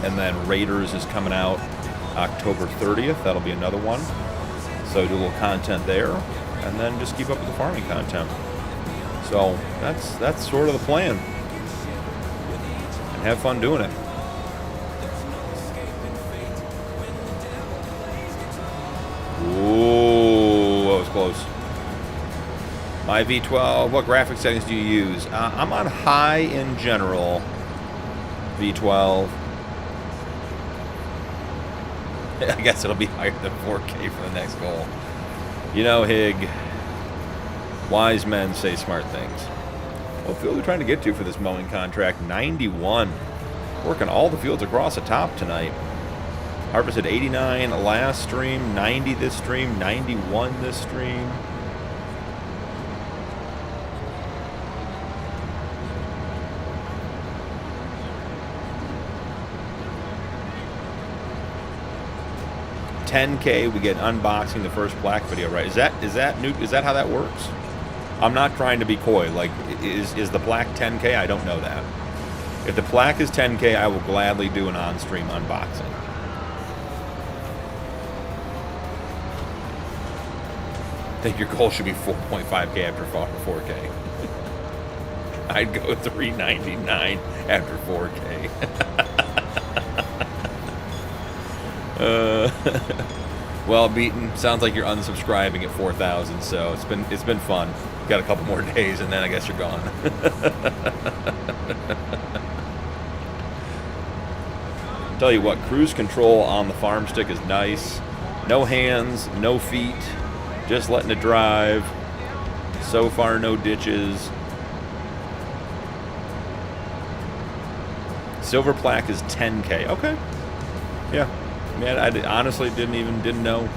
And then Raiders is coming out October 30th. That'll be another one. So do a little content there. And then just keep up with the farming content. So that's sort of the plan. And have fun doing it. Ooh, that was close. My V12, what graphics settings do you use? I'm on high in general. V12. I guess it'll be higher than 4K for the next goal. You know, Hig, wise men say smart things. What field are we trying to get to for this mowing contract? 91. Working all the fields across the top tonight. Harvested 89 last stream, 90 this stream, 91 this stream. $10K, we get unboxing the first plaque video, right? Is that how that works? I'm not trying to be coy. Like, is the plaque 10K? I don't know that. If the plaque is 10K, I will gladly do an on-stream unboxing. I think your goal should be 4.5K after 4K. I'd go 399 after 4K. Well, Beaton, sounds like you're unsubscribing at 4,000, so it's been fun. Got a couple more days, and then I guess you're gone. Tell you what, cruise control on the Farmstick is nice. No hands, no feet, just letting it drive. So far, no ditches. Silver plaque is 10K. Okay. Yeah. Man, I honestly didn't know.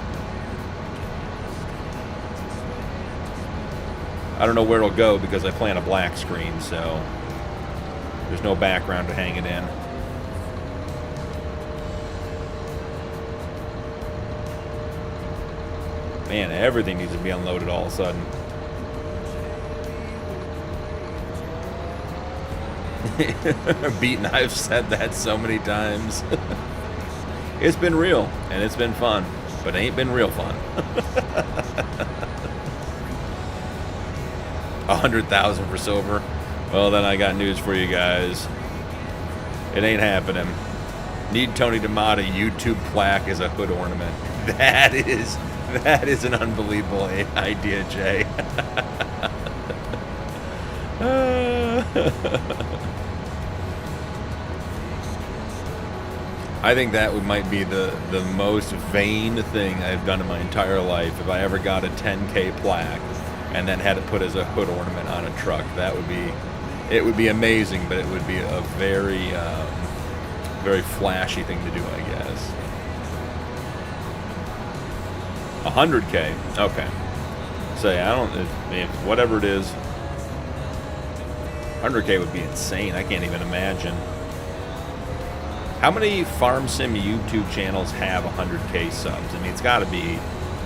I don't know where it'll go because I plan a black screen, so there's no background to hang it in. Man, everything needs to be unloaded all of a sudden. Beaten, I've said that so many times. It's been real, and it's been fun, but it ain't been real fun. 100,000 for silver. Well, then I got news for you guys. It ain't happening. Need Tony D'Amata YouTube plaque as a hood ornament. That is an unbelievable idea, Jay. I think that might be the most vain thing I've done in my entire life. If I ever got a 10K plaque and then had it put as a hood ornament on a truck, it would be amazing, but it would be a very, very flashy thing to do, I guess. 100K, okay. So yeah, whatever it is, 100K would be insane. I can't even imagine. How many Farm Sim YouTube channels have 100K subs? I mean, it's got to be,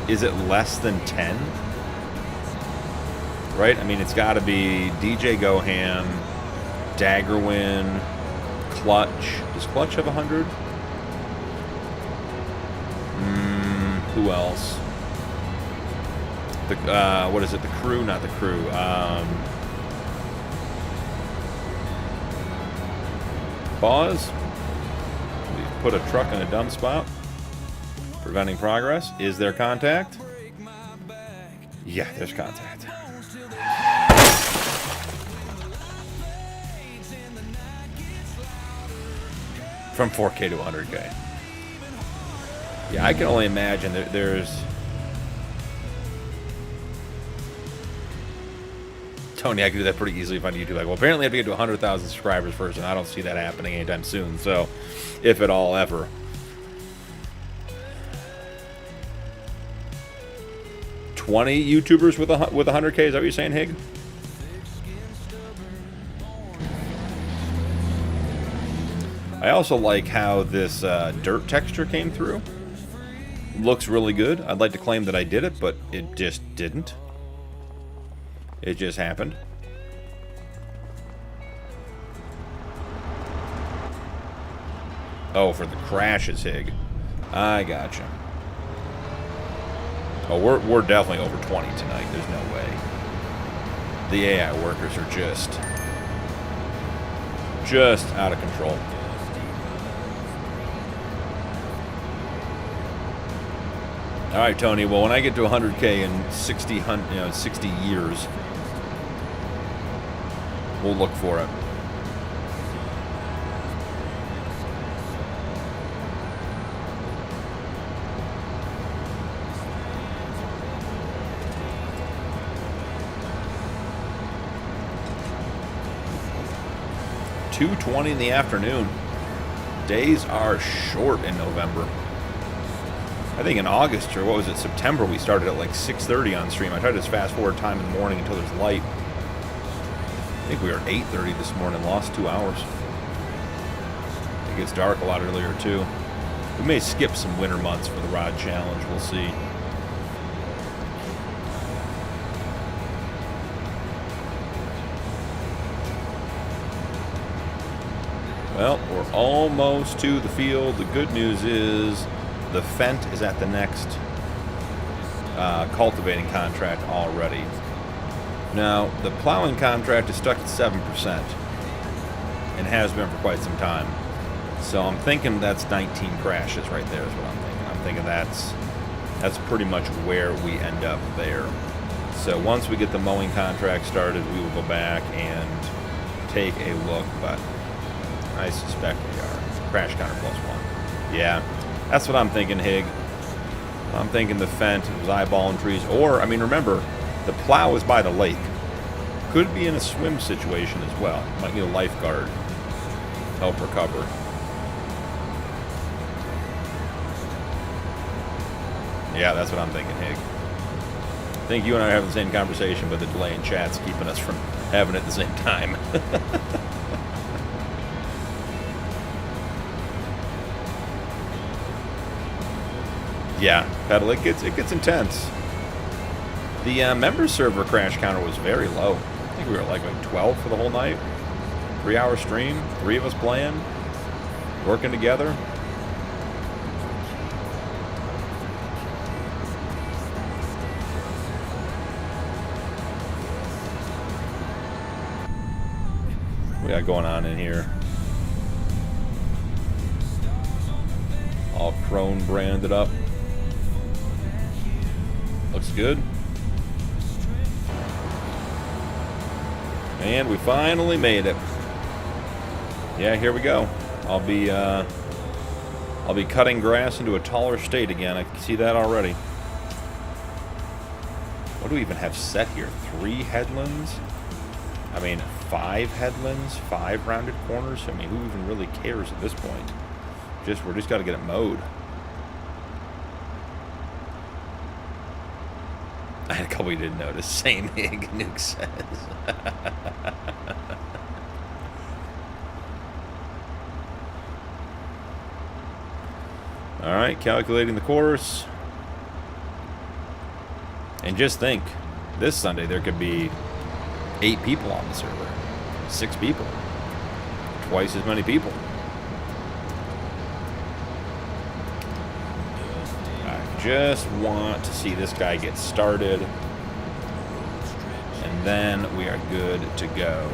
is it less than 10? Right? I mean, it's got to be DJ Gohan, Daggerwin, Clutch. Does Clutch have 100? Who else? What is it? The Crew? Not the Crew. Pause. We put a truck in a dump spot. Preventing progress. Is there contact? Yeah, there's contact. From 4K to 100K. Yeah, I can only imagine there's... Tony, I can do that pretty easily on YouTube. Like, well, apparently I have to get to 100,000 subscribers first, and I don't see that happening anytime soon. So, if at all, ever. $20 YouTubers with 100K, is that what you're saying, Hig? I also like how this dirt texture came through. Looks really good. I'd like to claim that I did it, but it just didn't. It just happened. Oh, for the crashes, Hig. I gotcha. Oh, we're definitely over 20 tonight. There's no way. The AI workers are just out of control. All right, Tony. Well, when I get to 100K in 60 years, we'll look for it. $2:20 in the afternoon. Days are short in November. I think in August, or what was it, September, we started at like 6:30 on stream. I tried to just fast forward time in the morning until there's light. I think we were at 8:30 this morning, lost 2 hours. It gets dark a lot earlier too. We may skip some winter months for the rod challenge, we'll see. Well, we're almost to the field. The good news is the Fent is at the next cultivating contract already. Now, the plowing contract is stuck at 7% and has been for quite some time. So I'm thinking that's 19 crashes right there is what I'm thinking. I'm thinking that's pretty much where we end up there. So once we get the mowing contract started, we will go back and take a look, but I suspect we are. Crash counter +1. Yeah, that's what I'm thinking, Hig. I'm thinking the Fent was eyeballing trees. Or, I mean, remember, the plow is by the lake. Could be in a swim situation as well. Might need a lifeguard. Help recover. Yeah, that's what I'm thinking, Hig. I think you and I are having the same conversation, but the delay in chat's keeping us from having it at the same time. Yeah, Pedal, it gets intense. The member server crash counter was very low. I think we were like 12 for the whole night. 3-hour stream, 3 of us playing, working together. What we got going on in here? All Crone branded up. Looks good. And we finally made it. Yeah, here we go. I'll be cutting grass into a taller state again. I can see that already. What do we even have set here? 3 headlands? I mean, 5 headlands, 5 rounded corners. I mean, who even really cares at this point? We're just got to get it mowed. I had a couple you didn't notice. Same Hig, Nuke says. Alright, calculating the course. And just think, this Sunday there could be 8 people on the server. 6 people. Twice as many people. Just want to see this guy get started, and then we are good to go.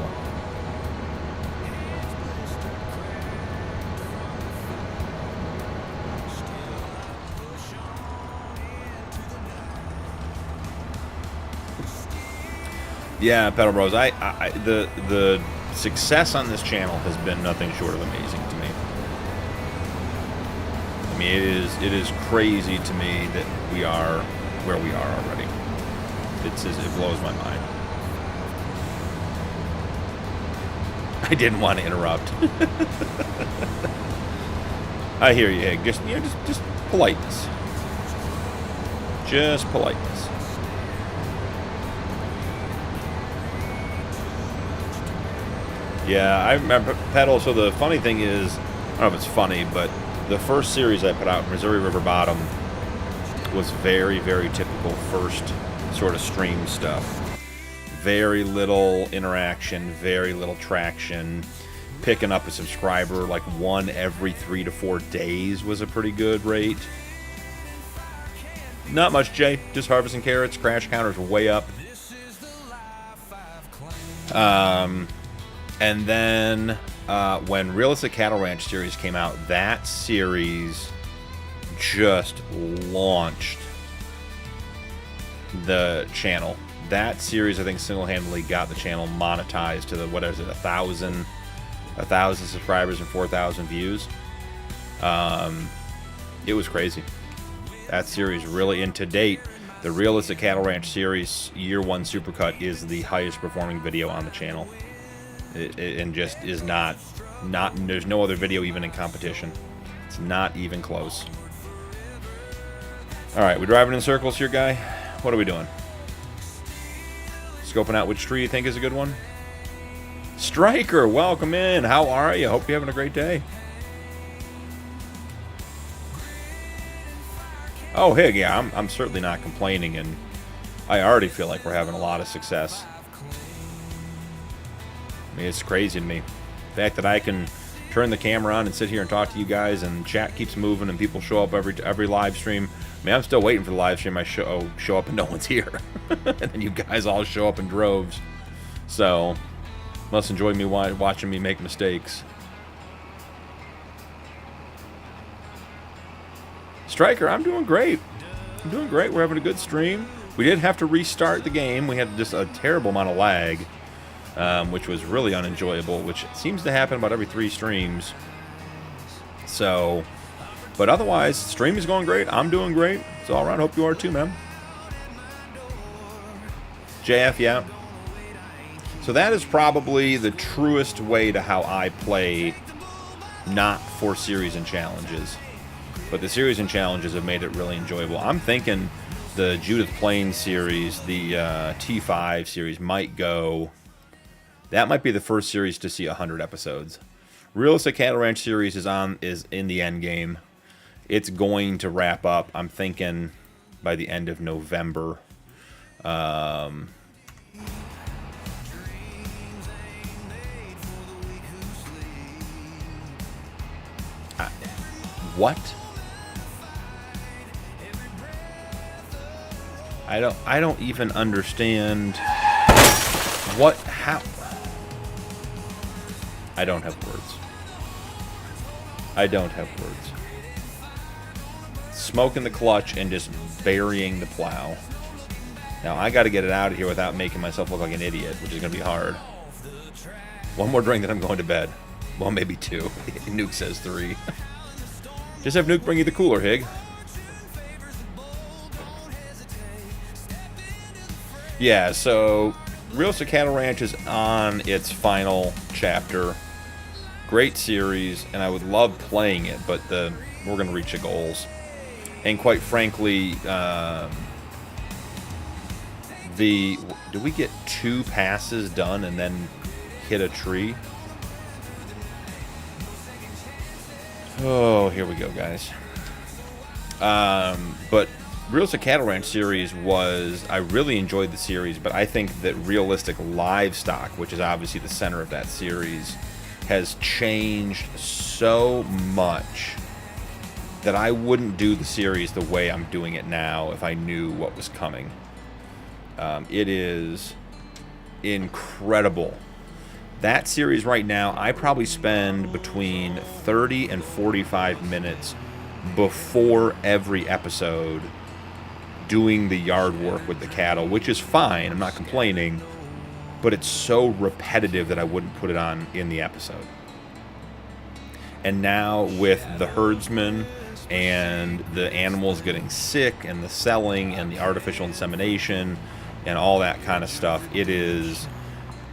Yeah, Pedal Bros. The success on this channel has been nothing short of amazing to me. I mean, it is crazy to me that we are where we are already. It blows my mind. I didn't want to interrupt. I hear you, Hig. Just politeness. Just politeness. Yeah, I remember Pedal. So the funny thing is, I don't know if it's funny, but the first series I put out, Missouri River Bottom, was very, very typical first sort of stream stuff. Very little interaction, very little traction. Picking up a subscriber like one every 3 to 4 days was a pretty good rate. Not much, Jay. Just harvesting carrots. Crash counters way up. And then when Realistic Cattle Ranch series came out, that series just launched the channel. That series, I think, single-handedly got the channel monetized to the, what is it, 1,000 subscribers and 4,000 views. It was crazy. That series really, and to date, the Realistic Cattle Ranch series Year 1 Supercut is the highest performing video on the channel. And just is not, there's no other video even in competition. It's not even close. Alright, we driving in circles here, guy? What are we doing? Scoping out which tree you think is a good one? Striker, welcome in. How are you? Hope you're having a great day. Oh, hey, yeah, I'm certainly not complaining, and I already feel like we're having a lot of success. I mean, it's crazy to me. The fact that I can turn the camera on and sit here and talk to you guys, and chat keeps moving, and people show up every live stream. I mean, I'm still waiting for the live stream. I show up and no one's here. And then you guys all show up in droves. So, must enjoy me watching me make mistakes. Striker, I'm doing great. I'm doing great. We're having a good stream. We did have to restart the game. We had just a terrible amount of lag, which was really unenjoyable, which seems to happen about every 3 streams. So, but otherwise, stream is going great. I'm doing great. It's all right. Hope you are too, man. JF, yeah. So that is probably the truest way to how I play, not for series and challenges. But the series and challenges have made it really enjoyable. I'm thinking the Judith Plains series, the T5 series might go... That might be the first series to see 100 episodes. Realistic Cattle Ranch series is in the end game. It's going to wrap up, I'm thinking, by the end of November. What? I don't even understand what, how. I don't have words. I don't have words. Smoking the clutch and just burying the plow. Now I got to get it out of here without making myself look like an idiot, which is going to be hard. One more drink, then I'm going to bed. Well, maybe 2. Nuke says 3. Just have Nuke bring you the cooler, Hig. Yeah, so Realistic Cattle Ranch is on its final chapter. Great series, and I would love playing it, but we're going to reach the goals. And quite frankly, do we get 2 passes done and then hit a tree? Oh, here we go, guys. But Realistic Cattle Ranch series I really enjoyed the series, but I think that Realistic Livestock, which is obviously the center of that series, has changed so much that I wouldn't do the series the way I'm doing it now if I knew what was coming. It is incredible. That series right now, I probably spend between 30 and 45 minutes before every episode doing the yard work with the cattle, which is fine. I'm not complaining. but it's so repetitive that I wouldn't put it on in the episode. And now with the herdsman and the animals getting sick and the selling and the artificial insemination and all that kind of stuff, it is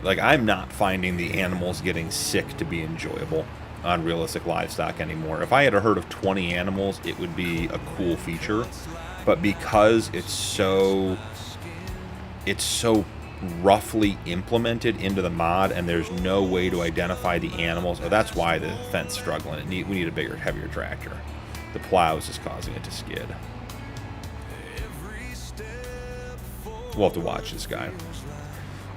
like I'm not finding the animals getting sick to be enjoyable on realistic livestock anymore. If I had a herd of 20 animals, it would be a cool feature, but because it's so roughly implemented into the mod and there's no way to identify the animals, that's why the fence is struggling. We need a bigger, heavier tractor. The plows is causing it to skid. We'll have to watch this guy.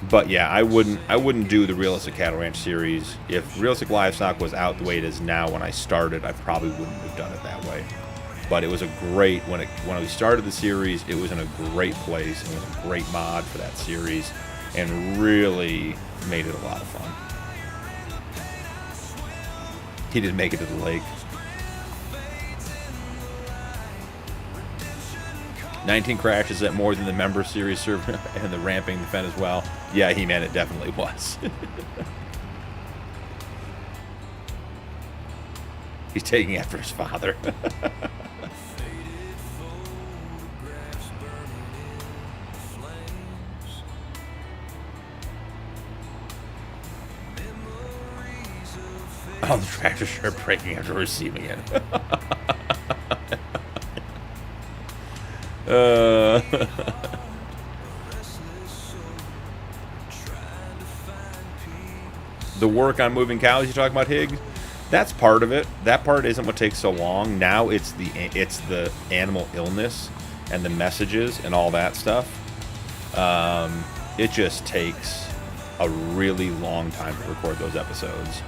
But yeah, I wouldn't do the realistic cattle ranch series. If realistic livestock was out the way it is now when I started, I probably wouldn't have done it that way. But it was a great, when we started the series, it was in a great place. It was a great mod for that series and really made it a lot of fun. He didn't make it to the lake. 19 crashes at more than the member series server and the ramping the fen as well. Yeah, He-Man, it definitely was. He's taking after his father. Oh, the tractors are breaking after receiving it. The work on moving cows you talking about, Higgs? That's part of it. That part isn't what takes so long. Now it's the animal illness and the messages and all that stuff. It just takes a really long time to record those episodes.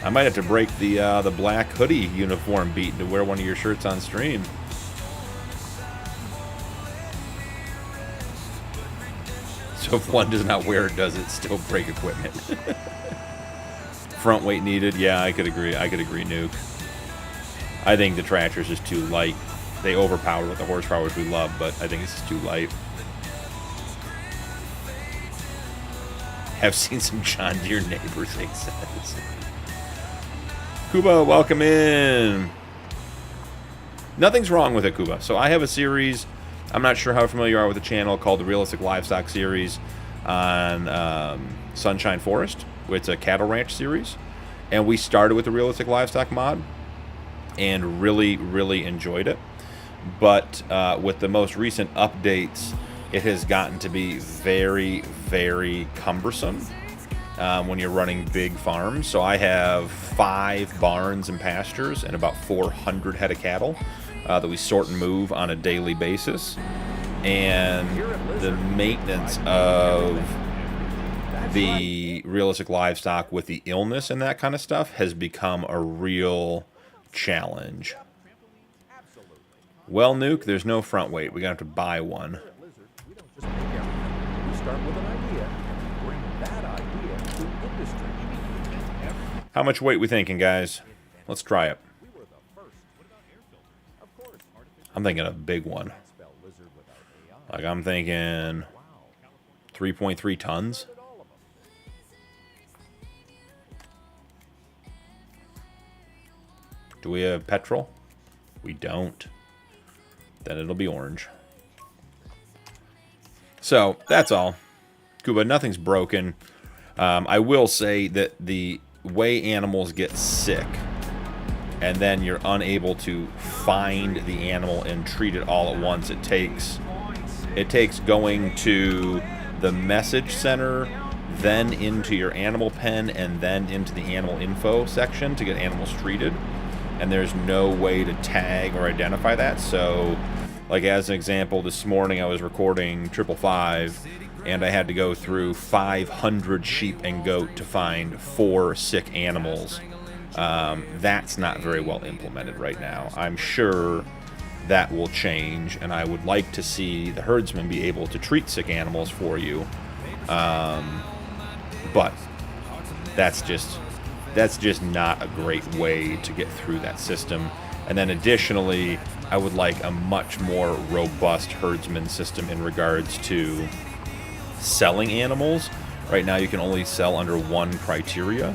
I might have to break the black hoodie uniform beat to wear one of your shirts on stream. So if one does not wear it, does it still break equipment? Front weight needed. Yeah, I could agree. Nuke. I think the tractor's just too light. They overpower with the horsepower, which we love, but I think it's just too light. Have seen some John Deere neighbors, he says. Kuba, welcome in. Nothing's wrong with it, Kuba. So I have a series, I'm not sure how familiar you are with the channel, called the Realistic Livestock series on Sunshine Forest. It's a cattle ranch series. And we started with the Realistic Livestock mod and really, really enjoyed it. But with the most recent updates, it has gotten to be very, very cumbersome. When you're running big farms. So I have 5 barns and pastures and about 400 head of cattle that we sort and move on a daily basis. And the maintenance of the realistic livestock with the illness and that kind of stuff has become a real challenge. Well, Nuke, there's no front weight. We're going to have to buy one. We start with an idea and bring that idea to industry. How much weight we thinking, guys? Let's try it. I'm thinking a big one. Like I'm thinking 3.3 tons. Do we have petrol? We don't. Then it'll be orange. So that's all. Kuba, nothing's broken. I will say that the way animals get sick and then you're unable to find the animal and treat it all at once, it takes going to the message center, then into your animal pen, and then into the animal info section to get animals treated. And there's no way to tag or identify that. So, like as an example, this morning I was recording 555, and I had to go through 500 sheep and goat to find 4 sick animals. That's not very well implemented right now. I'm sure that will change, and I would like to see the herdsman be able to treat sick animals for you. But that's just not a great way to get through that system. And then additionally, I would like a much more robust herdsman system in regards to selling animals. Right now you can only sell under one criteria,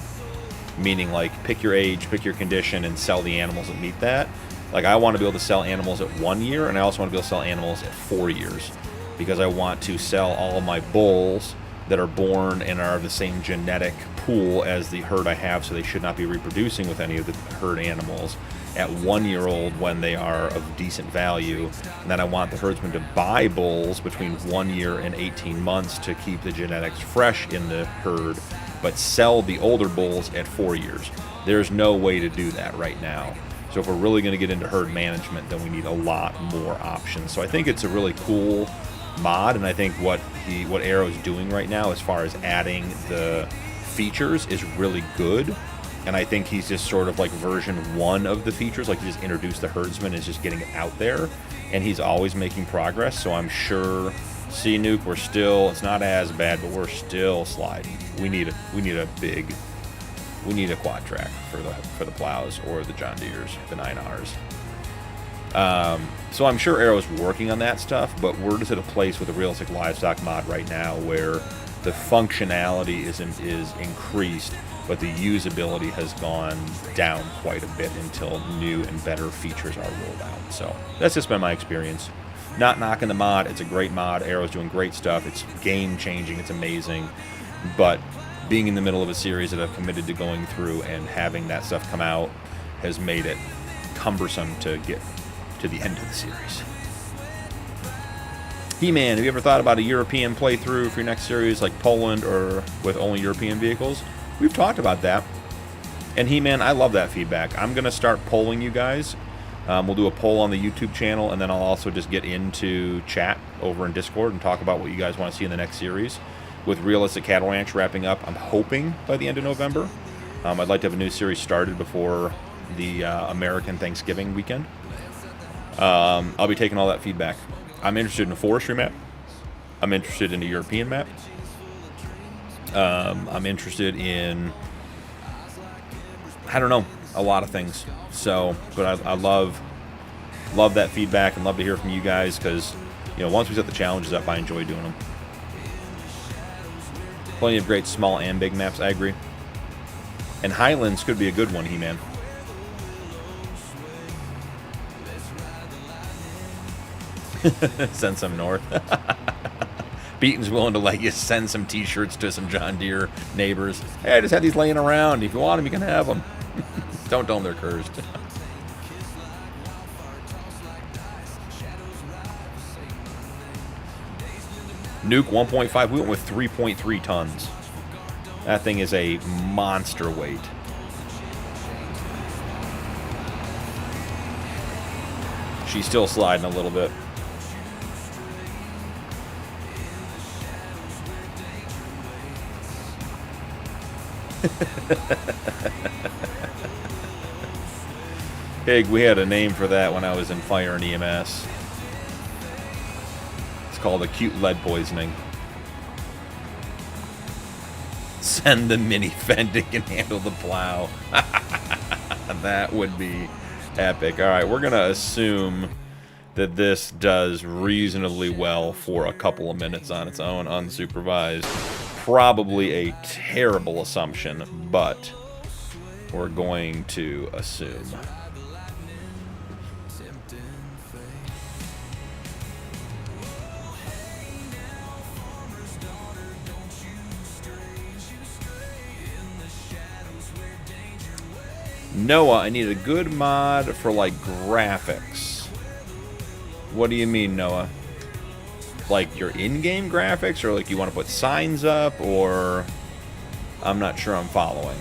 meaning like pick your age, pick your condition, and sell the animals that meet that. Like I want to be able to sell animals at 1 year, and I also want to be able to sell animals at 4 years, because I want to sell all of my bulls that are born and are of the same genetic pool as the herd I have, so they should not be reproducing with any of the herd animals at 1 year old when they are of decent value. And then I want the herdsman to buy bulls between 1 year and 18 months to keep the genetics fresh in the herd, but sell the older bulls at 4 years. There's no way to do that right now. So if we're really going to get into herd management, then we need a lot more options. So I think it's a really cool mod, and I think what Arrow's doing right now as far as adding the features is really good. And I think he's just sort of like version 1 of the features, like he just introduced the herdsman, is just getting it out there, and he's always making progress. So I'm sure, see, Nuke, we're still, it's not as bad, but we're still sliding. We need a quad track for the plows or the John Deeres, the 9Rs. So I'm sure Arrow's working on that stuff, but we're just at a place with a realistic livestock mod right now where the functionality is increased, but the usability has gone down quite a bit until new and better features are rolled out. So that's just been my experience. Not knocking the mod, it's a great mod. Arrow's doing great stuff. It's game changing, it's amazing. But being in the middle of a series that I've committed to going through and having that stuff come out has made it cumbersome to get to the end of the series. He-Man, have you ever thought about a European playthrough for your next series, like Poland or with only European vehicles? We've talked about that. And He-Man, I love that feedback. I'm going to start polling you guys. We'll do a poll on the YouTube channel, and then I'll also just get into chat over in Discord and talk about what you guys want to see in the next series. With Realistic Cattle Ranch wrapping up, I'm hoping by the end of November. I'd like to have a new series started before the American Thanksgiving weekend. I'll be taking all that feedback. I'm interested in a forestry map. I'm interested in a European map. I'm interested in, I don't know, a lot of things. So, but I love that feedback and love to hear from you guys, because, you know, once we set the challenges up, I enjoy doing them. Plenty of great small and big maps, I agree. And Highlands could be a good one, He-Man. Send some north. Beaton's willing to let you send some t-shirts to some John Deere neighbors. Hey, I just had these laying around. If you want them, you can have them. Don't tell them they're cursed. Nuke 1.5. We went with 3.3 tons. That thing is a monster weight. She's still sliding a little bit. Pig, we had a name for that when I was in fire and EMS. It's called acute lead poisoning. Send the mini Fendt and handle the plow. That would be epic. Alright, we're going to assume that this does reasonably well for a couple of minutes on its own, unsupervised. Probably a terrible assumption, but we're going to assume. Noah, I need a good mod for, like, graphics. What do you mean, Noah? Like, your in-game graphics? Or, like, you want to put signs up? Or... I'm not sure I'm following.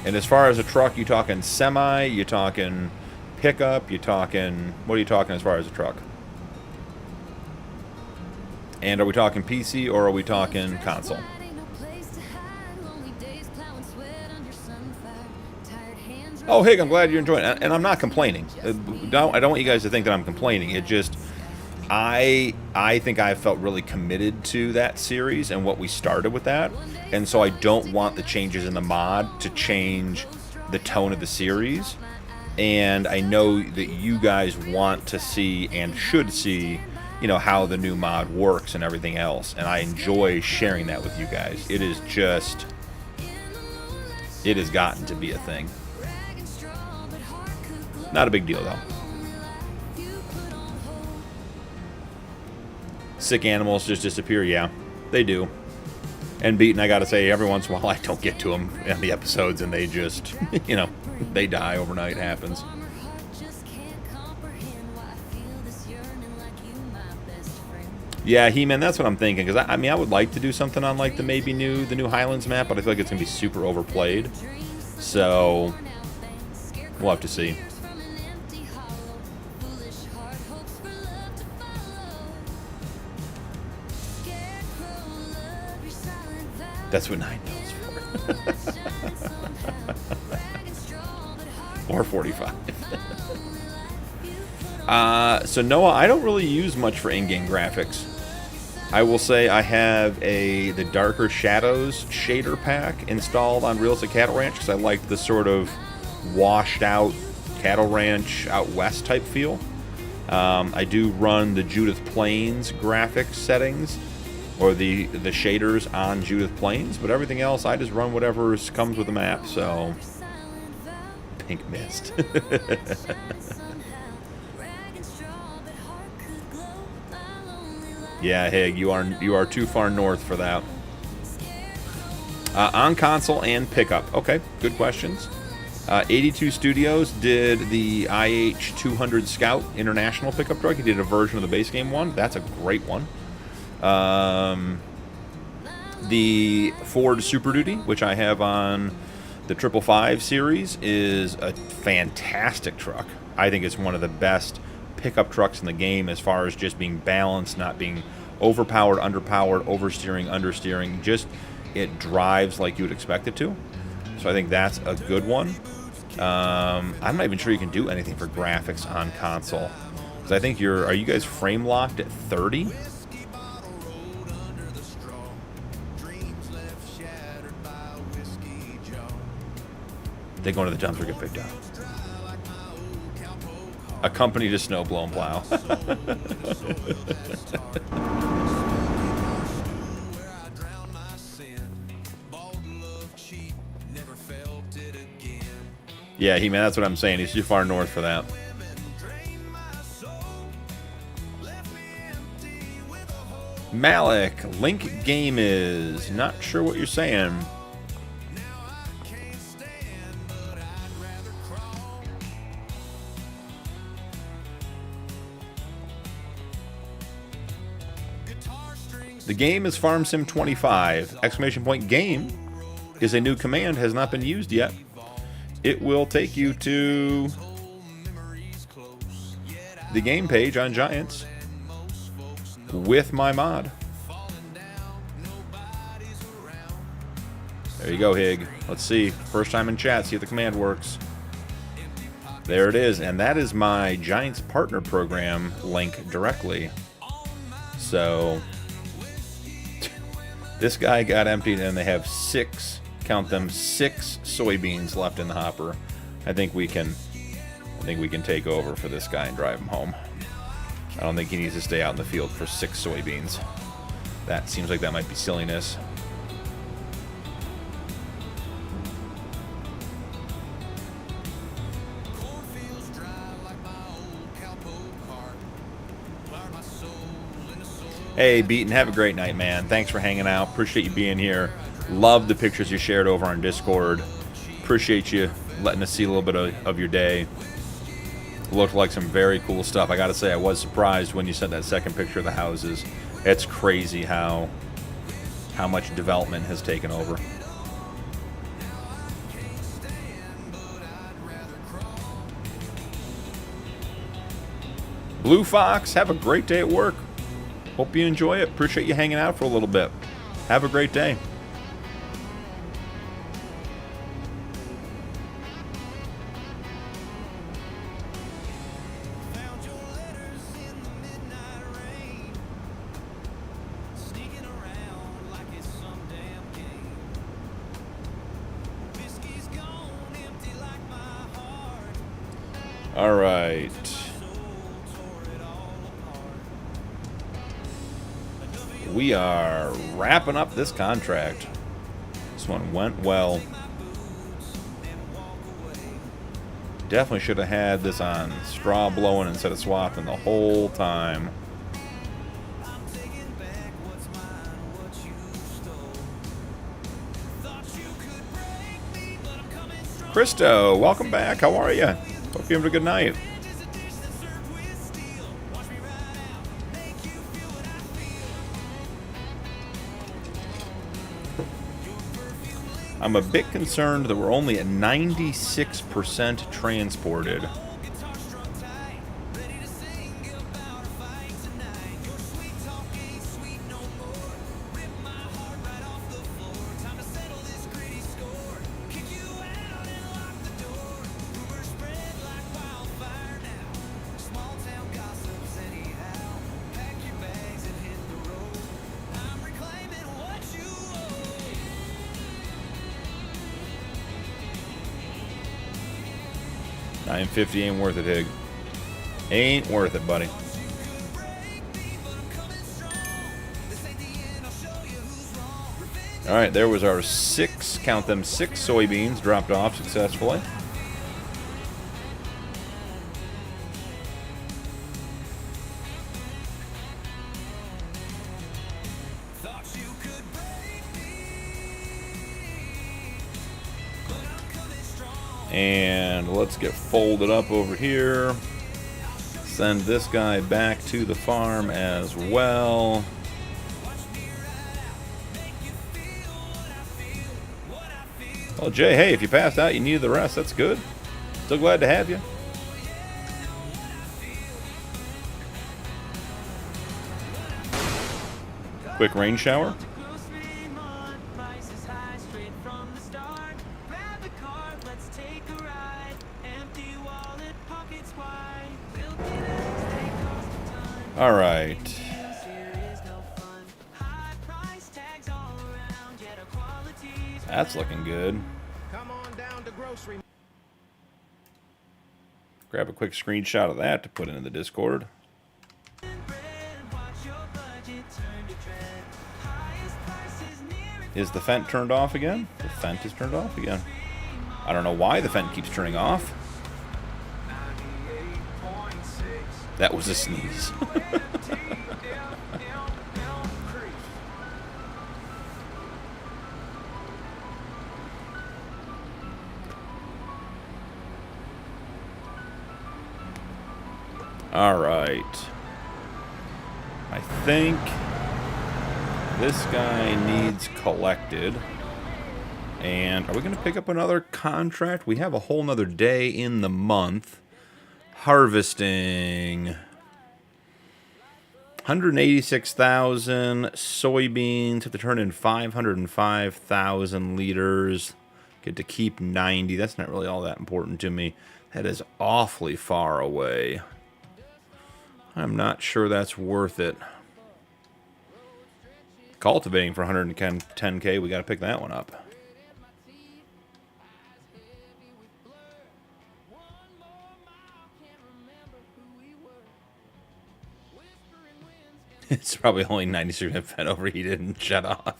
And as far as a truck, you talking semi? You talking pickup? You talking... What are you talking as far as a truck? And are we talking PC or are we talking console? Oh, Hig, I'm glad you're enjoying it. And I'm not complaining. I don't want you guys to think that I'm complaining. It just, I think I felt really committed to that series and what we started with that, and so I don't want the changes in the mod to change the tone of the series. And I know that you guys want to see and should see, you know, how the new mod works and everything else, and I enjoy sharing that with you guys. It is just, it has gotten to be a thing. Not a big deal though. Sick animals just disappear, yeah, they do. And Beaten, I gotta say, every once in a while I don't get to them in the episodes and they just, you know, they die overnight. It happens. Yeah, He-Man, that's what I'm thinking, because I mean, I would like to do something on like the new Highlands map, but I feel like it's gonna be super overplayed. So we'll have to see. That's what 9 mils for. Or 45. So Noah, I don't really use much for in-game graphics. I will say I have the Darker Shadows shader pack installed on Realistic Cattle Ranch because I like the sort of washed out cattle ranch out west type feel. I do run the Judith Plains graphics settings, or the shaders on Judith Plains, but everything else I just run whatever comes with the map. So Pink Mist. Yeah, Hig, you are too far north for that. On console and pickup. Okay, good questions. 82 Studios did the IH-200 Scout International pickup truck. He did a version of the base game one. That's a great one. The Ford Super Duty, which I have on the 555 series, is a fantastic truck. I think it's one of the best pickup trucks in the game as far as just being balanced, not being overpowered, underpowered, oversteering, understeering. Just it drives like you would expect it to. So I think that's a good one. I'm not even sure you can do anything for graphics on console, because I think are you guys frame locked at 30? They go into the dumpster, get picked up. Accompany to snowblown plow. Yeah, He-Man, that's what I'm saying. He's too far north for that. Malik, Link Game is not sure what you're saying. The game is Farm Sim 25! Exclamation point game is a new command, has not been used yet. It will take you to the game page on Giants with my mod. There you go, Hig. Let's see. First time in chat, see if the command works. There it is, and that is my Giants partner program link directly. So this guy got emptied and they have 6, count them, 6 soybeans left in the hopper. I think we can take over for this guy and drive him home. I don't think he needs to stay out in the field for 6 soybeans. That seems like that might be silliness. Hey, Beaton, have a great night, man. Thanks for hanging out. Appreciate you being here. Love the pictures you shared over on Discord. Appreciate you letting us see a little bit of your day. Looked like some very cool stuff. I gotta say, I was surprised when you sent that second picture of the houses. It's crazy how much development has taken over. Blue Fox, have a great day at work. Hope you enjoy it. Appreciate you hanging out for a little bit. Have a great day. All right. We are wrapping up this contract. This one went well. Definitely should have had this on straw blowing instead of swapping the whole time. Christo, welcome back. How are you? Hope you're having a good night. I'm a bit concerned that we're only at 96% transported. $9.50 ain't worth it, Hig. Ain't worth it, buddy. All right, there was our 6, count them, 6 soybeans dropped off successfully. And let's get folded up over here. Send this guy back to the farm as well. Well, Jay, hey, if you passed out, you needed the rest. That's good. Still glad to have you. Quick rain shower. All right. That's looking good. Grab a quick screenshot of that to put into the Discord. Is the Fent turned off again? The Fent is turned off again. I don't know why the Fent keeps turning off. That was a sneeze. All right. I think this guy needs collected. And are we going to pick up another contract? We have a whole nother day in the month. Harvesting 186,000 soybeans. Have to turn in 505,000 liters. Get to keep 90. That's not really all that important to me. That is awfully far away. I'm not sure that's worth it. Cultivating for 110K. We got to pick that one up. It's probably only 90% fed overheated and shut off.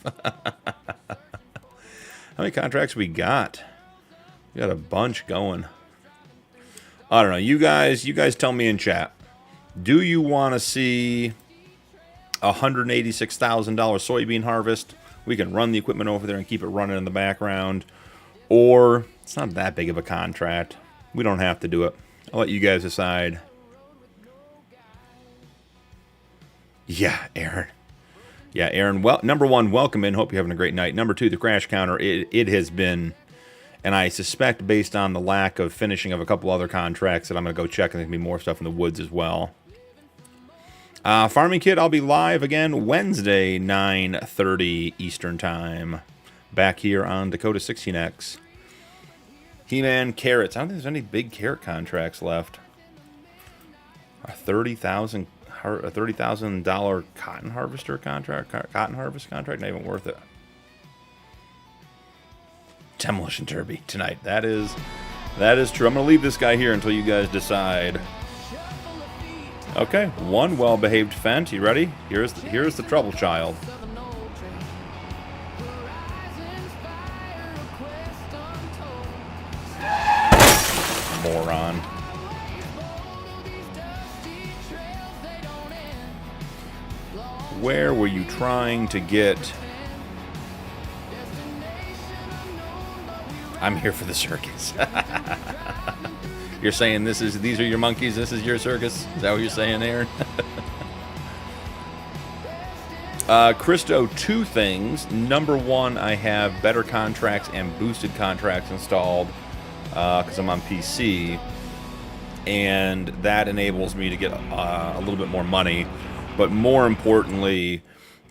How many contracts we got? We got a bunch going. I don't know. You guys tell me in chat. Do you want to see a $186,000 soybean harvest? We can run the equipment over there and keep it running in the background. Or it's not that big of a contract. We don't have to do it. I'll let you guys decide. Yeah, Aaron. Yeah, Aaron. Well, number one, welcome in. Hope you're having a great night. Number two, the crash counter. It has been, and I suspect based on the lack of finishing of a couple other contracts that I'm going to go check, and there's going to be more stuff in the woods as well. Farming Kid, I'll be live again Wednesday, 9:30 Eastern Time. Back here on Dakota 16x. He-Man carrots. I don't think there's any big carrot contracts left. A $30,000 cotton harvester contract, cotton harvest contract, not even worth it. Demolition Derby tonight. That is That is true. I'm going to leave this guy here until you guys decide. Okay, one well-behaved Fent. You ready? Here's the trouble child. Moron. Where were you trying to get? I'm here for the circus. You're saying these are your monkeys, this is your circus? Is that what you're saying, Aaron? Christo, two things. Number one, I have better contracts and boosted contracts installed because I'm on PC, and that enables me to get a little bit more money. But more importantly,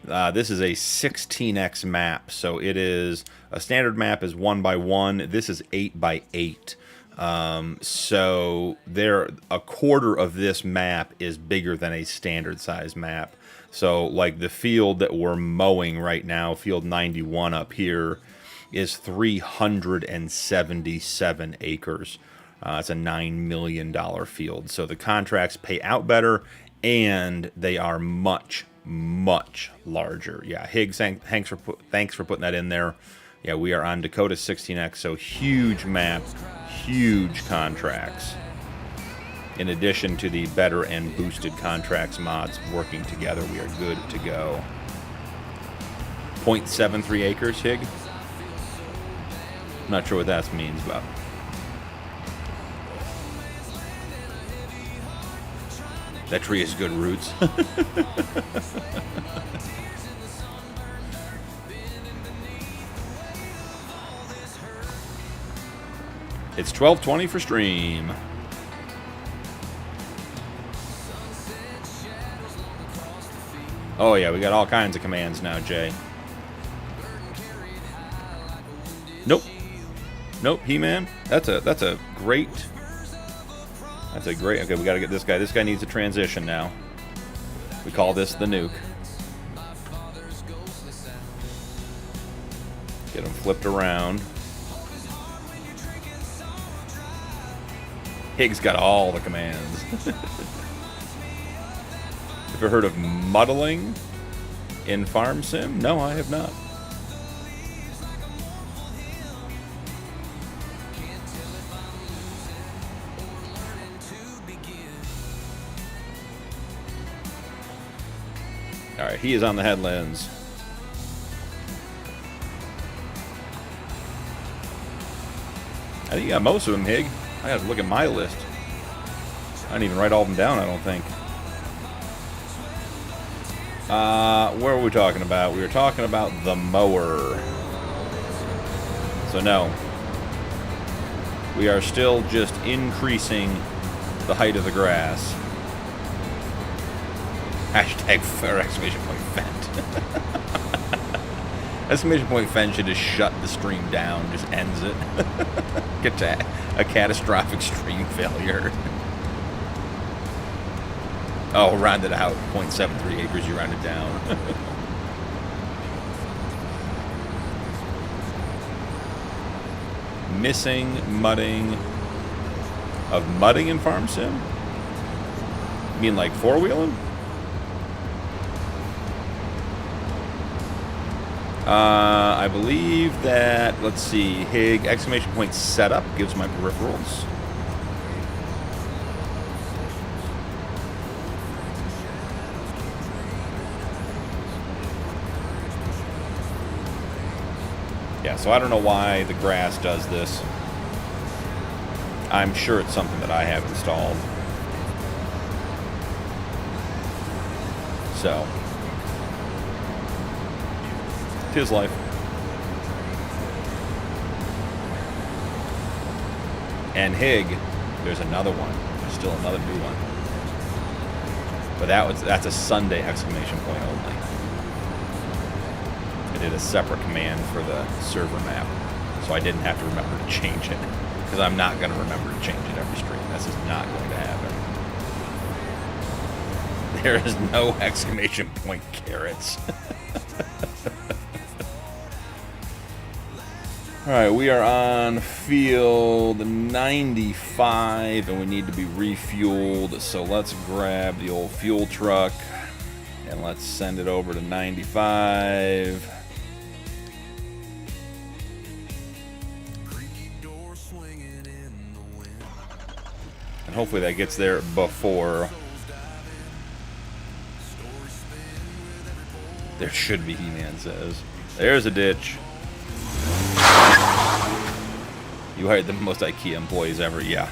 this is a 16x map, so it is a standard map is 1x1. This is 8x8. So a quarter of this map is bigger than a standard size map. So like the field that we're mowing right now, field 91 up here, is 377 acres. It's a $9 million field. So the contracts pay out better, and they are much, much larger. Yeah, Higgs, thanks for putting that in there. Yeah, we are on Dakota 16x, so huge map, huge contracts. In addition to the better and boosted contracts mods working together, we are good to go. 0.73 acres, Hig? I'm not sure what that means, but... that tree has good roots. It's 12:20 for stream. Oh yeah, we got all kinds of commands now, Jay. Nope. Nope, He-Man. That's a great... That's a great... Okay, we got to get this guy. This guy needs a transition now. We call this the nuke. Get him flipped around. Higgs got all the commands. Have you heard of muddling in Farm Sim? No, I have not. Alright, he is on the headlands. I think you got most of them, Hig. I gotta look at my list. I didn't even write all of them down, I don't think. Where were we talking about? We were talking about the mower. So no. We are still just increasing the height of the grass. Hashtag for exclamation point Fent. Exclamation point Fent should just shut the stream down, just ends it. Get to a catastrophic stream failure. Oh, round it out. 0.73 acres, you round it down. Missing mudding. Of mudding in Farm Sim? You mean like four-wheeling? I believe that, let's see, Hig, exclamation point setup gives my peripherals. Yeah, so I don't know why the grass does this. I'm sure it's something that I have installed. So, 'tis life. And Hig, there's another one. There's still another new one. But that's a Sunday exclamation point only. I did a separate command for the server map, so I didn't have to remember to change it. Because I'm not going to remember to change it every stream. This is not going to happen. There is no exclamation point carrots. Alright, we are on field 95 and we need to be refueled, so let's grab the old fuel truck and let's send it over to 95. And hopefully that gets there before. There should be, He-Man says. There's a ditch. You hired the most IKEA employees ever, yeah.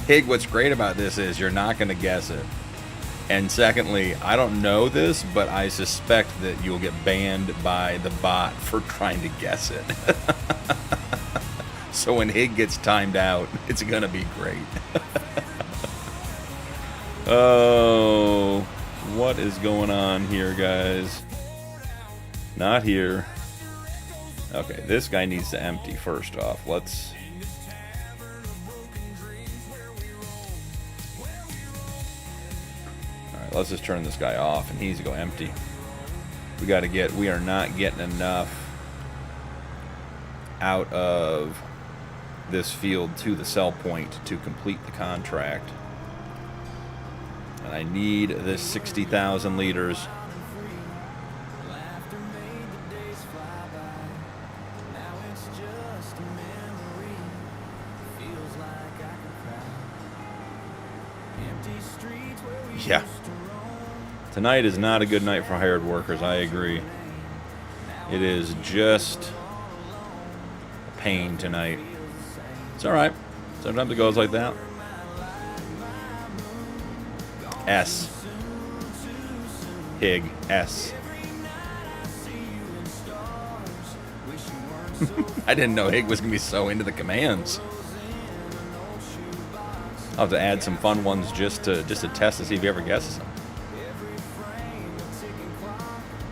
Hig, what's great about this is you're not going to guess it. And secondly, I don't know this, but I suspect that you'll get banned by the bot for trying to guess it. So when Hig gets timed out, it's going to be great. Oh, what is going on here, guys? Not here. Okay, this guy needs to empty first off. Let's... Alright, let's just turn this guy off and he needs to go empty. We are not getting enough out of this field to the sell point to complete the contract. And I need this 60,000 liters. Yeah. Tonight is not a good night for hired workers, I agree. It is just a pain tonight. It's alright. Sometimes it goes like that. S. Hig. S. I didn't know Hig was going to be so into the commands. I'll have to add some fun ones just to test to see if he ever guesses them.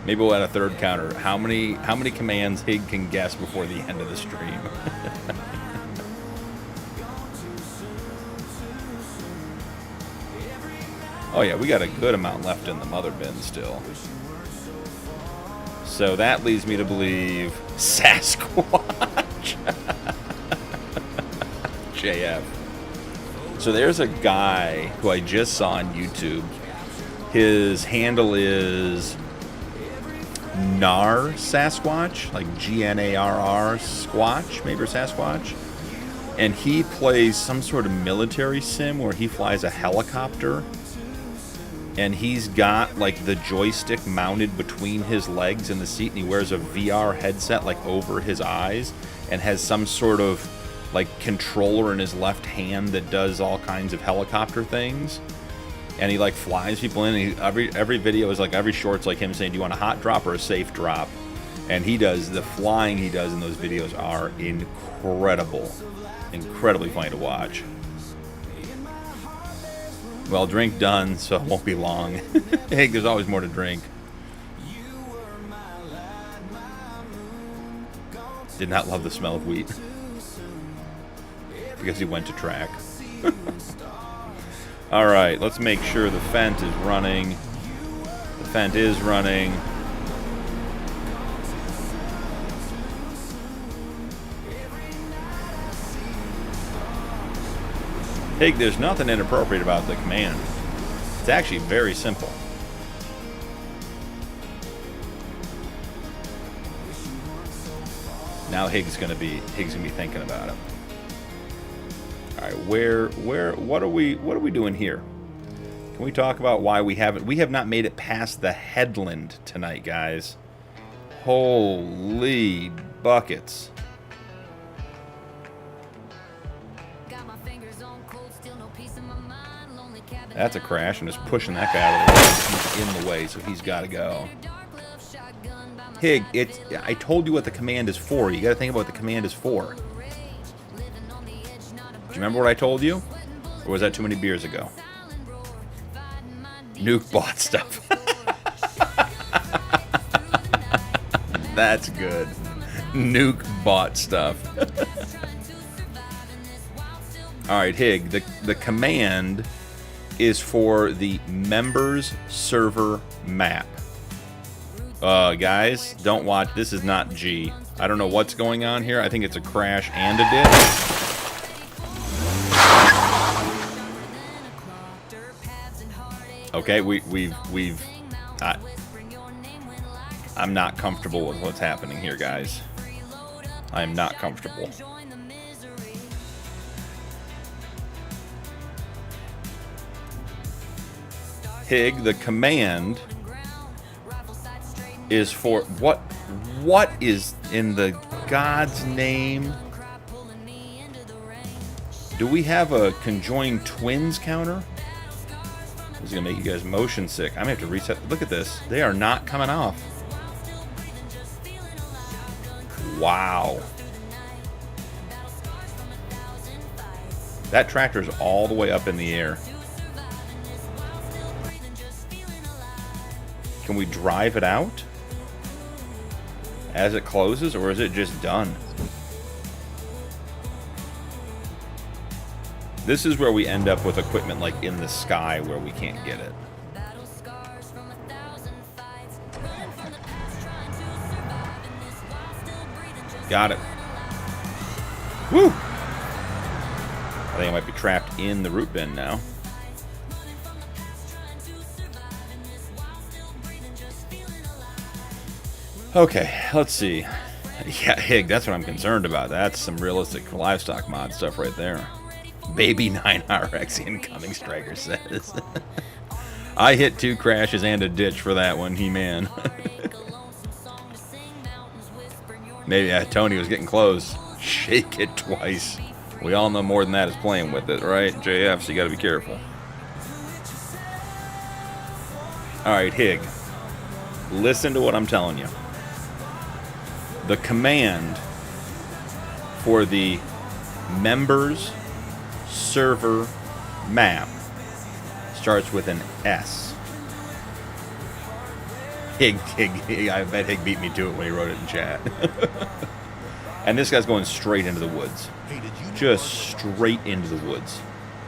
Maybe we'll add a third counter. How many commands Hig can guess before the end of the stream? Oh yeah, we got a good amount left in the mother bin still. So that leads me to believe Sasquatch. JF. So there's a guy who I just saw on YouTube. His handle is Gnar Sasquatch, like Gnarr Squatch, maybe, or Sasquatch. And he plays some sort of military sim where he flies a helicopter. And he's got like the joystick mounted between his legs in the seat, and he wears a VR headset like over his eyes and has some sort of like controller in his left hand that does all kinds of helicopter things. And he like flies people in, and every video is like, every short's like him saying, do you want a hot drop or a safe drop? And he does, the flying he does in those videos are incredible. Incredibly funny to watch. Well, drink done, so it won't be long. Hey, there's always more to drink. Did not love the smell of wheat. Because he went to track. Alright, let's make sure the Fent is running. The Fent is running. Hig, there's nothing inappropriate about the command. It's actually very simple. Now Hig's gonna be thinking about it. All right, what are we doing here? Can we talk about why we have not made it past the headland tonight, guys? Holy buckets. That's a crash, and just pushing that guy out of the way. He's in the way, so he's got to go. Hig, I told you what the command is for. You got to think about what the command is for. Do you remember what I told you? Or was that too many beers ago? Nuke bought stuff. That's good. Nuke bought stuff. Alright, Hig, the command is for the members server map. Guys, don't watch. This is not G. I don't know what's going on here. I think it's a crash and a ditch. Okay, I'm not comfortable with what's happening here, guys. I am not comfortable. Hig, the command is for what? What is in the God's name? Do we have a conjoined twins counter? This is gonna make you guys motion sick. I'm gonna have to reset. Look at this. They are not coming off. Wow. That tractor's all the way up in the air. Can we drive it out as it closes, or is it just done? This is where we end up with equipment like in the sky where we can't get it. Got it. Woo! I think I might be trapped in the root bin now. Okay, let's see. Yeah, Hig, that's what I'm concerned about. That's some realistic livestock mod stuff right there. Baby 9RX incoming, Striker says. I hit 2 crashes and a ditch for that one, He-Man. Maybe Tony was getting close. Shake it twice. We all know more than that is playing with it, right? JF, so you gotta be careful. Alright, Hig. Listen to what I'm telling you. The command for the members server map starts with an S. Hig, I bet Hig beat me to it when he wrote it in chat. And this guy's going straight into the woods. Just straight into the woods.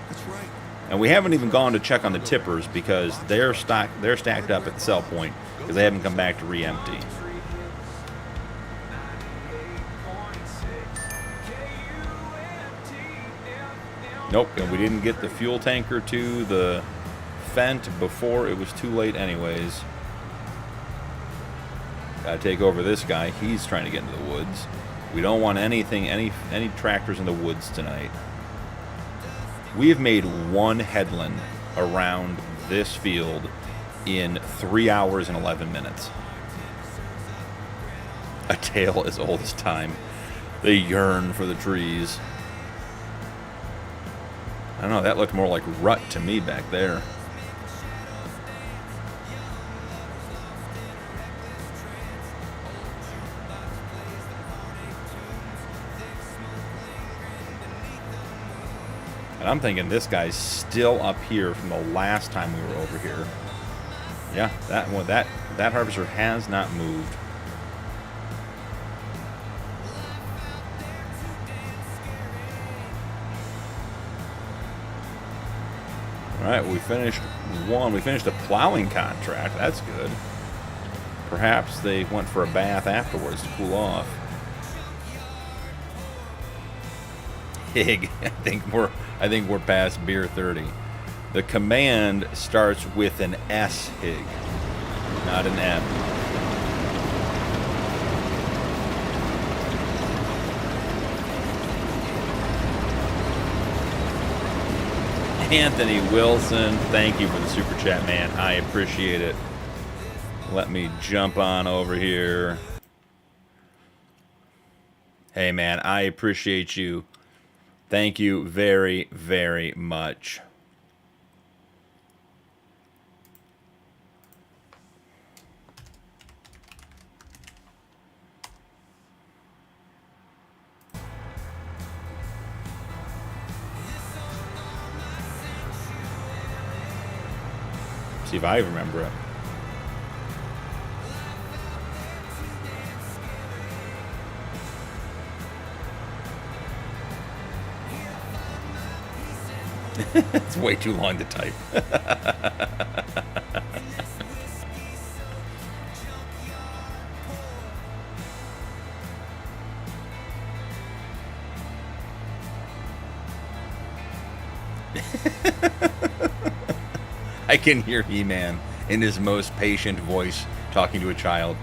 That's right. And we haven't even gone to check on the tippers because they're stacked up at the sell point because they haven't come back to re-empty. Nope, and we didn't get the fuel tanker to the Fent before it was too late anyways. Gotta take over this guy. He's trying to get into the woods. We don't want anything, any tractors in the woods tonight. We have made one headland around this field in 3 hours and 11 minutes. A tale as old as time. They yearn for the trees. I don't know, that looked more like rut to me back there. And I'm thinking this guy's still up here from the last time we were over here. Yeah, that harvester has not moved. Alright, we finished one. We finished a plowing contract. That's good. Perhaps they went for a bath afterwards to cool off. Hig, I think we're past beer 30. The command starts with an S, Hig, not an M. Anthony Wilson, thank you for the super chat, man. I appreciate it. Let me jump on over here. Hey, man, I appreciate you. Thank you very, very much. See if I remember it. It's way too long to type. I can hear He-Man in his most patient voice talking to a child.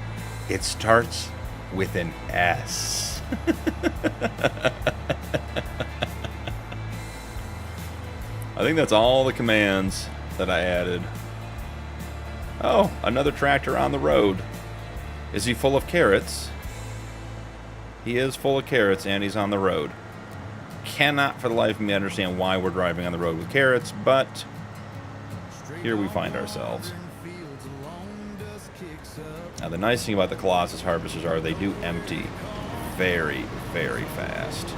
It starts with an S. I think that's all the commands that I added. Oh, another tractor on the road. Is he full of carrots? He is full of carrots and he's on the road. Cannot for the life of me understand why we're driving on the road with carrots, but here we find ourselves. Now the nice thing about the Colossus harvesters are they do empty very, very fast.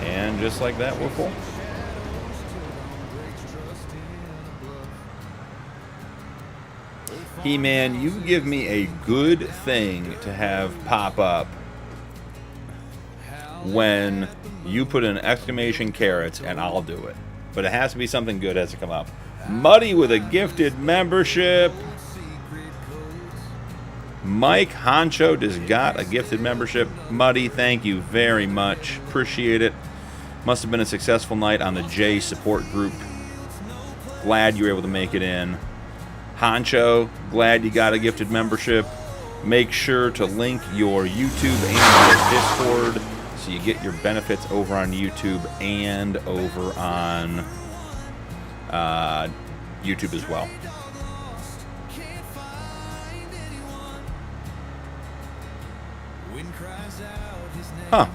And just like that, we're full. He-Man, you give me a good thing to have pop up when you put in exclamation carrots, and I'll do it. But it has to be something good as to come up. Muddy with a gifted membership. Mike Honcho just got a gifted membership. Muddy, thank you very much. Appreciate it. Must have been a successful night on the J support group. Glad you were able to make it in. Honcho, glad you got a gifted membership. Make sure to link your YouTube and your Discord so you get your benefits over on YouTube and over on YouTube as well. Huh.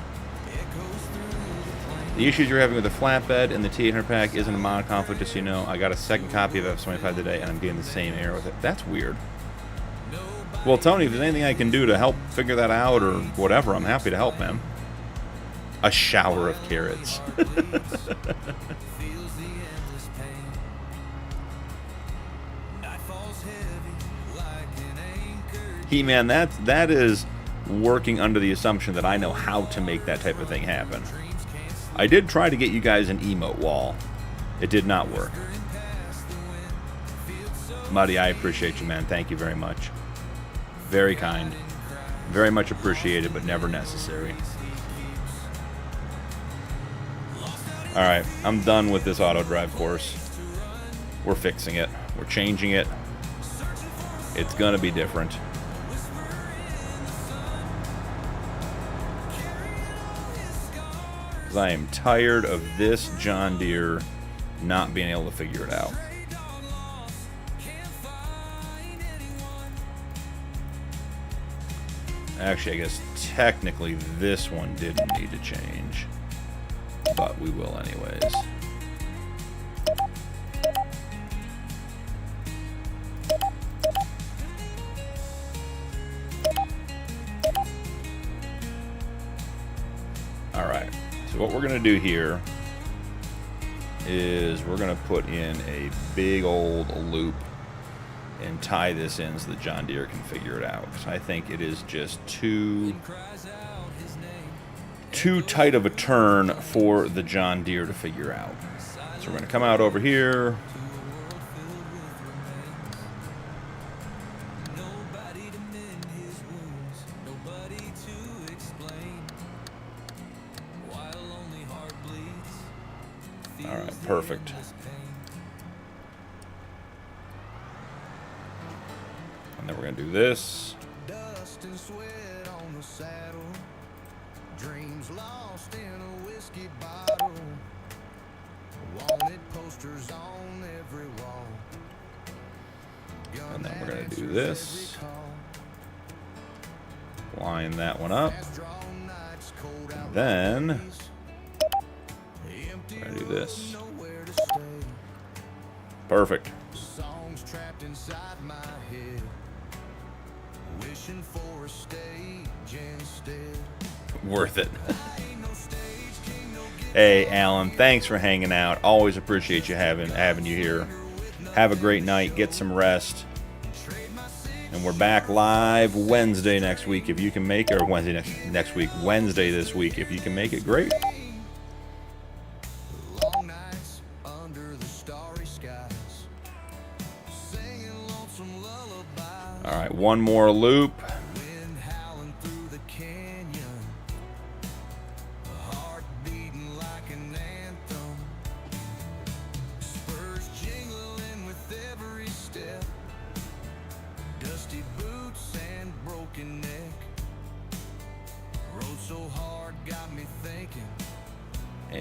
The issues you're having with the flatbed and the T800 pack isn't a mod conflict, just so you know. I got a second copy of F75 today, and I'm getting the same error with it. That's weird. Well, Tony, if there's anything I can do to help figure that out or whatever, I'm happy to help, man. A shower of carrots. He-Man, that is working under the assumption that I know how to make that type of thing happen. I did try to get you guys an emote wall. It did not work. Muddy, I appreciate you, man. Thank you very much. Very kind. Very much appreciated, but never necessary. Alright, I'm done with this auto drive course. We're fixing it. We're changing it. It's gonna be different. I am tired of this John Deere not being able to figure it out. Actually, I guess technically this one didn't need to change, but we will anyways. All right. So what we're going to do here is we're going to put in a big old loop and tie this in so the John Deere can figure it out. Because I think it is just too tight of a turn for the John Deere to figure out. So we're going to come out over here. Alright, perfect. And then we're going to do this. Dust and sweat on the saddle, dreams lost in a whiskey bottle, wanted posters on every wall. And then we're going to do this. Line that one up. And then we're going to do this. Perfect. Songs trapped inside my head, wishing for a stage instead. Worth it. Hey, Alan, thanks for hanging out. Always appreciate you having you here. Have a great night. Get some rest. And we're back live Wednesday next week if you can make it, or Wednesday next week, Wednesday this week if you can make it. Great. Long nights under the starry skies, singing lonesome lullabies. All right, one more loop. When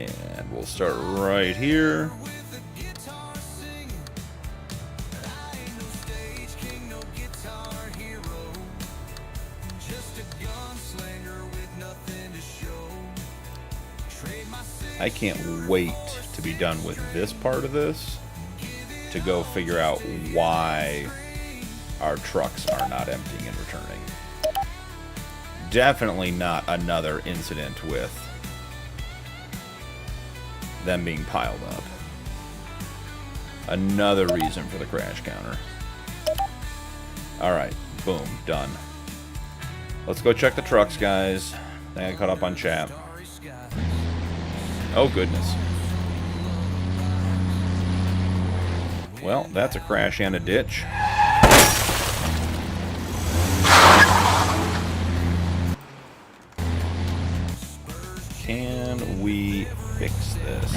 And we'll start right here. I can't wait to be done with this part of this to go figure out why our trucks are not emptying and returning. Definitely not another incident with them being piled up. Another reason for the crash counter. Alright, boom, done. Let's go check the trucks, guys. I think I caught up on chat. Oh, goodness. Well, that's a crash and a ditch. Can we fix this?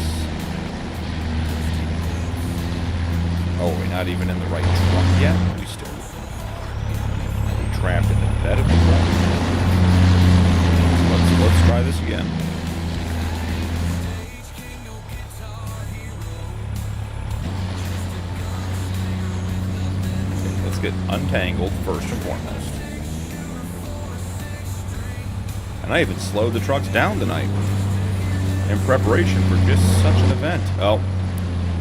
Oh, we're not even in the right truck yet? We still... Are we trapped in the bed of the truck? Let's try this again. Get untangled first and foremost. And I even slowed the trucks down tonight in preparation for just such an event. Oh,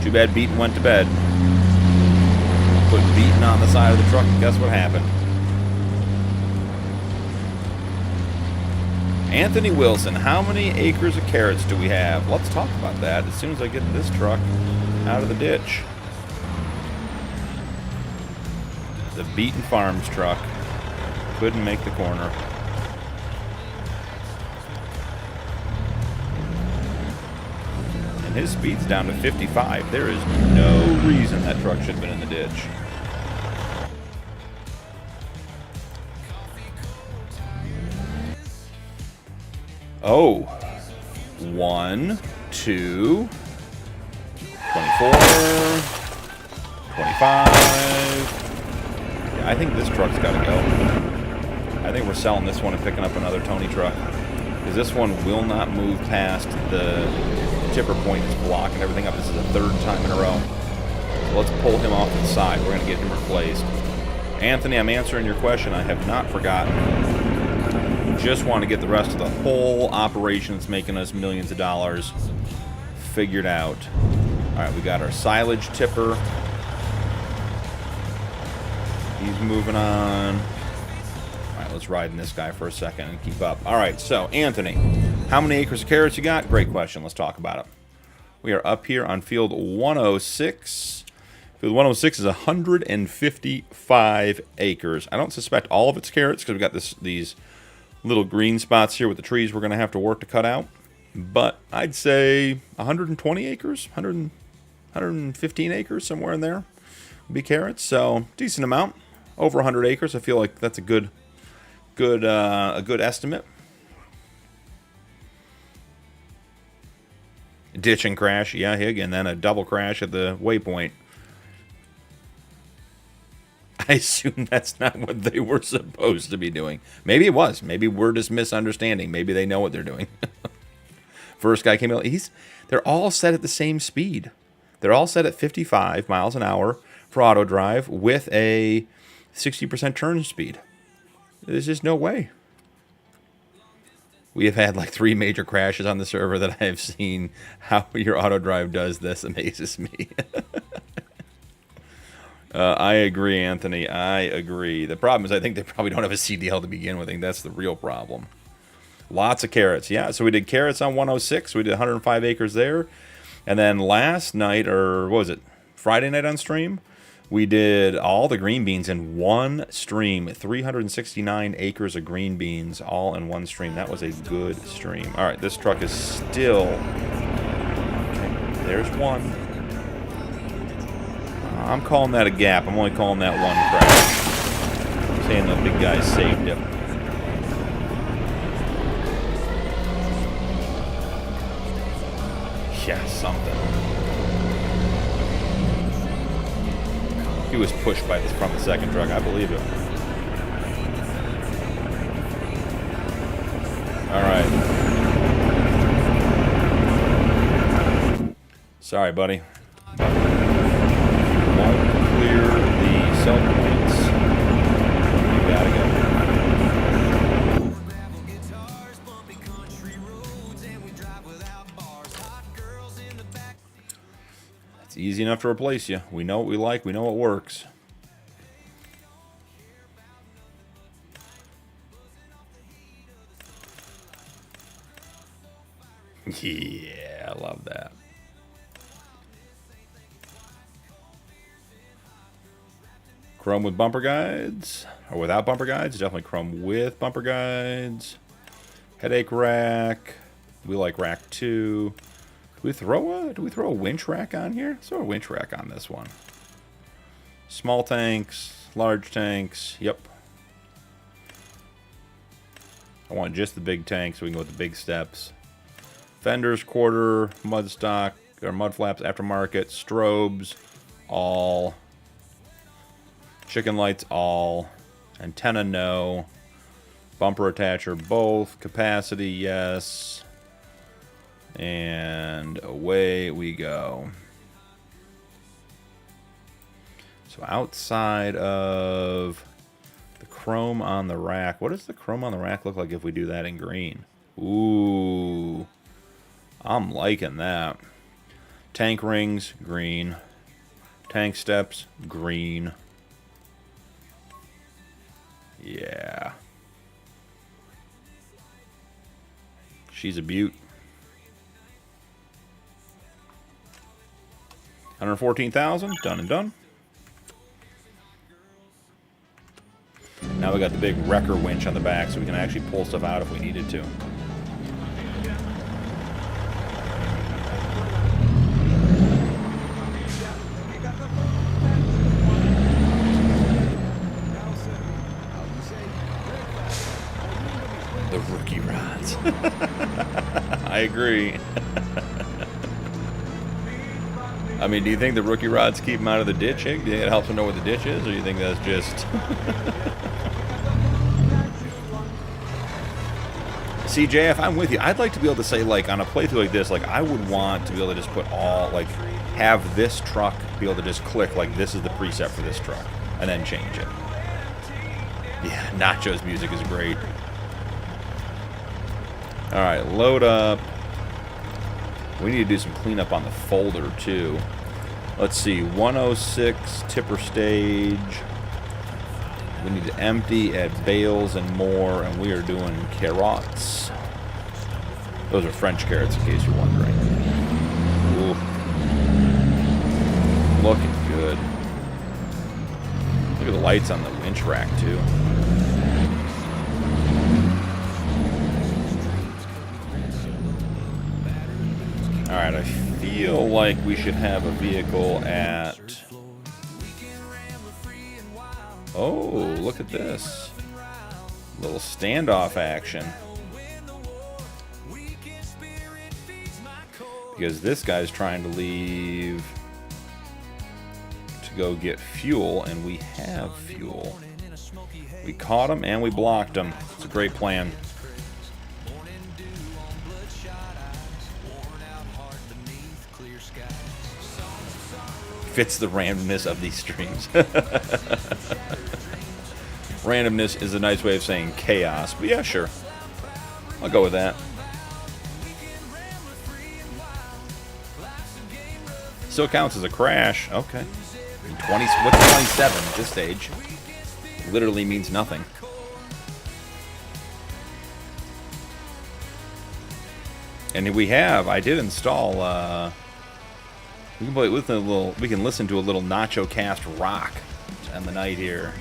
too bad Beaton went to bed. Put Beaton on the side of the truck and guess what happened? Anthony Wilson, how many acres of carrots do we have? Let's talk about that as soon as I get this truck out of the ditch. The Beaton Farms truck couldn't make the corner. And his speed's down to 55. There is no reason that truck should have been in the ditch. Oh. 1, 2, 24, 25. I think this truck's got to go. I think we're selling this one and picking up another Tony truck. Because this one will not move past the tipper point that's blocking everything up. This is the third time in a row. So let's pull him off to the side. We're going to get him replaced. Anthony, I'm answering your question. I have not forgotten. Just want to get the rest of the whole operation that's making us millions of dollars figured out. Alright, we got our silage tipper. He's moving on. Alright, let's ride in this guy for a second and keep up. Alright, so, Anthony, how many acres of carrots you got? Great question. Let's talk about it. We are up here on field 106. Field 106 is 155 acres. I don't suspect all of it's carrots because we've got these little green spots here with the trees we're going to have to work to cut out. But I'd say 120 acres, 115 acres, somewhere in there would be carrots. So, decent amount. Over 100 acres. I feel like that's a good estimate. Ditch and crash. Yeah, again, then a double crash at the waypoint. I assume that's not what they were supposed to be doing. Maybe it was. Maybe we're just misunderstanding. Maybe they know what they're doing. First guy came out. They're all set at the same speed. They're all set at 55 miles an hour for auto drive with a 60% turn speed. There's just no way. We have had like 3 major crashes on the server that I have seen. How your auto drive does this amazes me. I agree, Anthony. I agree. The problem is I think they probably don't have a CDL to begin with. I think that's the real problem. Lots of carrots. Yeah, so we did carrots on 106. We did 105 acres there. And then last night, or what was it, Friday night on stream, we did all the green beans in one stream. 369 acres of green beans all in one stream. That was a good stream. All right, this truck is still... Okay, there's one. I'm calling that a gap. I'm only calling that one crash. I'm saying the big guy saved it. Yeah, something. He was pushed from the second truck. I believe it. All right. Sorry, buddy. But won't clear the sell points. You gotta go. It's easy enough to replace you. We know what we like. We know what works. Yeah, I love that. Chrome with bumper guides, or without bumper guides. Definitely chrome with bumper guides. Headache rack. We like rack 2. Do we throw a winch rack on here? Let's throw a winch rack on this one. Small tanks, large tanks. Yep. I want just the big tank so we can go with the big steps. Fenders, quarter, mud stock, or mud flaps, aftermarket, strobes, all. Chicken lights, all. Antenna, no. Bumper attacher, both. Capacity, yes. And away we go. So outside of the chrome on the rack, what does the chrome on the rack look like if we do that in green? Ooh, I'm liking that. Tank rings, green. Tank steps, green. Yeah. She's a beaut. 114,000, done and done. Now we got the big wrecker winch on the back so we can actually pull stuff out if we needed to. The rookie rods. I agree. I mean, do you think the rookie rods keep them out of the ditch? Do you think it helps them know where the ditch is? Or do you think that's just... CJF, I'm with you. I'd like to be able to say, like, on a playthrough like this, like, I would want to be able to just put all, like, have this truck be able to just click, like, this is the preset for this truck, and then change it. Yeah, Nacho's music is great. Alright, load up. We need to do some cleanup on the folder, too. Let's see, 106 tipper stage. We need to empty at bales and more, and we are doing carrots. Those are French carrots, in case you're wondering. Ooh. Looking good. Look at the lights on the winch rack, too. Alright, I feel like we should have a vehicle at... Oh, look at this. Little standoff action. Because this guy's trying to leave to go get fuel, and we have fuel. We caught him and we blocked him. It's a great plan. Fits the randomness of these streams. Randomness is a nice way of saying chaos, but yeah, sure. I'll go with that. Still counts as a crash. Okay. 20, what's 27 at this stage? Literally means nothing. And we have, I did install, we can play with a little, we can listen to a little Nacho Cast rock on the night here.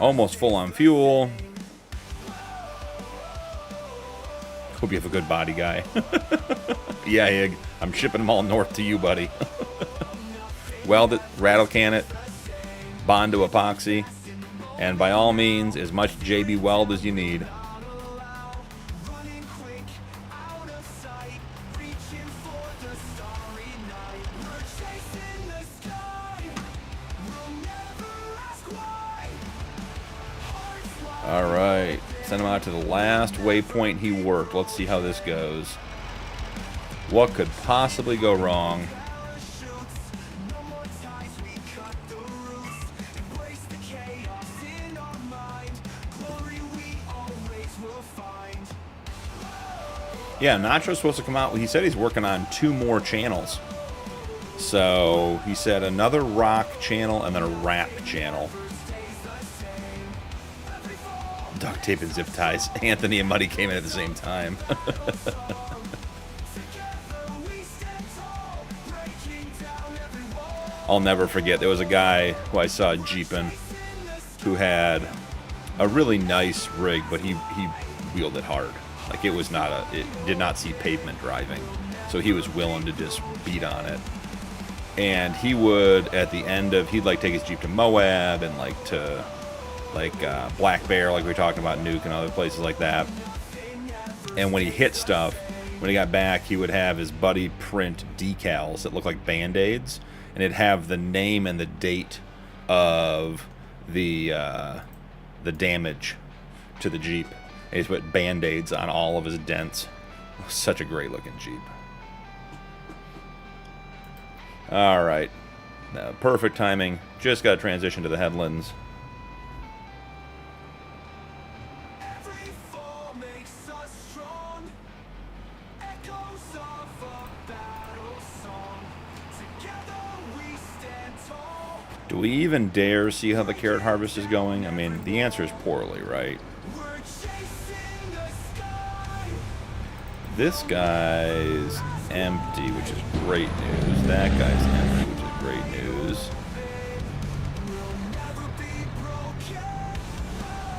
Almost full on fuel. Hope you have a good body, guy. Yeah, Hig. I'm shipping them all north to you, buddy. Weld it, rattle can it, bond to epoxy, and by all means, as much JB Weld as you need. All right. Send him out to the last waypoint he worked. Let's see how this goes. What could possibly go wrong? Yeah, Nacho's supposed to come out. He said he's working on 2 more channels. So he said another rock channel and then a rap channel. Duct tape and zip ties. Anthony and Muddy came in at the same time. I'll never forget, there was a guy who I saw jeeping who had a really nice rig, but he wheeled it hard. Like it was not it did not see pavement driving. So he was willing to just beat on it. And he would, at the end of, he'd like take his Jeep to Moab and like to Black Bear, like we were talking about, Nuke and other places like that. And when he hit stuff, when he got back, he would have his buddy print decals that looked like Band-Aids, and it'd have the name and the date of the damage to the Jeep. And he's put Band-Aids on all of his dents. Such a great looking Jeep. All right, perfect timing. Just got to transition to the headlands. Do we even dare see how the carrot harvest is going? I mean, the answer is poorly, right? This guy's empty, which is great news. That guy's empty, which is great news.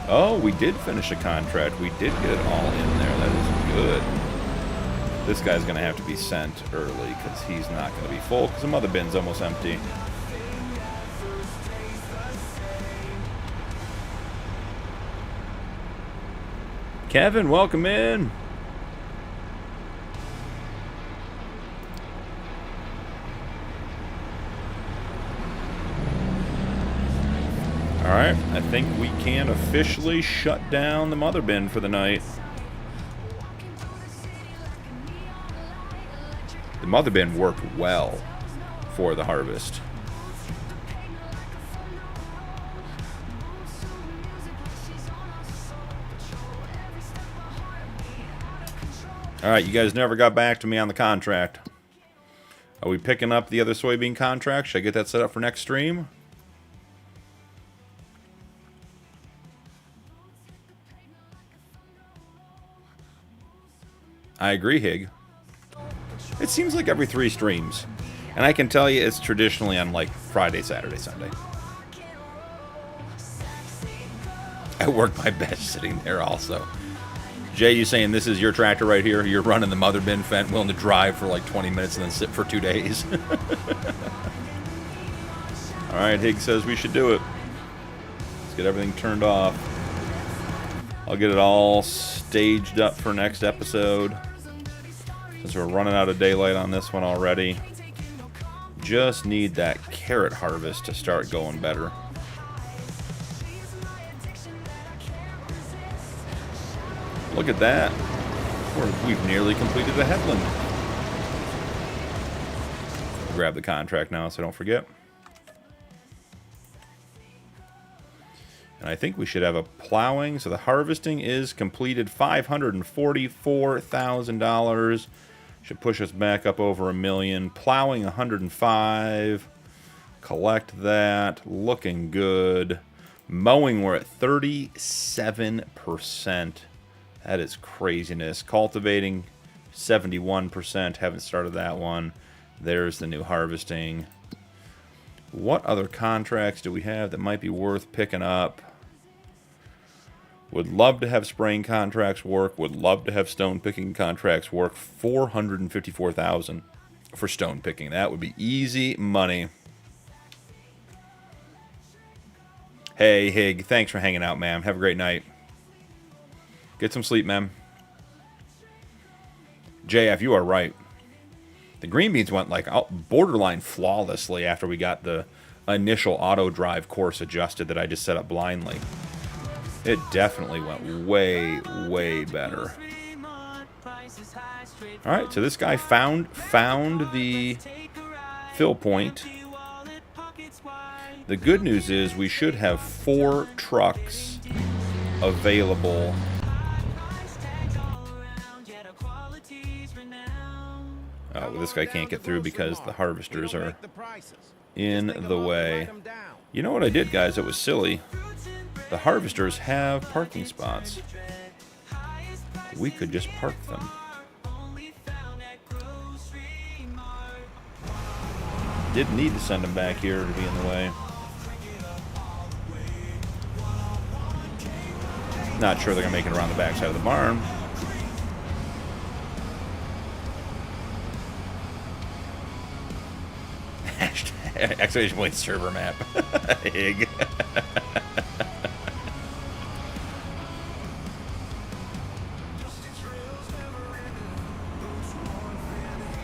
Oh, we did finish a contract. We did get it all in there. That is good. This guy's going to have to be sent early because he's not going to be full because the mother bin's almost empty. Kevin, welcome in. Alright, I think we can officially shut down the mother bin for the night. The mother bin worked well for the harvest. Alright, you guys never got back to me on the contract. Are we picking up the other soybean contract? Should I get that set up for next stream? I agree, Hig. It seems like every 3 streams. And I can tell you it's traditionally on like Friday, Saturday, Sunday. I work my best sitting there also. Jay, you saying this is your tractor right here? You're running the mother bin fence, willing to drive for like 20 minutes and then sit for 2 days. Alright, Higgs says we should do it. Let's get everything turned off. I'll get it all staged up for next episode. Since we're running out of daylight on this one already. Just need that carrot harvest to start going better. Look at that. We've nearly completed the headland. Grab the contract now so I don't forget. And I think we should have a plowing. So the harvesting is completed. $544,000. Should push us back up over $1 million. Plowing 105. Collect that. Looking good. Mowing, we're at 37%. That is craziness. Cultivating 71%. Haven't started that one. There's the new harvesting. What other contracts do we have that might be worth picking up? Would love to have spraying contracts work. Would love to have stone picking contracts work. $454,000 for stone picking. That would be easy money. Hey, Hig. Thanks for hanging out, ma'am. Have a great night. Get some sleep, ma'am. JF, you are right. The green beans went like borderline flawlessly after we got the initial auto drive course adjusted that I just set up blindly. It definitely went way, way better. All right, so this guy found the fill point. The good news is we should have 4 trucks available. Well, this guy can't get through because the harvesters are in the way. You know what I did, guys? It was silly. The harvesters have parking spots. We could just park them. Didn't need to send them back here to be in the way. Not sure they're going to make it around the backside of the barn. Exclamation point server map. Hig.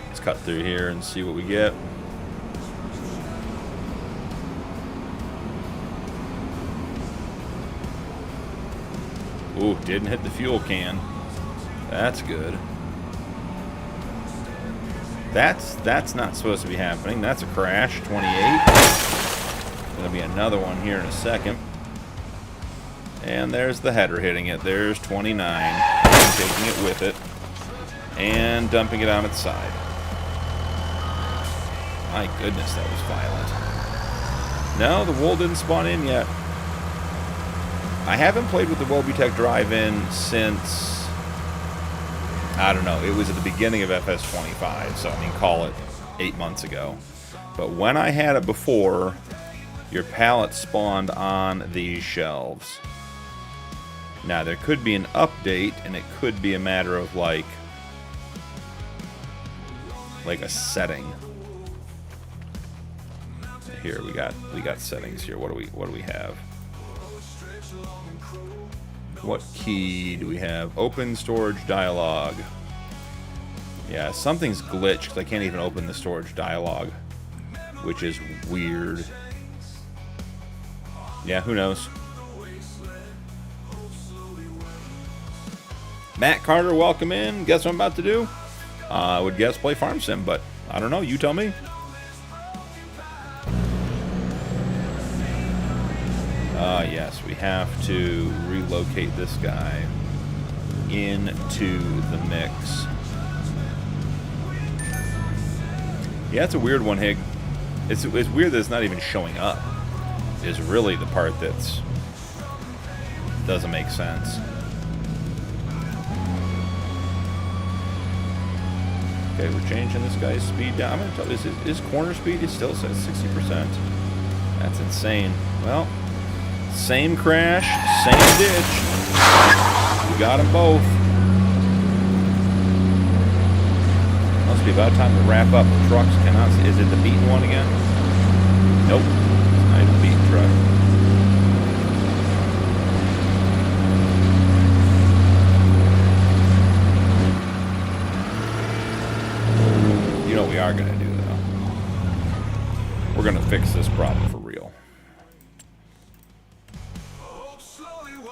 Let's cut through here and see what we get. Ooh, didn't hit the fuel can. That's good. That's not supposed to be happening. That's a crash. 28. Gonna be another one here in a second. And there's the header hitting it. There's 29. Taking it with it. And dumping it on its side. My goodness, that was violent. No, the wool didn't spawn in yet. I haven't played with the Logitech drive-in since, I don't know, it was at the beginning of FS25, so I mean, call it 8 months ago. But when I had it before, your pallet spawned on these shelves. Now, there could be an update, and it could be a matter of like a setting. Here we got settings here. What do we have? What key do we have? Open storage dialog. Yeah, something's glitched because I can't even open the storage dialog, which is weird. Yeah, who knows? Matt Carter, welcome in. Guess what I'm about to do? I would guess play Farm Sim, but I don't know. You tell me. Yes, we have to relocate this guy into the mix. Yeah, it's a weird one, Hig. It's weird that it's not even showing up. Is really the part that's doesn't make sense. Okay, we're changing this guy's speed down. I'm gonna tell you, his corner speed is still at 60%. That's insane. Well, same crash, same ditch. We got them both. Must be about time to wrap up. The trucks cannot see. Is it the beaten one again? Nope. It's not even a beaten truck. You know what we are going to do, though? We're going to fix this problem for real.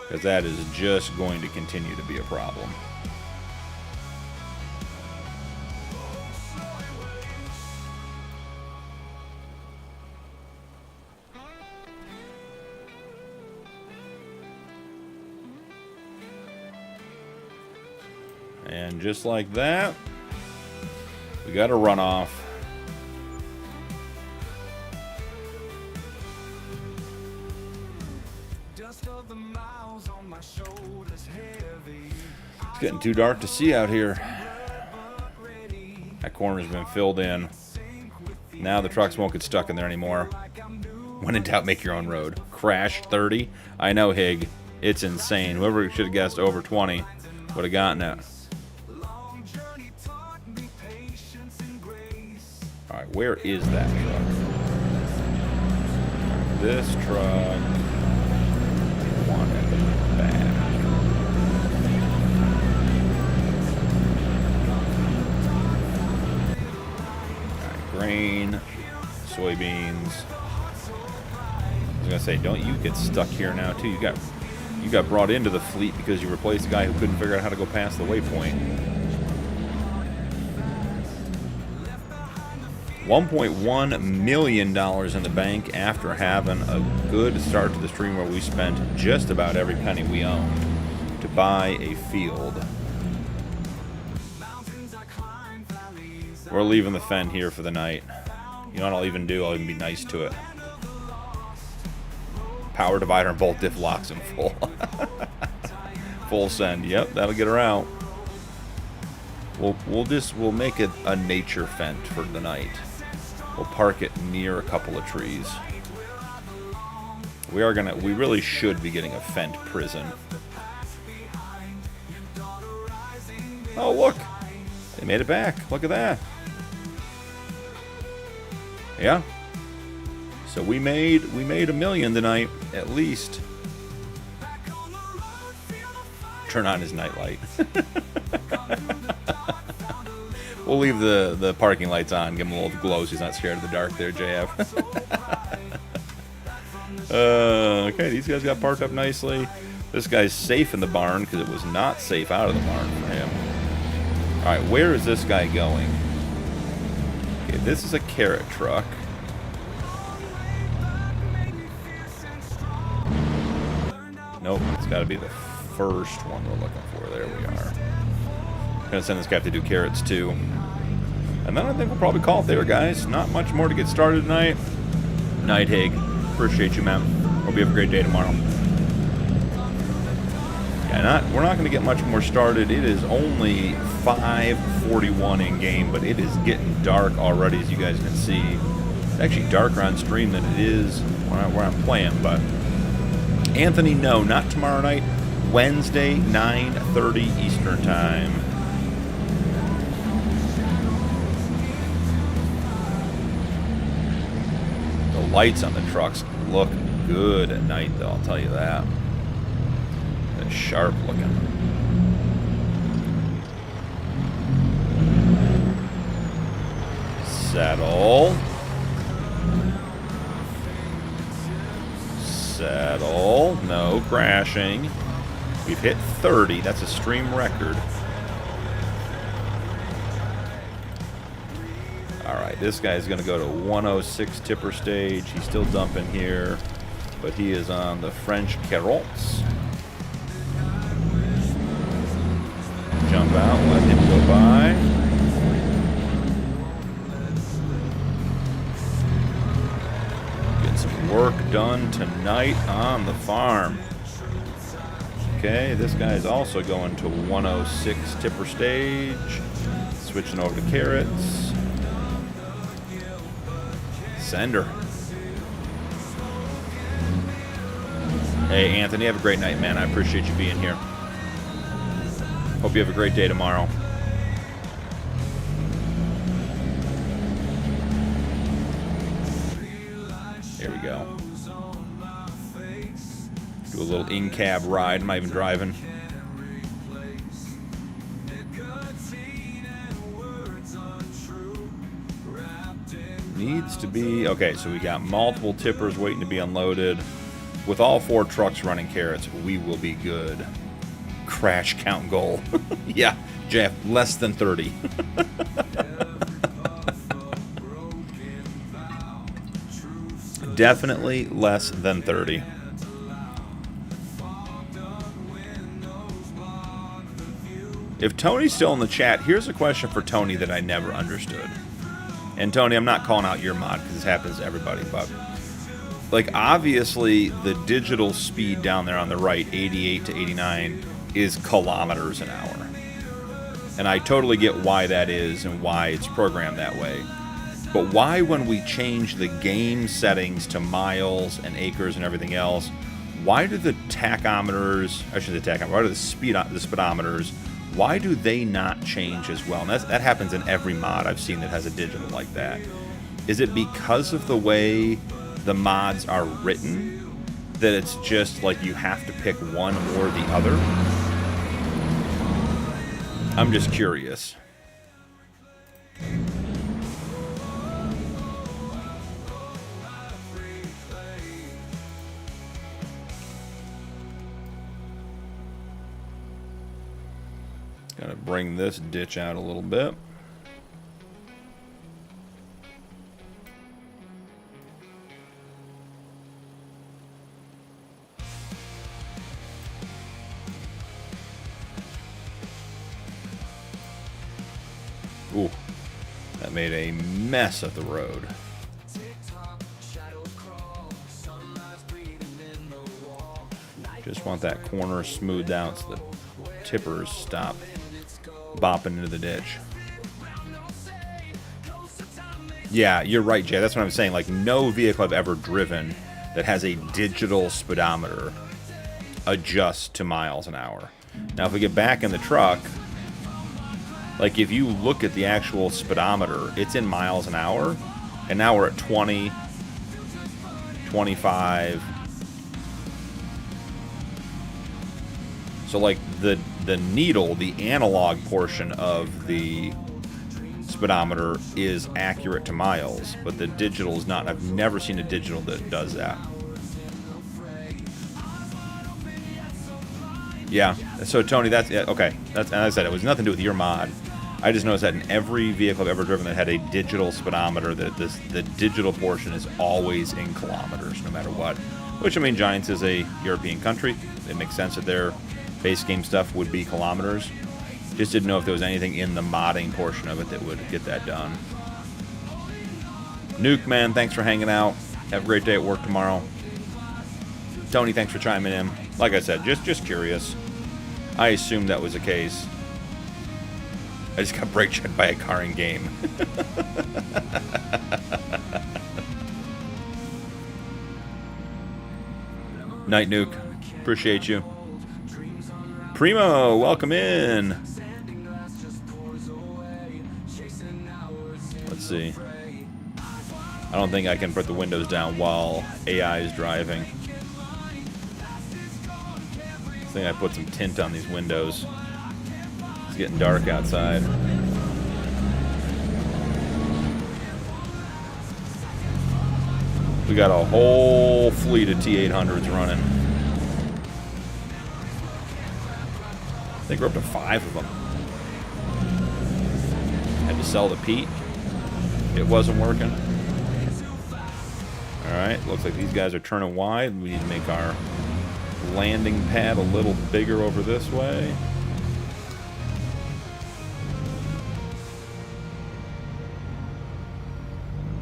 Because that is just going to continue to be a problem. And just like that, we got a runoff. It's getting too dark to see out here. That corner's been filled in. Now the trucks won't get stuck in there anymore. When in doubt, make your own road. Crash 30. I know, Hig. It's insane. Whoever should have guessed over 20 would have gotten it. Alright, where is that truck? This truck. One at the back. Alright, grain, soybeans. I was gonna say, don't you get stuck here now too? You got You got brought into the fleet because you replaced a guy who couldn't figure out how to go past the waypoint. $1.1 million in the bank after having a good start to the stream where we spent just about every penny we owned to buy a field. We're leaving the fen here for the night. You know what I'll even do? I'll even be nice to it. Power divider and bolt diff locks in full. Full send. Yep, that'll get her out. We'll make it a nature fent for the night. We'll park it near a couple of trees. We really should be getting a fent prison. Oh, look. They made it back. Look at that. Yeah. So we made $1 million tonight, at least. Turn on his nightlight. We'll leave the parking lights on, give him a little glow so he's not scared of the dark there, JF. Okay, these guys got parked up nicely. This guy's safe in the barn because it was not safe out of the barn for him. Alright, where is this guy going? Okay, this is a carrot truck. Nope, it's got to be the first one we're looking for. There we are. Gonna send this guy to do carrots too. And then I think we'll probably call it there, guys. Not much more to get started tonight. Night, Haig. Appreciate you, man. Hope you have a great day tomorrow. Yeah, we're not going to get much more started. It is only 5:41 in game, but it is getting dark already, as you guys can see. It's actually darker on stream than it is where I'm playing. But Anthony, no, not tomorrow night. Wednesday, 9:30 Eastern Time. Lights on the trucks look good at night, though, I'll tell you that. They're sharp looking. Settle. Settle. No crashing. We've hit 30. That's a stream record. Alright, this guy's going to go to 106 tipper stage. He's still dumping here, but he is on the French carrots. Jump out, let him go by. Get some work done tonight on the farm. Okay, this guy's also going to 106 tipper stage. Switching over to carrots. Sender. Hey, Anthony, have a great night, man. I appreciate you being here. Hope you have a great day tomorrow. Here we go. Do a little in-cab ride. I'm not even driving. Needs to be... Okay, so we got multiple tippers waiting to be unloaded. With all 4 trucks running carrots, we will be good. Crash count goal. Yeah, Jeff, less than 30. Definitely less than 30. If Tony's still in the chat, here's a question for Tony that I never understood. And Tony, I'm not calling out your mod because this happens to everybody, but like obviously the digital speed down there on the right, 88 to 89, is kilometers an hour. And I totally get why that is and why it's programmed that way. But why, when we change the game settings to miles and acres and everything else, why do the tachometers, I shouldn't say tachometers, why do the speedometers, why do they not change as well? And that happens in every mod I've seen that has a digital like that. Is it because of the way the mods are written that it's just like you have to pick one or the other? I'm just curious. Gonna bring this ditch out a little bit. Ooh, that made a mess of the road. Just want that corner smoothed out so the tippers stop bopping into the ditch. Yeah, you're right, Jay. That's what I'm saying. Like, no vehicle I've ever driven that has a digital speedometer adjusts to miles an hour. Now, if we get back in the truck, like, if you look at the actual speedometer, it's in miles an hour, and now we're at 20, 25. So, like, the needle, the analog portion of the speedometer is accurate to miles, but the digital is not. I've never seen a digital that does that. Yeah, so Tony, that's yeah, okay. That's, as I said, it was nothing to do with your mod. I just noticed that in every vehicle I've ever driven that had a digital speedometer, that the digital portion is always in kilometers, no matter what. Which, I mean, Giants is a European country. It makes sense that their base game stuff would be kilometers. Just didn't know if there was anything in the modding portion of it that would get that done. Nuke, man, thanks for hanging out. Have a great day at work tomorrow. Tony, thanks for chiming in. Like I said, just curious. I assumed that was the case. I just got brake checked by a car in game. Night Nuke. Appreciate you. Primo, welcome in. Let's see. I don't think I can put the windows down while AI is driving. I think I put some tint on these windows. It's getting dark outside. We got a whole fleet of T800s running. I think we're up to 5 of them. Had to sell the Pete. It wasn't working. Alright, looks like these guys are turning wide. We need to make our landing pad a little bigger over this way.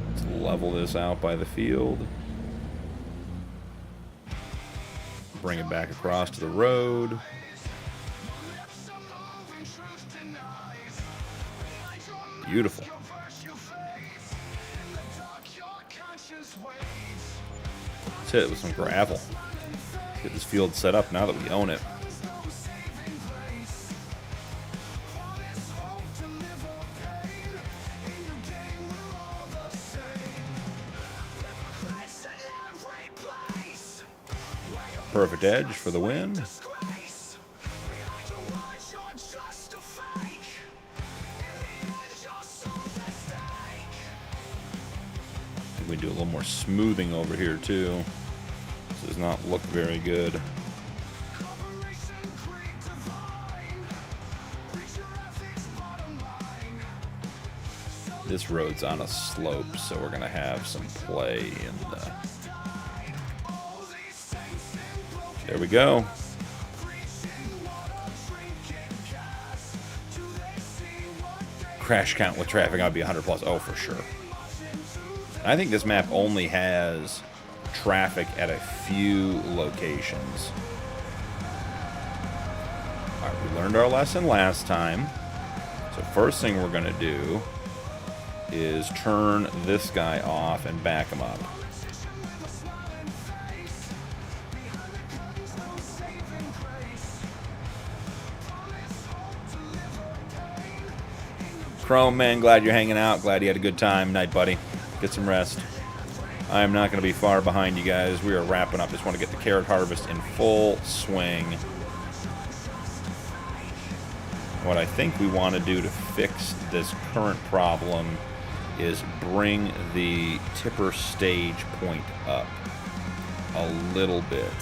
Let's level this out by the field. Bring it back across to the road. Beautiful. Let's hit it with some gravel. Let's get this field set up now that we own it. Perfect edge for the win. We do a little more smoothing over here too. This does not look very good. This road's on a slope, so we're gonna have some play in the... There we go. Crash count with traffic, I'd be 100 plus. Oh, for sure. I think this map only has traffic at a few locations. Alright, we learned our lesson last time. So first thing we're going to do is turn this guy off and back him up. Chrome, man, glad you're hanging out. Glad you had a good time. Night, buddy. Get some rest. I am not going to be far behind you guys. We are wrapping up. Just want to get the carrot harvest in full swing. What I think we want to do to fix this current problem is bring the tipper stage point up a little bit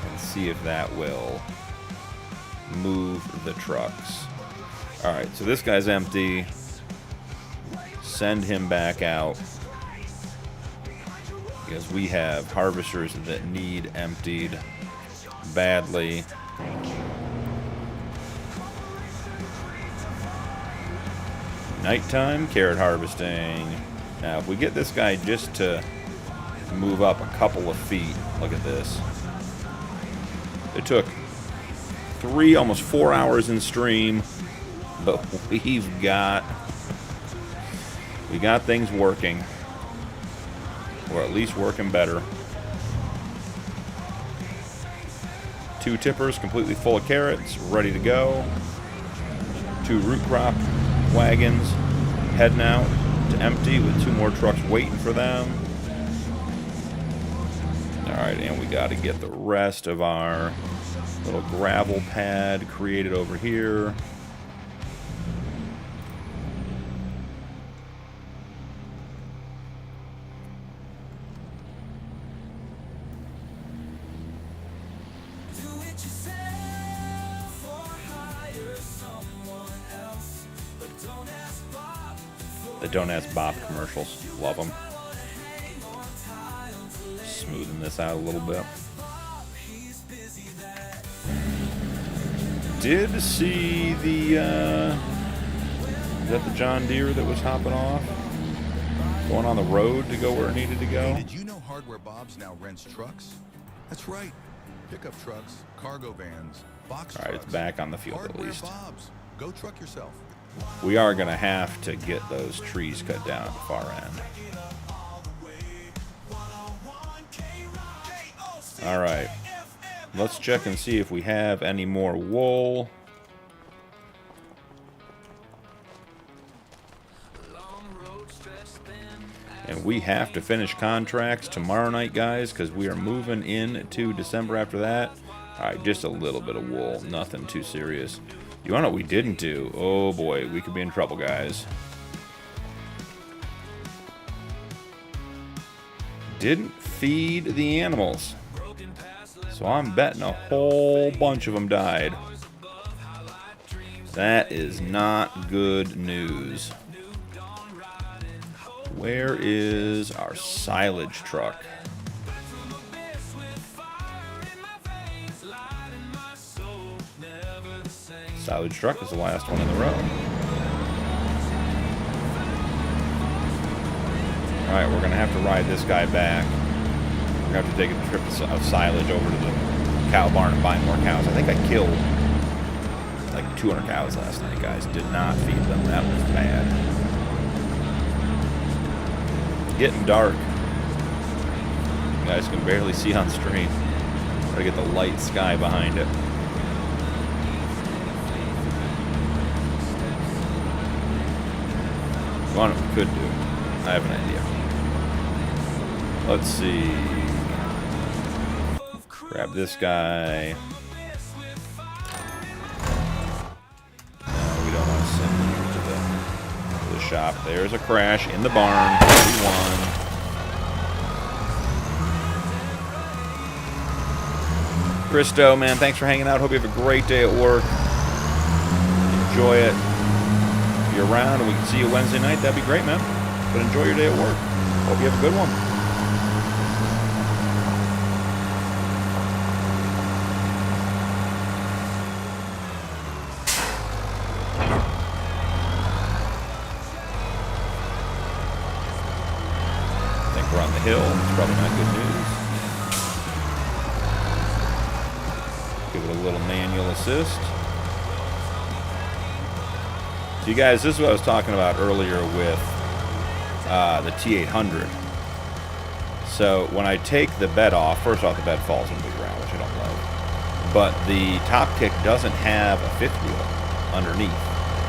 and see if that will move the trucks. Alright, so this guy's empty. Send him back out. Because we have harvesters that need emptied badly. Nighttime carrot harvesting. Now, if we get this guy just to move up a couple of feet, look at this. It took 3, almost 4 hours in stream, but we got things working, or at least working better. 2 tippers completely full of carrots, ready to go. 2 root crop wagons heading out to empty with 2 more trucks waiting for them. Alright, and we got to get the rest of our little gravel pad created over here. The Don't Ask Bob commercials. Love them. Smoothing this out a little bit. Did see the, is that the John Deere that was hopping off? Going on the road to go where it needed to go? Hey, did you know Hardware Bob's now rents trucks? That's right. Pickup trucks, cargo vans, box trucks. Alright, it's back on the field at Hardware least. Bob's. Go truck yourself. We are going to have to get those trees cut down at the far end. Alright. Let's check and see if we have any more wool. And we have to finish contracts tomorrow night, guys, because we are moving into December after that. Alright, just a little bit of wool. Nothing too serious. You want to know what we didn't do? Oh boy, we could be in trouble, guys. Didn't feed the animals. So I'm betting a whole bunch of them died. That is not good news. Where is our silage truck? Silage truck is the last one in the row. Alright, we're going to have to ride this guy back. We're going to have to take a trip of silage over to the cow barn and buy more cows. I think I killed like 200 cows last night, guys. Did not feed them. That was bad. Getting dark. You guys can barely see on stream. Gotta get the light sky behind it. What we could do. I have an idea. Let's see. Grab this guy. No, we don't want to send him to the shop. There's a crash in the barn. We won. Christo, man, thanks for hanging out. Hope you have a great day at work. Enjoy it. If you're around and we can see you Wednesday night, that'd be great, man. But enjoy your day at work. Hope you have a good one. I think we're on the hill. It's probably not good news. Give it a little manual assist. So you guys, this is what I was talking about earlier with the T800. So when I take the bed off, first off, the bed falls into the ground, which I don't love. But the top kick doesn't have a fifth wheel underneath.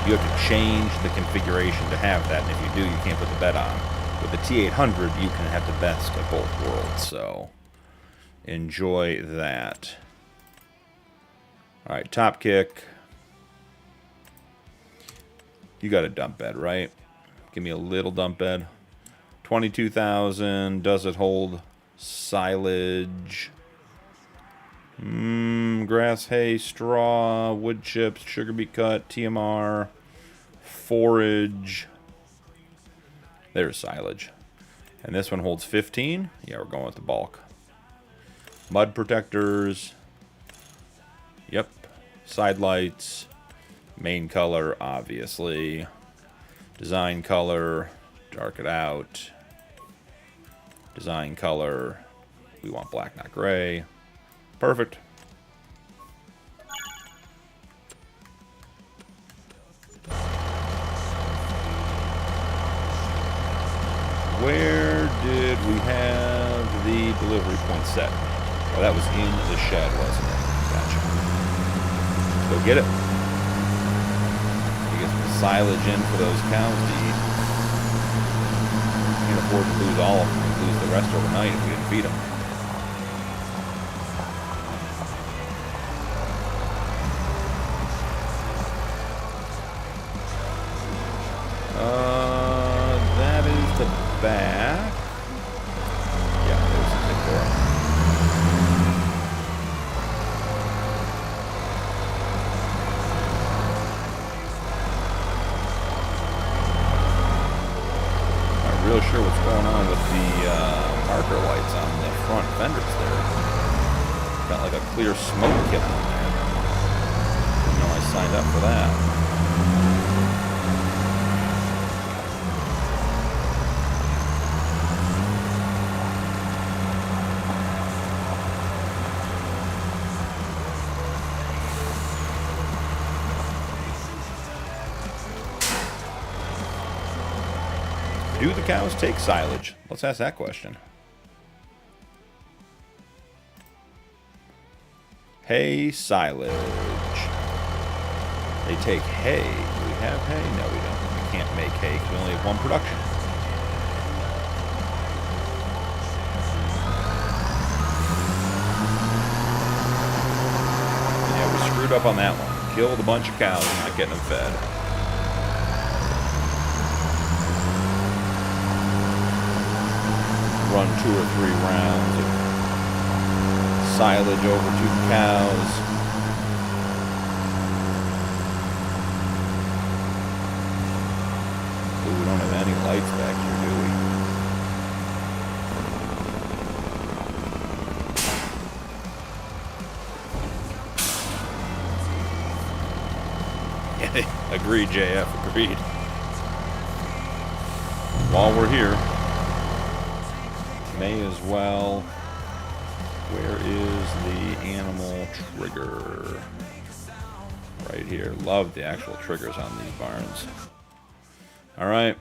You have to change the configuration to have that, and if you do, you can't put the bed on. With the T800, you can have the best of both worlds, so enjoy that. Alright, top kick. You got a dump bed, right? Give me a little dump bed. 22,000. Does it hold silage? grass, hay, straw, wood chips, sugar beet cut, TMR, forage. There's silage. And this one holds 15. Yeah, we're going with the bulk. Mud protectors. Yep. Side lights. Main color, obviously. Design color. Dark it out. Design color. We want black, not gray. Perfect. Where did we have the delivery point set? Oh, that was in the shed, wasn't it? Gotcha. Go get it. You get some silage in for those cows to eat. Can't afford to lose all of them. We'd lose the rest overnight if we didn't feed them. That is the back. Yeah, there's the big door. Not real sure what's going on with the marker lights on the front fenders there. Got like a clear smoke kit on there. Didn't know I signed up for that. Do the cows take silage? Let's ask that question. Hay, silage. They take hay. Do we have hay? No, we don't. We can't make hay because we only have one production. Yeah, we screwed up on that one. Killed a bunch of cows and not getting them fed. Run 2 or 3 rounds of silage over to the cows. Ooh, we don't have any lights back here, do we? Yeah, agreed, JF, agreed. While we're here, may as well. Where is the animal trigger? Right here. Love the actual triggers on these barns. Alright.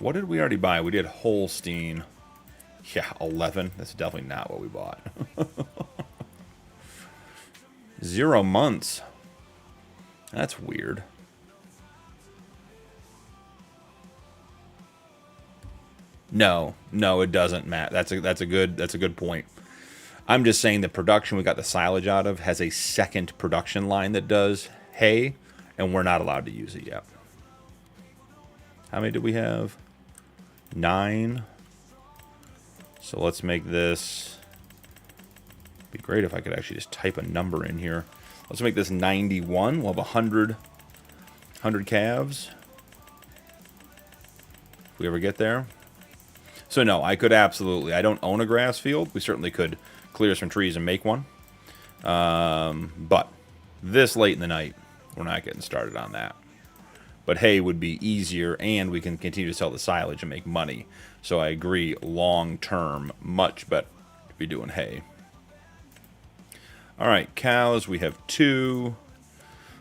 What did we already buy? We did Holstein. Yeah, 11. That's definitely not what we bought. 0 months. That's weird. No, it doesn't, Matt. That's a good point. I'm just saying the production we got the silage out of has a second production line that does hay, and we're not allowed to use it yet. How many do we have? 9. So let's make this. It'd be great if I could actually just type a number in here. Let's make this 91. We'll have 100 calves. If we ever get there. So no, I could absolutely. I don't own a grass field. We certainly could clear some trees and make one. But this late in the night, we're not getting started on that. But hay would be easier, and we can continue to sell the silage and make money. So I agree, long term, much better to be doing hay. All right, cows, we have 2.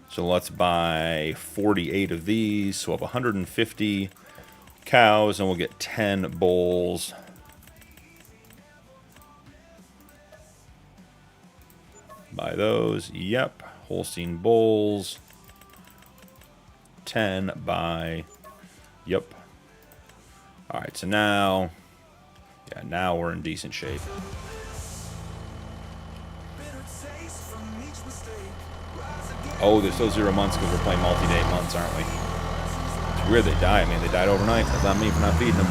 So let's buy 48 of these. So we'll have 150 cows, and we'll get 10 bulls. Buy those. Yep. Holstein bulls. 10 by. Yep. All right, so now, yeah, now we're in decent shape. Oh, they're still 0 months because we're playing multi-day months, aren't we? It's weird they die. I mean, they died overnight. That's not me for not feeding them.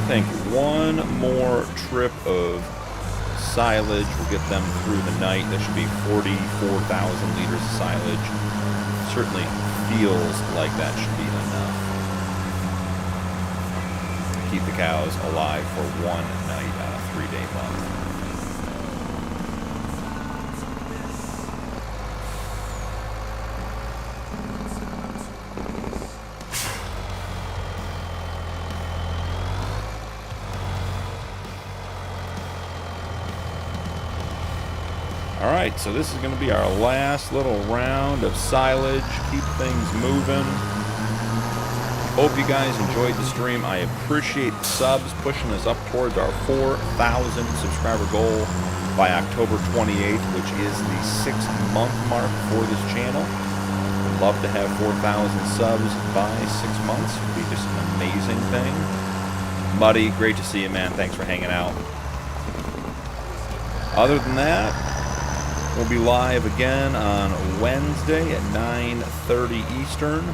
I think one more trip of silage. We'll get them through the night. That should be 44,000 liters of silage. Certainly feels like that should be enough. Keep the cows alive for one night on a 3-day month. Alright, so this is going to be our last little round of silage. Keep things moving. Hope you guys enjoyed the stream. I appreciate the subs, pushing us up towards our 4,000 subscriber goal by October 28th, which is the 6-month mark for this channel. Would love to have 4,000 subs by 6 months. It would be just an amazing thing. Muddy, great to see you, man. Thanks for hanging out. Other than that, we'll be live again on Wednesday at 9:30 Eastern.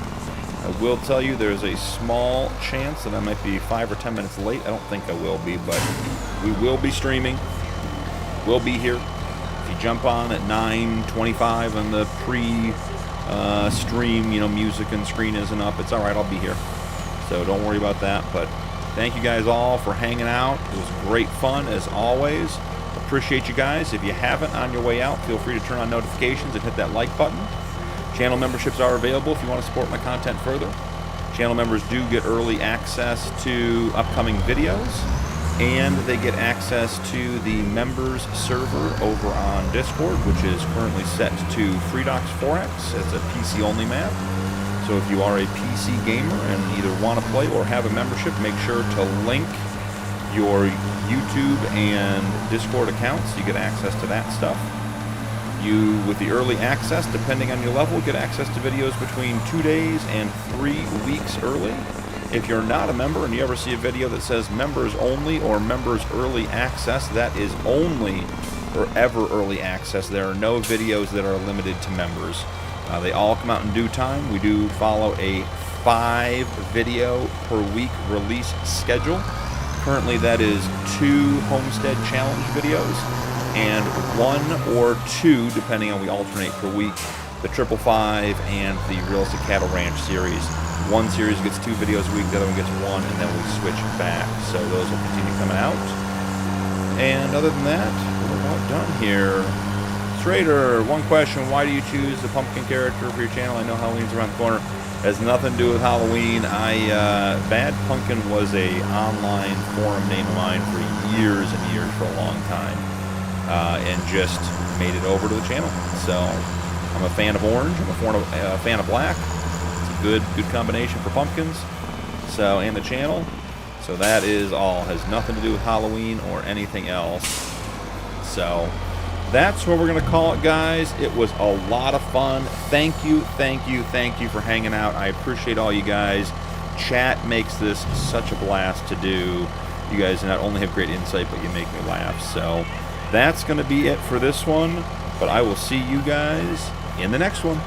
I will tell you there's a small chance that I might be 5 or 10 minutes late. I don't think I will be, but we will be streaming. We'll be here. If you jump on at 9:25 and the pre-stream, music and screen isn't up, it's all right. I'll be here. So don't worry about that. But thank you guys all for hanging out. It was great fun as always. Appreciate you guys. If you haven't, on your way out, feel free to turn on notifications and hit that like button. Channel memberships are available if you want to support my content further. Channel members do get early access to upcoming videos, and they get access to the members server over on Discord, which is currently set to FreeDocs 4X. It's a PC-only map. So if you are a PC gamer and either want to play or have a membership, make sure to link your YouTube and Discord accounts. You get access to that stuff. You, with the early access, depending on your level, get access to videos between 2 days and 3 weeks early. If you're not a member and you ever see a video that says members only or members early access, that is only forever early access. There are no videos that are limited to members. They all come out in due time. We do follow a 5 video per week release schedule. Currently that is 2 Homestead Challenge videos and 1 or 2, depending on, we alternate per week, the 555 and the Realistic Cattle Ranch series. One series gets 2 videos a week, the other one gets 1, and then we switch back. So those will continue coming out. And other than that, we're about done here. Strader, one question, why do you choose the pumpkin character for your channel? I know Halloween's around the corner. Has nothing to do with Halloween. Bad Punkin was a online forum name of mine for years and years, for a long time, and just made it over to the channel. So I'm a fan of orange. I'm a fan of black. It's a good combination for pumpkins. So, and the channel. So that is all. Has nothing to do with Halloween or anything else. So that's what we're going to call it, guys. It was a lot of fun. Thank you for hanging out. I appreciate all you guys. Chat makes this such a blast to do. You guys not only have great insight, but you make me laugh. So that's going to be it for this one. But I will see you guys in the next one.